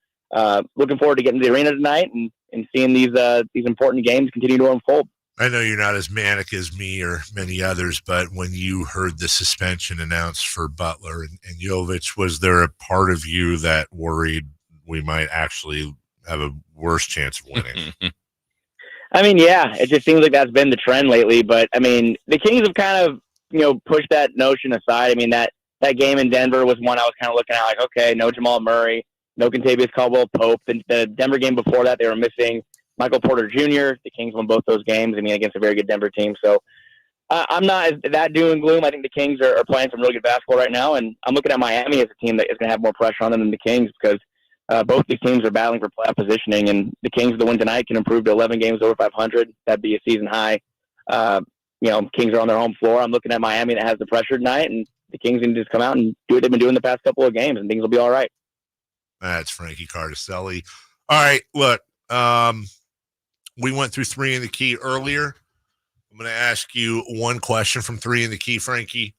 looking forward to getting to the arena tonight and seeing these important games continue to unfold. I know you're not as manic as me or many others, but when you heard the suspension announced for Butler and Jovic, was there a part of you that worried we might actually have a worse chance of winning? I mean, yeah, it just seems like that's been the trend lately. But, I mean, the Kings have kind of, pushed that notion aside. I mean, that game in Denver was one I was kind of looking at like, okay, no Jamal Murray, no Kentavious Caldwell-Pope. The Denver game before that, they were missing Michael Porter Jr. The Kings won both those games, against a very good Denver team. So I'm not that doom and gloom. I think the Kings are playing some really good basketball right now, and I'm looking at Miami as a team that is going to have more pressure on them than the Kings because both these teams are battling for playoff positioning, and the Kings, the win tonight, can improve to 11 games over 500. That'd be a season high. Kings are on their home floor. I'm looking at Miami that has the pressure tonight, and the Kings can just come out and do what they've been doing the past couple of games, and things will be all right. That's Frankie Cardicelli. All right, look, we went through 3 in the key earlier. I'm going to ask you one question from 3 in the key, Frankie.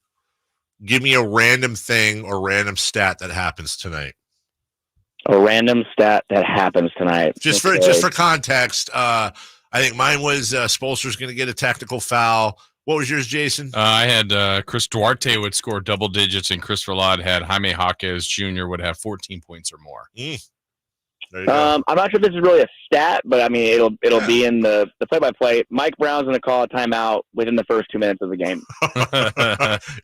Give me a random thing or random stat that happens tonight. A random stat that happens tonight. Just for context, I think mine was Spoelstra's going to get a technical foul. What was yours, Jason? I had Chris Duarte would score double digits, and Chris Verlaad had Jaime Jaquez Jr. would have 14 points or more. I'm not sure if this is really a stat, but I mean it'll be in the play-by-play. Mike Brown's going to call a timeout within the first 2 minutes of the game.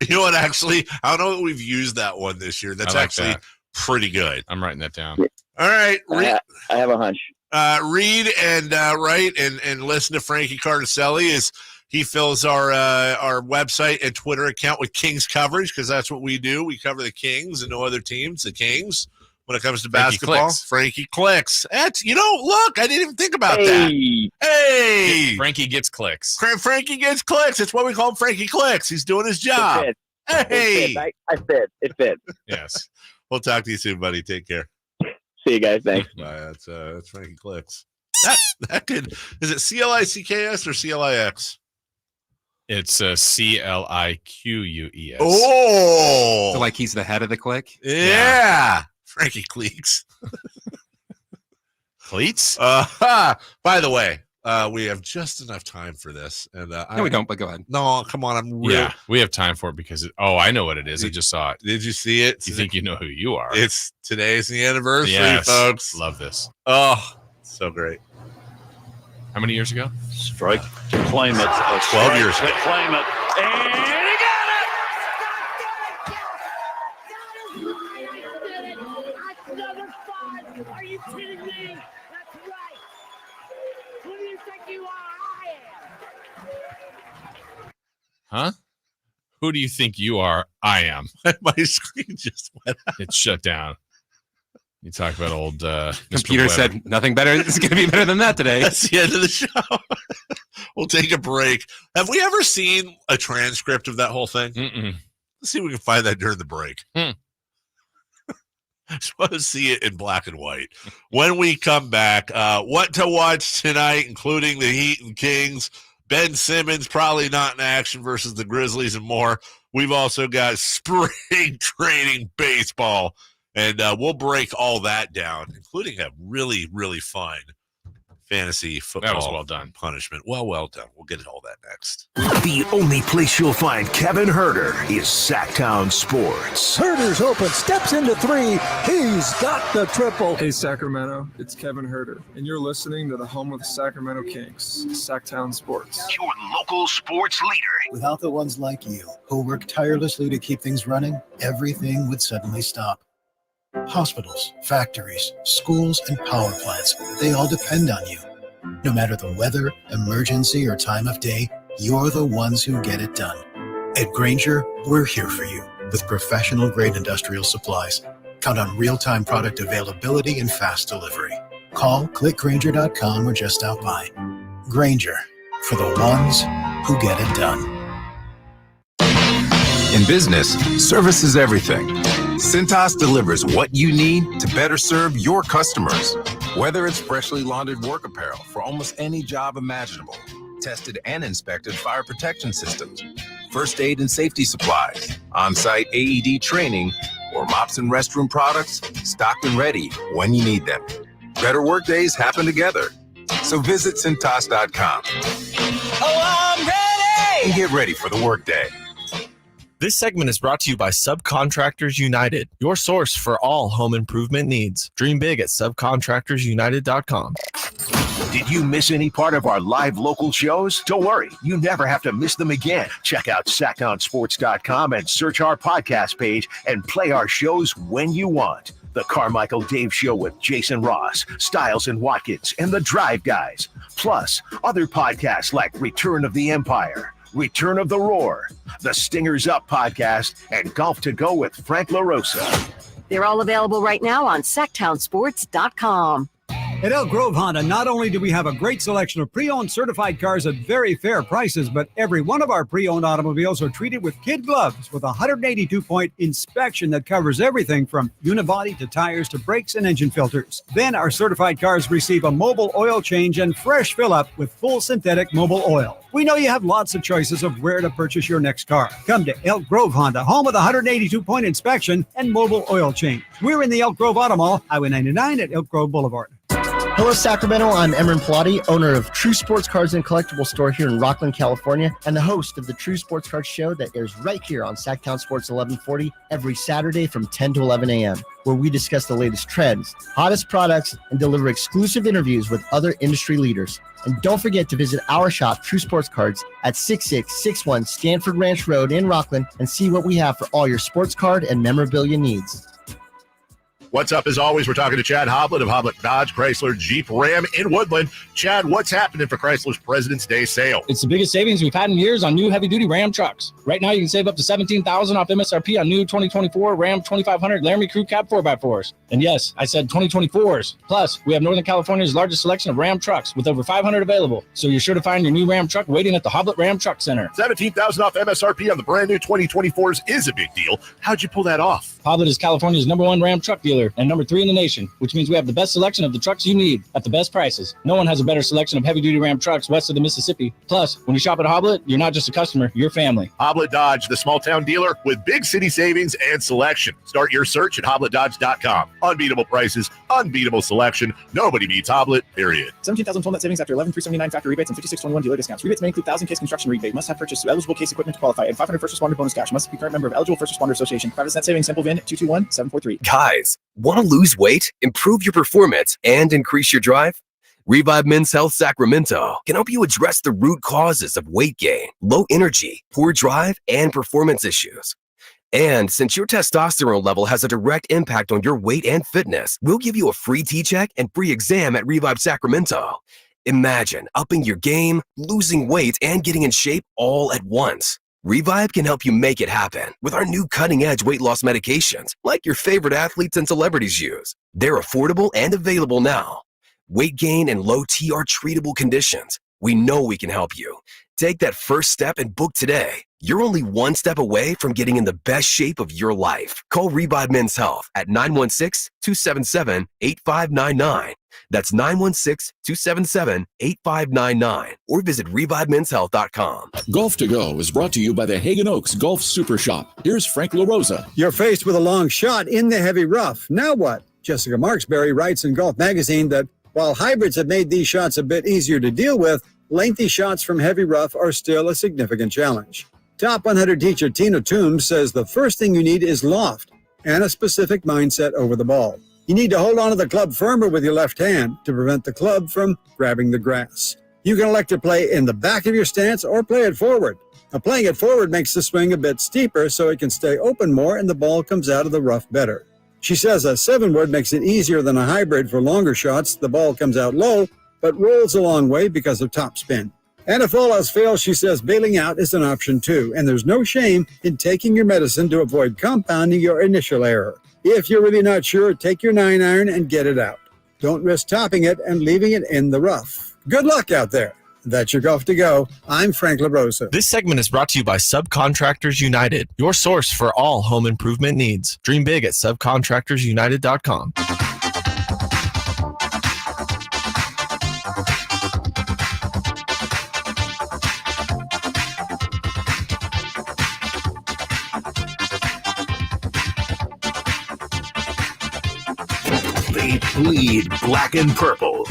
You know what? Actually, I don't know that we've used that one this year. That's actually pretty good. I'm writing that down. All right, I have a hunch. Read and write and listen to Frankie Cardicelli as he fills our website and Twitter account with Kings coverage, because that's what we do. We cover the Kings and no other teams. The Kings. When it comes to basketball, Frankie clicks. That's, look, I didn't even think about that. Hey, Frankie gets clicks. Frankie gets clicks. That's why we call him Frankie Clicks. He's doing his job. Hey, it fits. Yes. We'll talk to you soon, buddy. Take care. See you guys. Thanks. Bye. That's Frankie Clicks. That could, is it CLICKS or CLIX? It's CLIQUES. Oh, so like he's the head of the clique. Yeah. Frankie Cleeks. Cleats? By the way, we have just enough time for this. And no, we don't, but go ahead. No, come on. Yeah, we have time for it because I know what it is. I just saw it. Did you see it? You think you know who you are. Today's the anniversary, folks. Love this. Oh, so great. How many years ago? Strike to claim it. 12 years ago. Claim it. And he got it! Are you kidding me? That's right. Who do you think you are? I am. Huh? Who do you think you are? I am. My screen just went out. It's shut down. You talk about old computer said nothing better. It's going to be better than that today. That's the end of the show. We'll take a break. Have we ever seen a transcript of that whole thing? Mm-mm. Let's see if we can find that during the break. I just want to see it in black and white. When we come back, what to watch tonight, including the Heat and Kings, Ben Simmons probably not in action versus the Grizzlies and more. We've also got spring training baseball, and we'll break all that down, including a really, really fun fantasy football. That was well done. Punishment. Well done. We'll get all that next. The only place you'll find Kevin Herter is Sactown Sports. Herter's open, steps into three. He's got the triple. Hey, Sacramento, it's Kevin Herter, and you're listening to the home of the Sacramento Kings, Sactown Sports. Your local sports leader. Without the ones like you, who work tirelessly to keep things running, everything would suddenly stop. Hospitals, factories, schools, and power plants, they all depend on you. No matter the weather, emergency, or time of day, you're the ones who get it done. At Grainger, we're here for you with professional-grade industrial supplies. Count on real-time product availability and fast delivery. Call, click Grainger.com, or just stop by. Grainger, for the ones who get it done. In business, service is everything. Cintas delivers what you need to better serve your customers. Whether it's freshly laundered work apparel for almost any job imaginable, tested and inspected fire protection systems, first aid and safety supplies, on-site AED training, or mops and restroom products, stocked and ready when you need them. Better work days happen together. So visit Cintas.com. Oh, I'm ready! And get ready for the workday. This segment is brought to you by Subcontractors United, your source for all home improvement needs. Dream big at subcontractorsunited.com. Did you miss any part of our live local shows? Don't worry, you never have to miss them again. Check out SactownSports.com and search our podcast page and play our shows when you want. The Carmichael Dave Show with Jason Ross, Stiles and Watkins, and The Drive Guys. Plus, other podcasts like Return of the Empire, Return of the Roar, the Stingers Up podcast, and Golf to Go with Frank LaRosa. They're all available right now on SactownSports.com. At Elk Grove Honda, not only do we have a great selection of pre-owned certified cars at very fair prices, but every one of our pre-owned automobiles are treated with kid gloves with a 182-point inspection that covers everything from unibody to tires to brakes and engine filters. Then our certified cars receive a mobile oil change and fresh fill-up with full synthetic mobile oil. We know you have lots of choices of where to purchase your next car. Come to Elk Grove Honda, home of the 182-point inspection and mobile oil change. We're in the Elk Grove Auto Mall, Highway 99 at Elk Grove Boulevard. Hello, Sacramento. I'm Emran Pilati, owner of True Sports Cards and Collectible Store here in Rockland, California, and the host of the True Sports Cards Show that airs right here on Sactown Sports 1140 every Saturday from 10 to 11 a.m., where we discuss the latest trends, hottest products, and deliver exclusive interviews with other industry leaders. And don't forget to visit our shop, True Sports Cards, at 6661 Stanford Ranch Road in Rockland and see what we have for all your sports card and memorabilia needs. What's up? As always, we're talking to Chad Hoblet of Hoblet Dodge, Chrysler, Jeep, Ram in Woodland. Chad, what's happening for Chrysler's President's Day sale? It's the biggest savings we've had in years on new heavy-duty Ram trucks. Right now, you can save up to $17,000 off MSRP on new 2024 Ram 2500 Laramie Crew Cab 4x4s. And yes, I said 2024s. Plus, we have Northern California's largest selection of Ram trucks with over 500 available. So you're sure to find your new Ram truck waiting at the Hoblet Ram Truck Center. $17,000 off MSRP on the brand new 2024s is a big deal. How'd you pull that off? Hoblet is California's #1 Ram truck dealer and #3 in the nation, which means we have the best selection of the trucks you need at the best prices. No one has a better selection of heavy-duty Ram trucks west of the Mississippi. Plus, when you shop at Hoblet, you're not just a customer, you're family. Hoblet Dodge, the small-town dealer with big city savings and selection. Start your search at HobletDodge.com. Unbeatable prices, unbeatable selection. Nobody beats Hoblet, period. 17,000 total net savings after 11,379 factory rebates and 5621 dealer discounts. Rebates may include 1,000 case construction rebate. Must have purchased eligible case equipment to qualify and 500 first responder bonus cash. Must be current member of eligible first responder association. Private net savings. Simple VIN 221743. Guys, want to lose weight, improve your performance, and increase your drive? Revive Men's Health Sacramento can help you address the root causes of weight gain, low energy, poor drive, and performance issues. And since your testosterone level has a direct impact on your weight and fitness, we'll give you a free T-check and free exam at Revive Sacramento. Imagine upping your game, losing weight, and getting in shape all at once. Revive can help you make it happen with our new cutting-edge weight loss medications like your favorite athletes and celebrities use. They're affordable and available now. Weight gain and low T are treatable conditions. We know we can help you. Take that first step and book today. You're only one step away from getting in the best shape of your life. Call Revive Men's Health at 916-277-8599. That's 916-277-8599. Or visit ReviveMen'sHealth.com. Golf to Go is brought to you by the Hagen Oaks Golf Super Shop. Here's Frank LaRosa. You're faced with a long shot in the heavy rough. Now what? Jessica Marksberry writes in Golf Magazine that while hybrids have made these shots a bit easier to deal with, lengthy shots from heavy rough are still a significant challenge. Top 100 teacher Tina Toombs says the first thing you need is loft and a specific mindset over the ball. You need to hold onto the club firmer with your left hand to prevent the club from grabbing the grass. You can elect to play in the back of your stance or play it forward. Now, playing it forward makes the swing a bit steeper so it can stay open more and the ball comes out of the rough better. She says a 7-wood makes it easier than a hybrid for longer shots. The ball comes out low, but rolls a long way because of topspin. And if all else fails, she says bailing out is an option too, and there's no shame in taking your medicine to avoid compounding your initial error. If you're really not sure, take your 9-iron and get it out. Don't risk topping it and leaving it in the rough. Good luck out there. That's your Golf to Go. I'm Frank LaRosa. This segment is brought to you by Subcontractors United, your source for all home improvement needs. Dream big at subcontractorsunited.com. They bleed black and purple.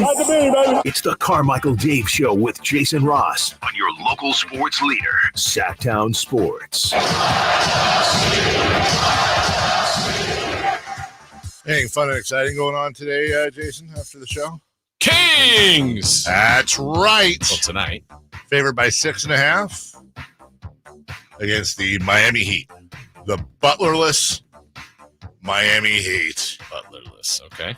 It's the Carmichael Dave Show with Jason Ross on your local sports leader, Sactown Sports. Anything fun and exciting going on today, Jason, after the show? Kings! That's right. Well, tonight. Favored by 6.5 against the Miami Heat. The Butler-less Miami Heat. Butler-less, okay.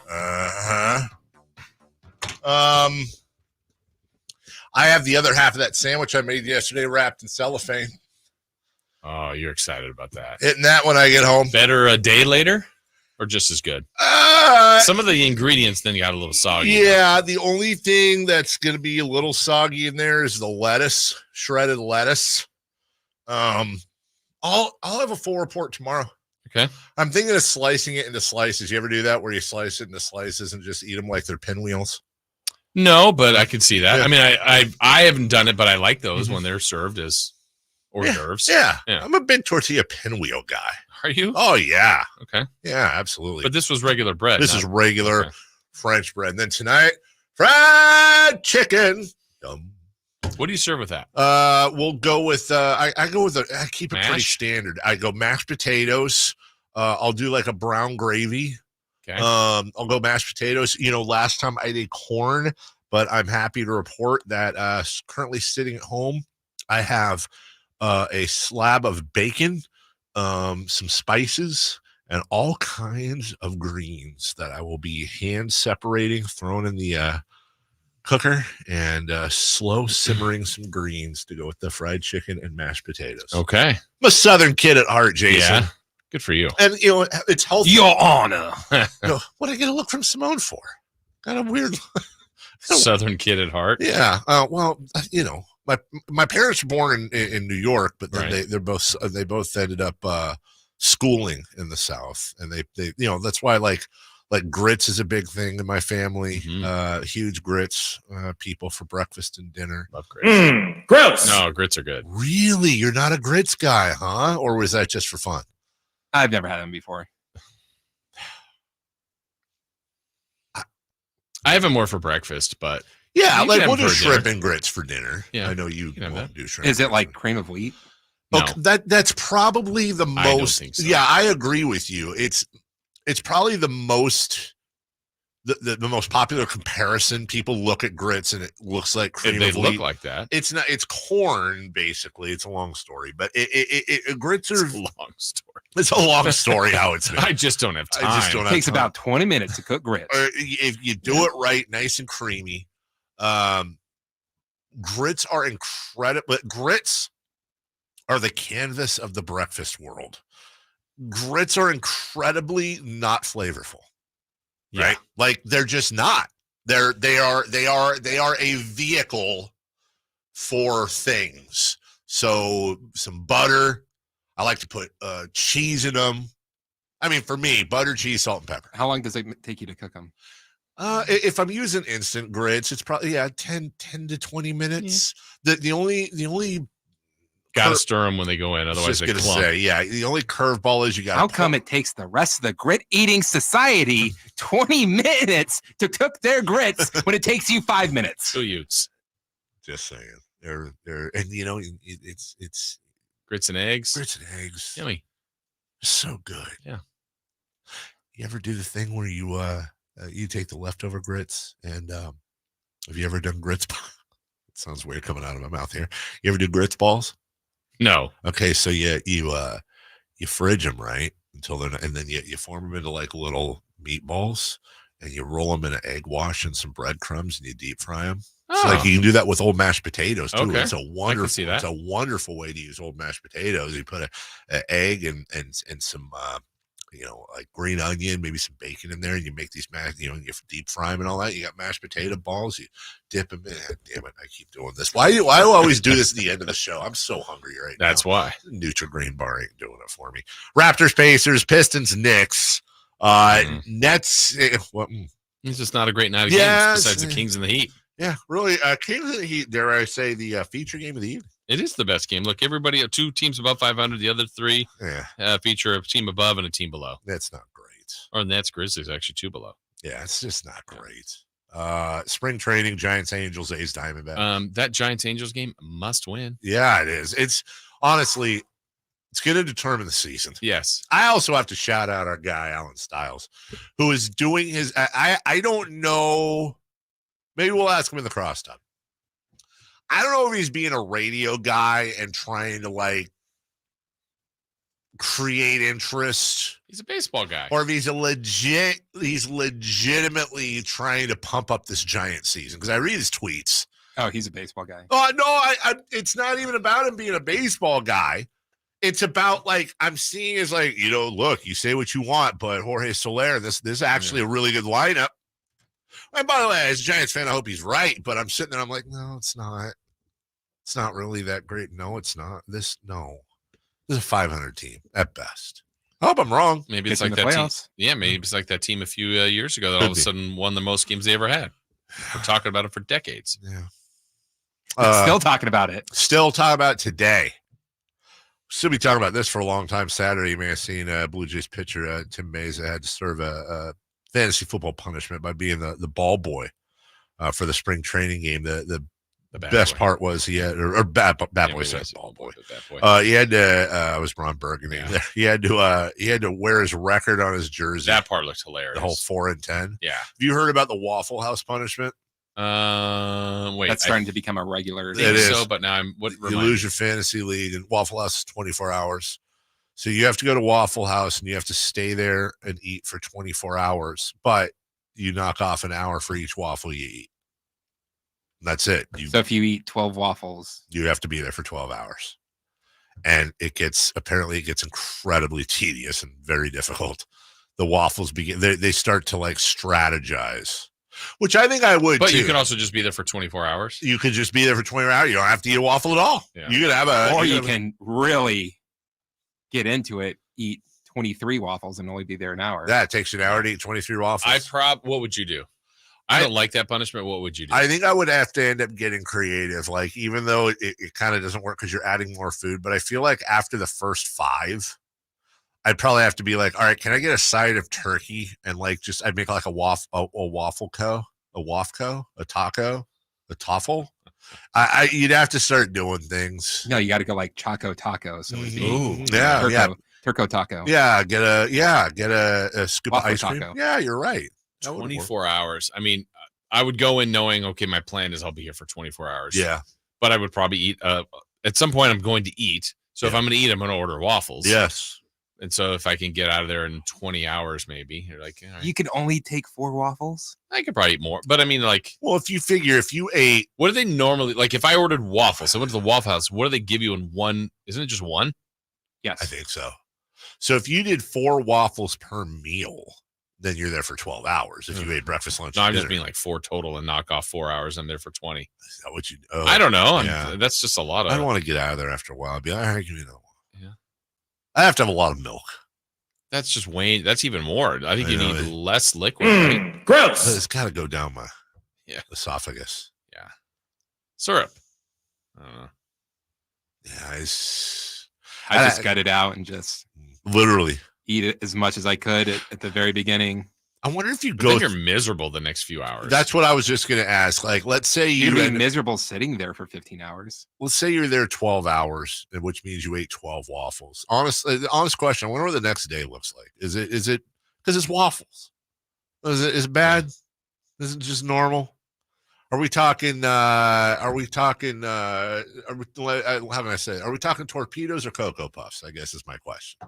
I have the other half of that sandwich I made yesterday wrapped in cellophane. Oh, you're excited about that. Hitting that when I get home. Better a day later or just as good? Some of the ingredients then got a little soggy. Yeah, the only thing that's going to be a little soggy in there is the lettuce, shredded lettuce. I'll have a full report tomorrow. Okay. I'm thinking of slicing it into slices. You ever do that where you slice it into slices and just eat them like they're pinwheels? No, but I could see that. Yeah. I mean, I haven't done it, but I like those when they're served as hors d'oeuvres. Yeah. I'm a big tortilla pinwheel guy. Are you? Oh, yeah. Okay. Yeah, absolutely. But this was regular bread. This is regular French bread. And then tonight, fried chicken. Yum. What do you serve with that? We'll go with I keep it pretty standard. I go mashed potatoes. I'll do like a brown gravy. Okay. I'll go mashed potatoes. You know, last time I did corn, but I'm happy to report that currently sitting at home, I have a slab of bacon, some spices, and all kinds of greens that I will be hand separating, throwing in the cooker, and slow simmering some greens to go with the fried chicken and mashed potatoes. Okay. I'm a Southern kid at heart, Jason. Yeah. Good for you. And, you know, it's healthy. Your honor. What I get a look from Simone for? Kind of weird. Southern kid at heart. Yeah. Well, you know, my parents were born in New York, but then they both ended up schooling in the South, and they you know, that's why like grits is a big thing in my family. Huge grits people for breakfast and dinner. Love grits. Gross. No, grits are good. Really? You're not a grits guy, huh? Or was that just for fun? I've never had them before. I have them more for breakfast, but yeah, you like can we'll have do them for shrimp dinner. and grits for dinner. Yeah, I know you can have won't that. do shrimp. Is it like cream of wheat? Okay, that's probably the I don't most. think so. Yeah, I agree with you. It's probably the most. The most popular comparison. People look at grits and it looks like cream They of look wheat. like that. It's not. It's corn basically. It's a long story, but grits are It's a long story. It's a long story how it's made. I just don't have time. I just don't It have takes time. about 20 minutes to cook grits. Or if you do it right, nice and creamy. Grits are incredible. But grits are the canvas of the breakfast world. Grits are incredibly not flavorful. Yeah. Right? Like they're just not. They are a vehicle 4 things. So some butter. I like to put cheese in them. I mean, for me, butter, cheese, salt, and pepper. How long does it take you to cook them? If I'm using instant grits, it's probably 10 to 20 minutes. Yeah. The only gotta stir them when they go in, otherwise they clump. The only curveball is you got. How come it takes the rest of the grit eating society 20 minutes to cook their grits when it takes you 5 minutes? 2 Utes. Just saying, they're and it's grits and eggs. Grits and eggs, yummy, so good. Yeah. You ever do the thing where you take the leftover grits and have you ever done grits? It sounds weird coming out of my mouth here. You ever do grits balls? No. Okay, so you fridge them, right, until they're not, and then you form them into like little meatballs, and you roll them in an egg wash and some breadcrumbs, and you deep fry them. Oh. So like you can do that with old mashed potatoes too. Okay. It's a wonderful way to use old mashed potatoes. You put an egg and some like green onion, maybe some bacon in there, and you make these you deep fry them and all that. You got mashed potato balls, you dip them in. Damn it, I keep doing this. Why do I always do this at the end of the show? I'm so hungry right now. That's why. Nutri-Grain bar ain't doing it for me. Raptors, Pacers, Pistons, Knicks, Nets. It's just not a great night of games besides the Kings and the Heat. Yeah, really. Kings and the Heat, dare I say, the feature game of the evening. It is the best game. Look, everybody, 2 teams above 500. The other 3 feature a team above and a team below. That's not great. Or Nets, Grizzlies, actually 2 below. Yeah, it's just not great. Spring training, Giants, Angels, A's, Diamondbacks. That Giants Angels game must win. Yeah, it is. It's honestly, it's going to determine the season. Yes. I also have to shout out our guy, Alan Stiles, who is doing his. I don't know. Maybe we'll ask him in the cross-talk. I don't know if he's being a radio guy and trying to like create interest. He's a baseball guy. Or if he's legitimately trying to pump up this Giant season. Because I read his tweets. Oh, he's a baseball guy. Oh, no, it's not even about him being a baseball guy. It's about like I'm seeing is like, look, you say what you want, but Jorge Soler, this is actually a really good lineup. And by the way, as a Giants fan, I hope he's right, but I'm sitting there, I'm like, no, it's not. It's not really that great. No, it's not. This is a 500 team at best. I hope I'm wrong. Maybe it's like that team. Yeah, maybe it's like that team a few years ago that all of a sudden won the most games they ever had. We're talking about it for decades. Yeah. Still talking about it. Still talking about it today. Still be talking about this for a long time. Saturday, you may have seen Blue Jays pitcher Tim Meza had to serve a fantasy football punishment by being the ball boy for the spring training game. The best part was he had, or bad boy said ball boy. He had to. Was Ron Burgundy there? He had to wear his record on his jersey. That part looked hilarious. The whole 4 and 10. Yeah. Have you heard about the Waffle House punishment? Wait, that's starting to become a regular. It is. So, but now you lose your fantasy league, and Waffle House is 24 hours. So you have to go to Waffle House and you have to stay there and eat for 24 hours, but you knock off an hour for each waffle you eat. And that's it. So if you eat 12 waffles, you have to be there for 12 hours. And it gets incredibly tedious and very difficult. The waffles they start to like strategize, which I think I would. But too. You can also just be there for 24 hours. You could just be there for 24 hours. You don't have to eat a waffle at all. Yeah. You could have you can really get into it, eat 23 waffles and only be there an hour. That takes you an hour to eat 23 waffles. What would you do? I don't like that punishment. What would you do? I think I would have to end up getting creative. Like, even though it kind of doesn't work because you're adding more food, but I feel like after the first 5, I'd probably have to be like, all right, can I get a side of turkey? And like, I'd make like a waffle-co, a taco, a toffle. You'd have to start doing things. No, you got to go like Choco Taco. So Turco Taco. Yeah, get a scoop of ice cream. Taco. Yeah, you're right. 24 hours. I mean, I would go in knowing, okay, my plan is I'll be here for 24 hours. Yeah. But I would probably eat. At some point, I'm going to eat. So if I'm going to eat, I'm going to order waffles. Yes. And so if I can get out of there in 20 hours, maybe you're like, all right. You can only take 4 waffles. I could probably eat more, but I mean, like, well, if you ate, what do they normally like? If I ordered waffles, I went to the Waffle House. What do they give you in one? Isn't it just one? Yes, I think so. So if you did 4 waffles per meal, then you're there for 12 hours. If you ate breakfast, lunch, no, I'm dinner. just being like 4 total and knock off 4 hours. I'm there for 20. Is that what you? I don't know. Yeah. That's just a lot of. I don't want to get out of there after a while. I'd be like, all right, give me another one. Yeah. I have to have a lot of milk. That's just way. That's even more. I think you need less liquid. Right? Gross. It's got to go down my esophagus. Yeah. Syrup. I don't know. Yeah, I just got it out and just literally eat it as much as I could at the very beginning. I wonder if you But then you're miserable the next few hours. That's what I was just going to ask. Like, let's say you'd be miserable sitting there for 15 hours. Let's say you're there 12 hours, which means you ate 12 waffles. Honest question. I wonder what the next day looks like. Is it because it's waffles? Is it bad? Is it just normal? Are we talking? Are we talking torpedoes or Cocoa Puffs? I guess is my question.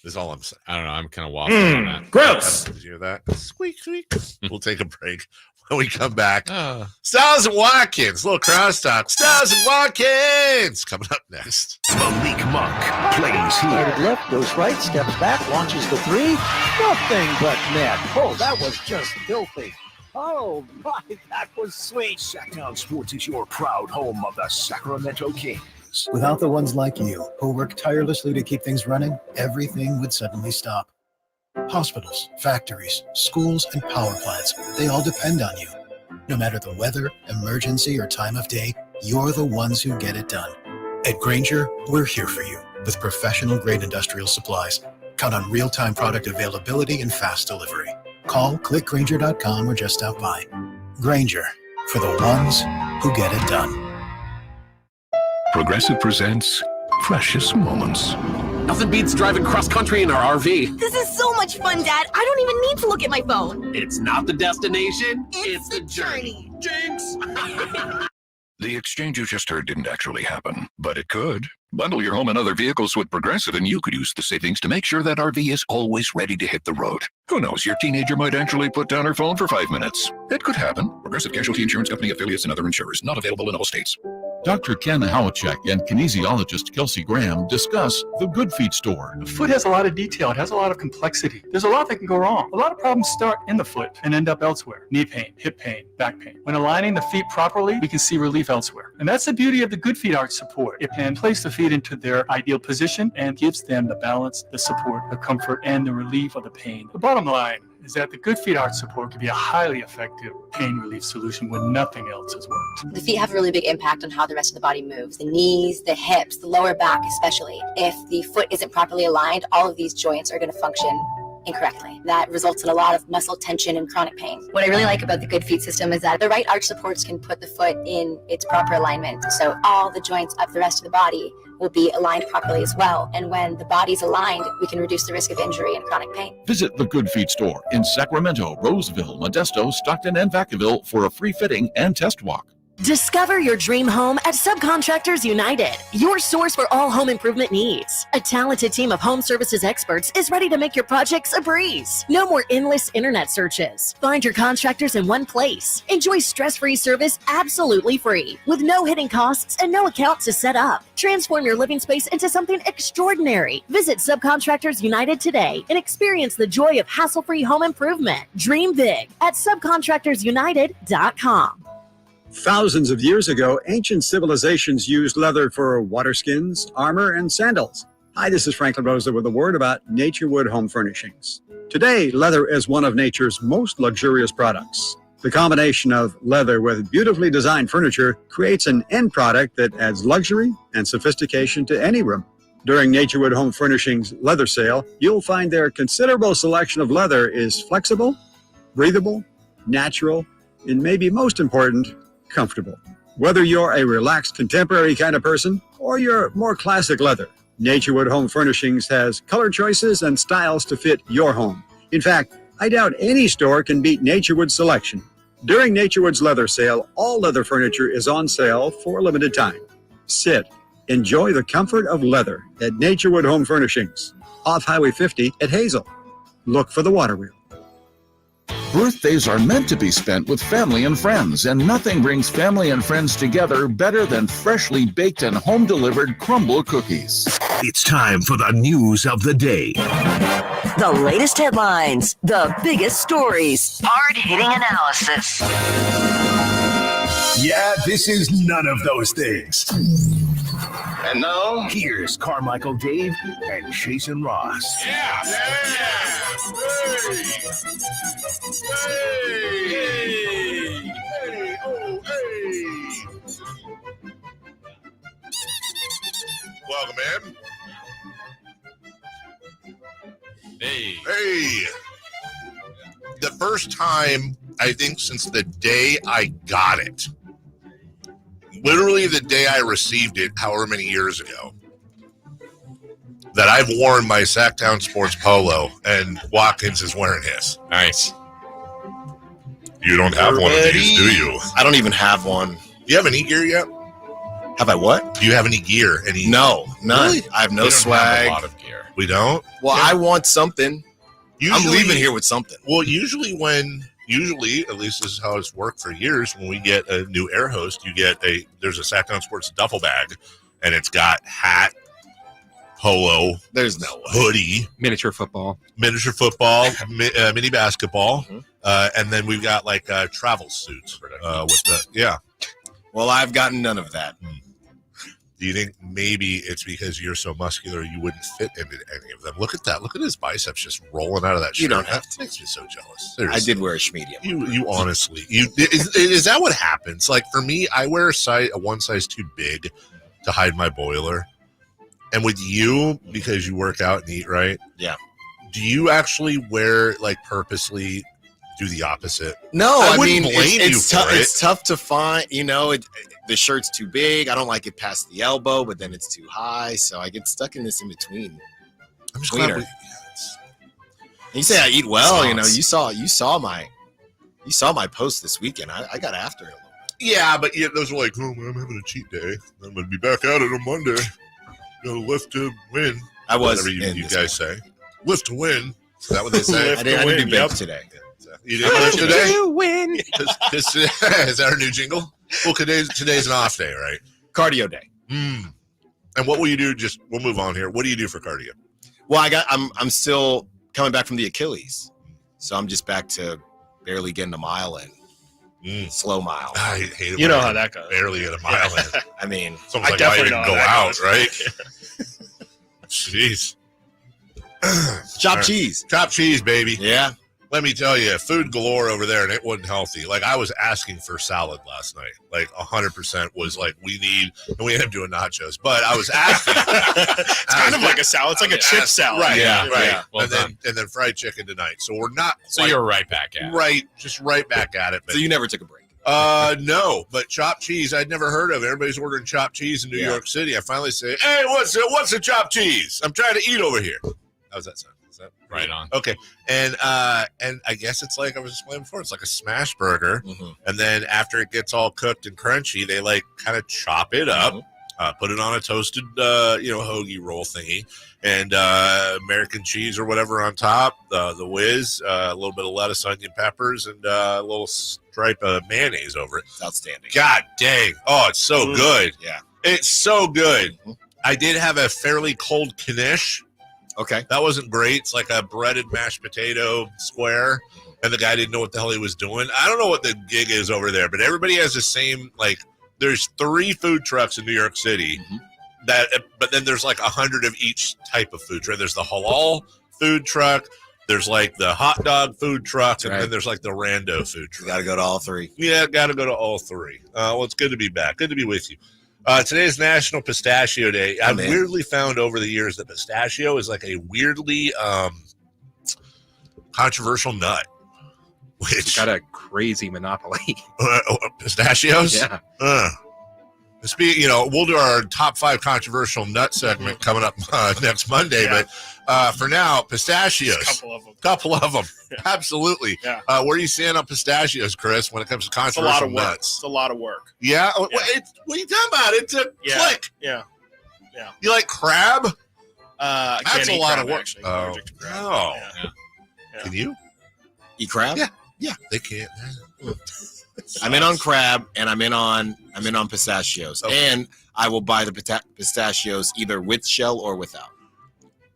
Is all I'm saying. I don't know. I'm kind of waffling on that. Gross. Did you hear that? Squeak, squeak. We'll take a break. When we come back, Styles and Watkins, little crosstalk. Styles and Watkins coming up next. Malik Monk plays here. Started left, goes right, steps back, launches the three. Nothing but net. Oh, that was just filthy. Oh, my, that was sweet. Sactown Sports is your proud home of the Sacramento Kings. Without the ones like you, who work tirelessly to keep things running, everything would suddenly stop. Hospitals, factories, schools, and power plants, they all depend on you. No matter the weather, emergency, or time of day, you're the ones who get it done. At Grainger, we're here for you with professional-grade industrial supplies. Count on real-time product availability and fast delivery. Call, click Grainger.com, or just stop by. Grainger, for the ones who get it done. Progressive presents Precious Moments. Nothing beats driving cross-country in our RV. This is so much fun, Dad. I don't even need to look at my phone. It's not the destination, it's the journey. Jinx! The exchange you just heard didn't actually happen, but it could. Bundle your home and other vehicles with Progressive and you could use the savings to make sure that RV is always ready to hit the road. Who knows, your teenager might actually put down her phone for 5 minutes. It could happen. Progressive Casualty Insurance Company affiliates and other insurers. Not available in all states. Dr. Ken Howachek and kinesiologist Kelsey Graham discuss the Good Feet store. The foot has a lot of detail. It has a lot of complexity. There's a lot that can go wrong. A lot of problems start in the foot and end up elsewhere. Knee pain, hip pain, back pain. When aligning the feet properly, we can see relief elsewhere. And that's the beauty of the Good Feet arch support. It can place the feet into their ideal position and gives them the balance, the support, the comfort, and the relief of the pain. The bottom line is that the Good Feet arch support can be a highly effective pain relief solution when nothing else has worked. The feet have a really big impact on how the rest of the body moves. The knees, the hips, the lower back especially. If the foot isn't properly aligned, all of these joints are going to function incorrectly. That results in a lot of muscle tension and chronic pain. What I really like about the Good Feet system is that the right arch supports can put the foot in its proper alignment. So all the joints of the rest of the body will be aligned properly as well. And when the body's aligned, we can reduce the risk of injury and chronic pain. Visit the Good Feet store in Sacramento, Roseville, Modesto, Stockton, and Vacaville for a free fitting and test walk. Discover your dream home at Subcontractors United, your source for all home improvement needs. A talented team of home services experts is ready to make your projects a breeze. No more endless internet searches. Find your contractors in one place. Enjoy stress-free service absolutely free, with no hidden costs and no account to set up. Transform your living space into something extraordinary. Visit Subcontractors United today and experience the joy of hassle-free home improvement. Dream big at subcontractorsunited.com. Thousands of years ago, ancient civilizations used leather for water skins, armor, and sandals. Hi, this is Franklin Rosa with a word about Naturewood Home Furnishings. Today, leather is one of nature's most luxurious products. The combination of leather with beautifully designed furniture creates an end product that adds luxury and sophistication to any room. During Naturewood Home Furnishings leather sale, you'll find their considerable selection of leather is flexible, breathable, natural, and maybe most important, comfortable. Whether you're a relaxed contemporary kind of person or you're more classic leather, Naturewood Home Furnishings has color choices and styles to fit your home. In fact, I doubt any store can beat Naturewood's selection. During Naturewood's leather sale, all leather furniture is on sale for a limited time. Sit, enjoy the comfort of leather at Naturewood Home Furnishings, off Highway 50 at Hazel. Look for the water wheel. Birthdays are meant to be spent with family and friends, and nothing brings family and friends together better than freshly baked and home-delivered crumble cookies. It's time for the news of the day. The latest headlines, the biggest stories, hard-hitting analysis. Yeah, this is none of those things. And now, here's Carmichael Dave and Jason Ross. Yeah. Hey. Oh, hey. Welcome, man. Hey. The first time, I think, since the day I got it, literally the day I received it, however many years ago, that I've worn my Sactown Sports polo, and Watkins is wearing his. Nice. You don't have one of these, do you? I don't even have one. Do you have any gear yet? Have I what? Do you have any gear? No, none. Really? I have no We don't swag. have a lot of gear. We don't? Well, I want something. I'm leaving here with something. Well, usually, at least this is how it's worked for years, when we get a new air host, there's a Sactown Sports duffel bag, and it's got hat, polo, there's no way. Hoodie, miniature football, mini basketball, and then we've got like travel suits with the Well, I've gotten none of that. Do you think maybe it's because you're so muscular you wouldn't fit into any of them? Look at that. Look at his biceps just rolling out of that shirt. You don't have to. That makes me so jealous. I did wear a schmedium. You honestly, is that what happens? Like for me, I wear a one size too big to hide my boiler. And with you, because you work out and eat right, yeah. Do you actually wear purposely do the opposite? No, I mean blame you for it. It's tough to find. The shirt's too big. I don't like it past the elbow, but then it's too high, so I get stuck in this in between. I'm just glad you say I eat well. You saw my post this weekend. I got after it a little bit. Yeah, but those were like, oh, I'm having a cheat day. I'm going to be back at it on Monday. Lift to win. I was. Whatever you guys say. Lift to win. Is that what they say? I didn't do bench today. You didn't lift today? You win. Is that our new jingle? Well, today's an off day, right? Cardio day. And what will you do? We'll move on here. What do you do for cardio? Well, I'm still coming back from the Achilles, so I'm just back to barely getting a mile in. Slow mile. I hate it. You know how that goes. Barely get a mile in. I mean, it's almost like why you didn't go out, right? Jeez. Chopped cheese. Chopped cheese, baby. Yeah. Let me tell you, food galore over there, and it wasn't healthy. Like, I was asking for salad last night. Like, 100% was like, we ended up doing nachos. But I was asking. It's kind of like a salad. It's like a chip salad. Right, yeah. right. Yeah. Well and then fried chicken tonight. So we're not So you're right back at it. Right, just right back at it. But, so you never took a break? No, but chopped cheese I'd never heard of. Everybody's ordering chopped cheese in New York City. I finally say, hey, what's a chopped cheese? I'm trying to eat over here. How's that sound? Right on. Okay. And I guess it's like I was explaining before, it's like a smash burger. Mm-hmm. And then after it gets all cooked and crunchy, they kind of chop it up, put it on a toasted hoagie roll thingy, and American cheese or whatever on top, the whiz, a little bit of lettuce, onion, peppers, and a little stripe of mayonnaise over it. It's outstanding. God dang. Oh, it's so good. Yeah. It's so good. I did have a fairly cold knish. Okay. That wasn't great. It's like a breaded mashed potato square, and the guy didn't know what the hell he was doing. I don't know what the gig is over there, but everybody has the same, there's 3 food trucks in New York City, but then there's 100 of each type of food truck. There's the halal food truck, there's the hot dog food truck, and then there's the rando food truck. You got to go to all 3. Yeah, got to go to all 3. Well, it's good to be back. Good to be with you. Today is National Pistachio Day. I've weirdly found over the years that pistachio is a weirdly controversial nut. Which got a crazy monopoly. Pistachios? Yeah. We'll do our top 5 controversial nut segment coming up next Monday. Yeah. But for now, pistachios. Just a couple of them. Yeah. Absolutely. Yeah. Where are you standing on pistachios, Chris, when it comes to controversial nuts? It's a lot of work. Yeah? What are you talking about? It's a click. Yeah. Yeah. You like crab? That's a lot of work. Actually. Oh. No. Yeah. Can you? Eat crab? Yeah, they can't. I'm in on crab, and I'm in on pistachios, and I will buy the pistachios either with shell or without.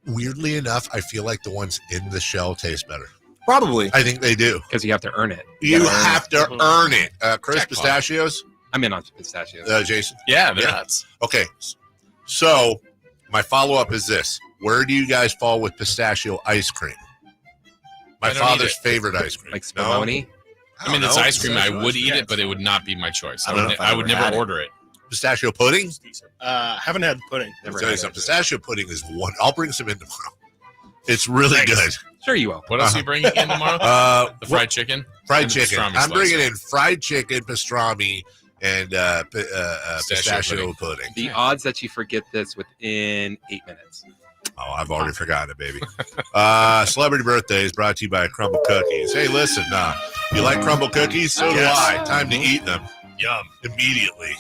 Weirdly enough, I feel like the ones in the shell taste better. Probably. I think they do. Because you have to earn it. You have to earn it. Chris, pistachios? I'm in on pistachios. Jason? Yeah, they're nuts. Okay. So my follow-up is this. Where do you guys fall with pistachio ice cream? My father's favorite ice cream. Like spumoni? I mean, it's ice cream. I would eat it, but it would not be my choice. I would never order it. Pistachio pudding? Haven't had pudding. Pistachio pudding is one. I'll bring some in tomorrow. It's really good. Sure you will. What else are you bringing in tomorrow? The fried chicken? Fried chicken. I'm bringing in fried chicken, pastrami, and pistachio pudding. The odds that you forget this within 8 minutes. Oh, I've already forgotten it, baby. Celebrity birthdays brought to you by Crumble Cookies. Hey, listen, you like Crumble Cookies? So do I. Time to eat them. Yum. Immediately.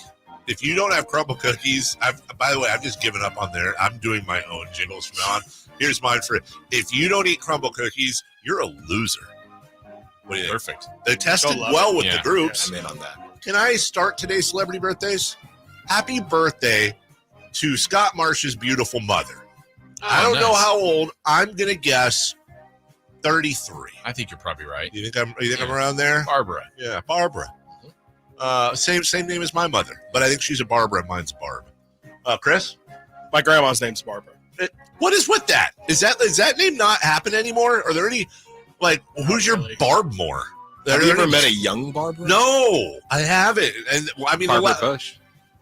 If you don't have Crumble Cookies, by the way, I've just given up on there. I'm doing my own jingles from now on. Here's mine for it. If you don't eat Crumble Cookies, you're a loser. What do you think? Perfect. They tested well with the groups. I'm in on that. Can I start today's celebrity birthdays? Happy birthday to Scott Marsh's beautiful mother. I don't know how old. I'm going to guess 33. I think you're probably right. You think I'm around there? Barbara. Yeah, Barbara. Same name as my mother, but I think she's a Barbara and mine's Barb. Chris? My grandma's name's Barbara. What is with that? Is that name not happen anymore? Are there any, who's your Barb more? Have you ever met a young Barbara? No, I haven't. And I mean, Barbara Bush.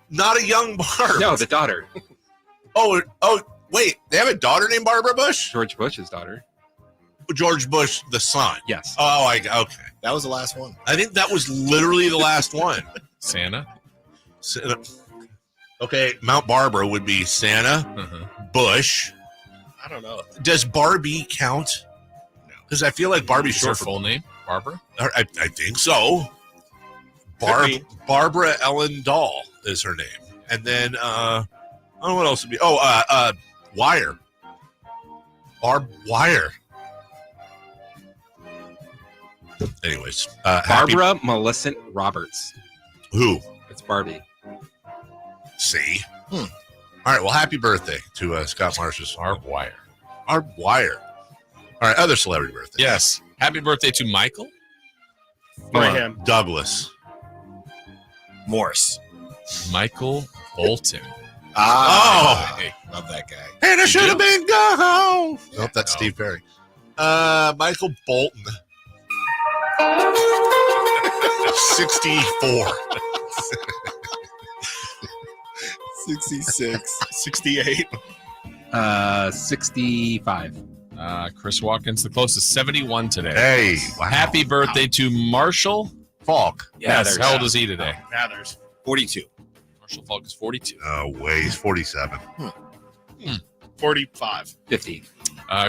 Not a young Barb. No, the daughter. Oh, wait, they have a daughter named Barbara Bush? George Bush's daughter. George Bush, the son. Yes. Oh, okay. That was the last one. I think that was literally the last one. Santa. Okay, Mount Barbara would be Santa, Bush. I don't know. Does Barbie count? No. Because I feel like Barbie's short for full name, Barbara? I think so. Barbara Ellen Dahl is her name. And then, I don't know what else would be. Wire. Barb Wire. Anyways. Barbara Millicent Roberts. Who? It's Barbie. See? All right, well, happy birthday to Scott Marsh's Barb Wire. Barb Wire. All right, other celebrity birthdays. Yes. Happy birthday to Michael. Douglas. Morse. Michael Bolton. Hey, love that guy. And I should have been gone. Nope, that's Steve Perry. Michael Bolton. 64. 66. 68. 65. Chris Watkins, the closest, 71 today. Hey, wow. Happy birthday to Marshall Falk. Yes. How old is he today? Mathers. 42. Marshall Falk is 42. Oh, wait, he's 47. 45. 50.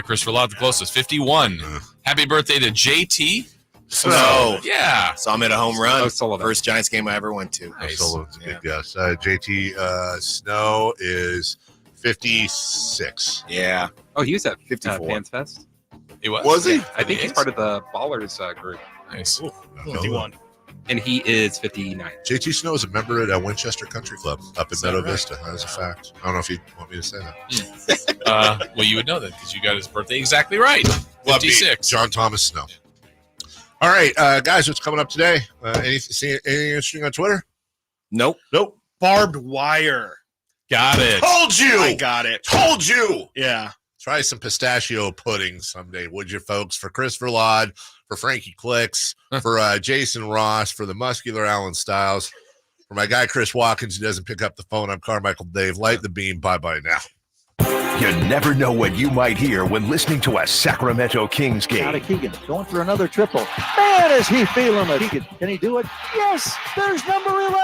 Christopher Lott, the closest, 51. Happy birthday to JT. Snow. Yeah. So I'm at a home run. Oh, first Giants game I ever went to. Nice. Sullivan's a good guess. JT Snow is 56. Yeah. Oh, he was at 54. Pants Fest. He was? Was he? I think he's part of the Ballers group. Nice. 51. And he is 59. JT Snow is a member at Winchester Country Club up in Meadow Vista. That's a fact. I don't know if you want me to say that. Well, you would know that because you got his birthday exactly right. 56. John Thomas Snow. All right, guys, what's coming up today? Anything interesting on Twitter? Nope. Barbed wire. Got it. Told you. I got it. Told you. Yeah. Try some pistachio pudding someday, would you, folks? For Christopher Laud, for Frankie Clicks, for Jason Ross, for the muscular Alan Stiles, for my guy Chris Watkins who doesn't pick up the phone. I'm Carmichael Dave. Light the beam. Bye-bye now. You never know what you might hear when listening to a Sacramento Kings game. Out of Keegan, going for another triple. Man, is he feeling it. Keegan, can he do it? Yes, there's number 11.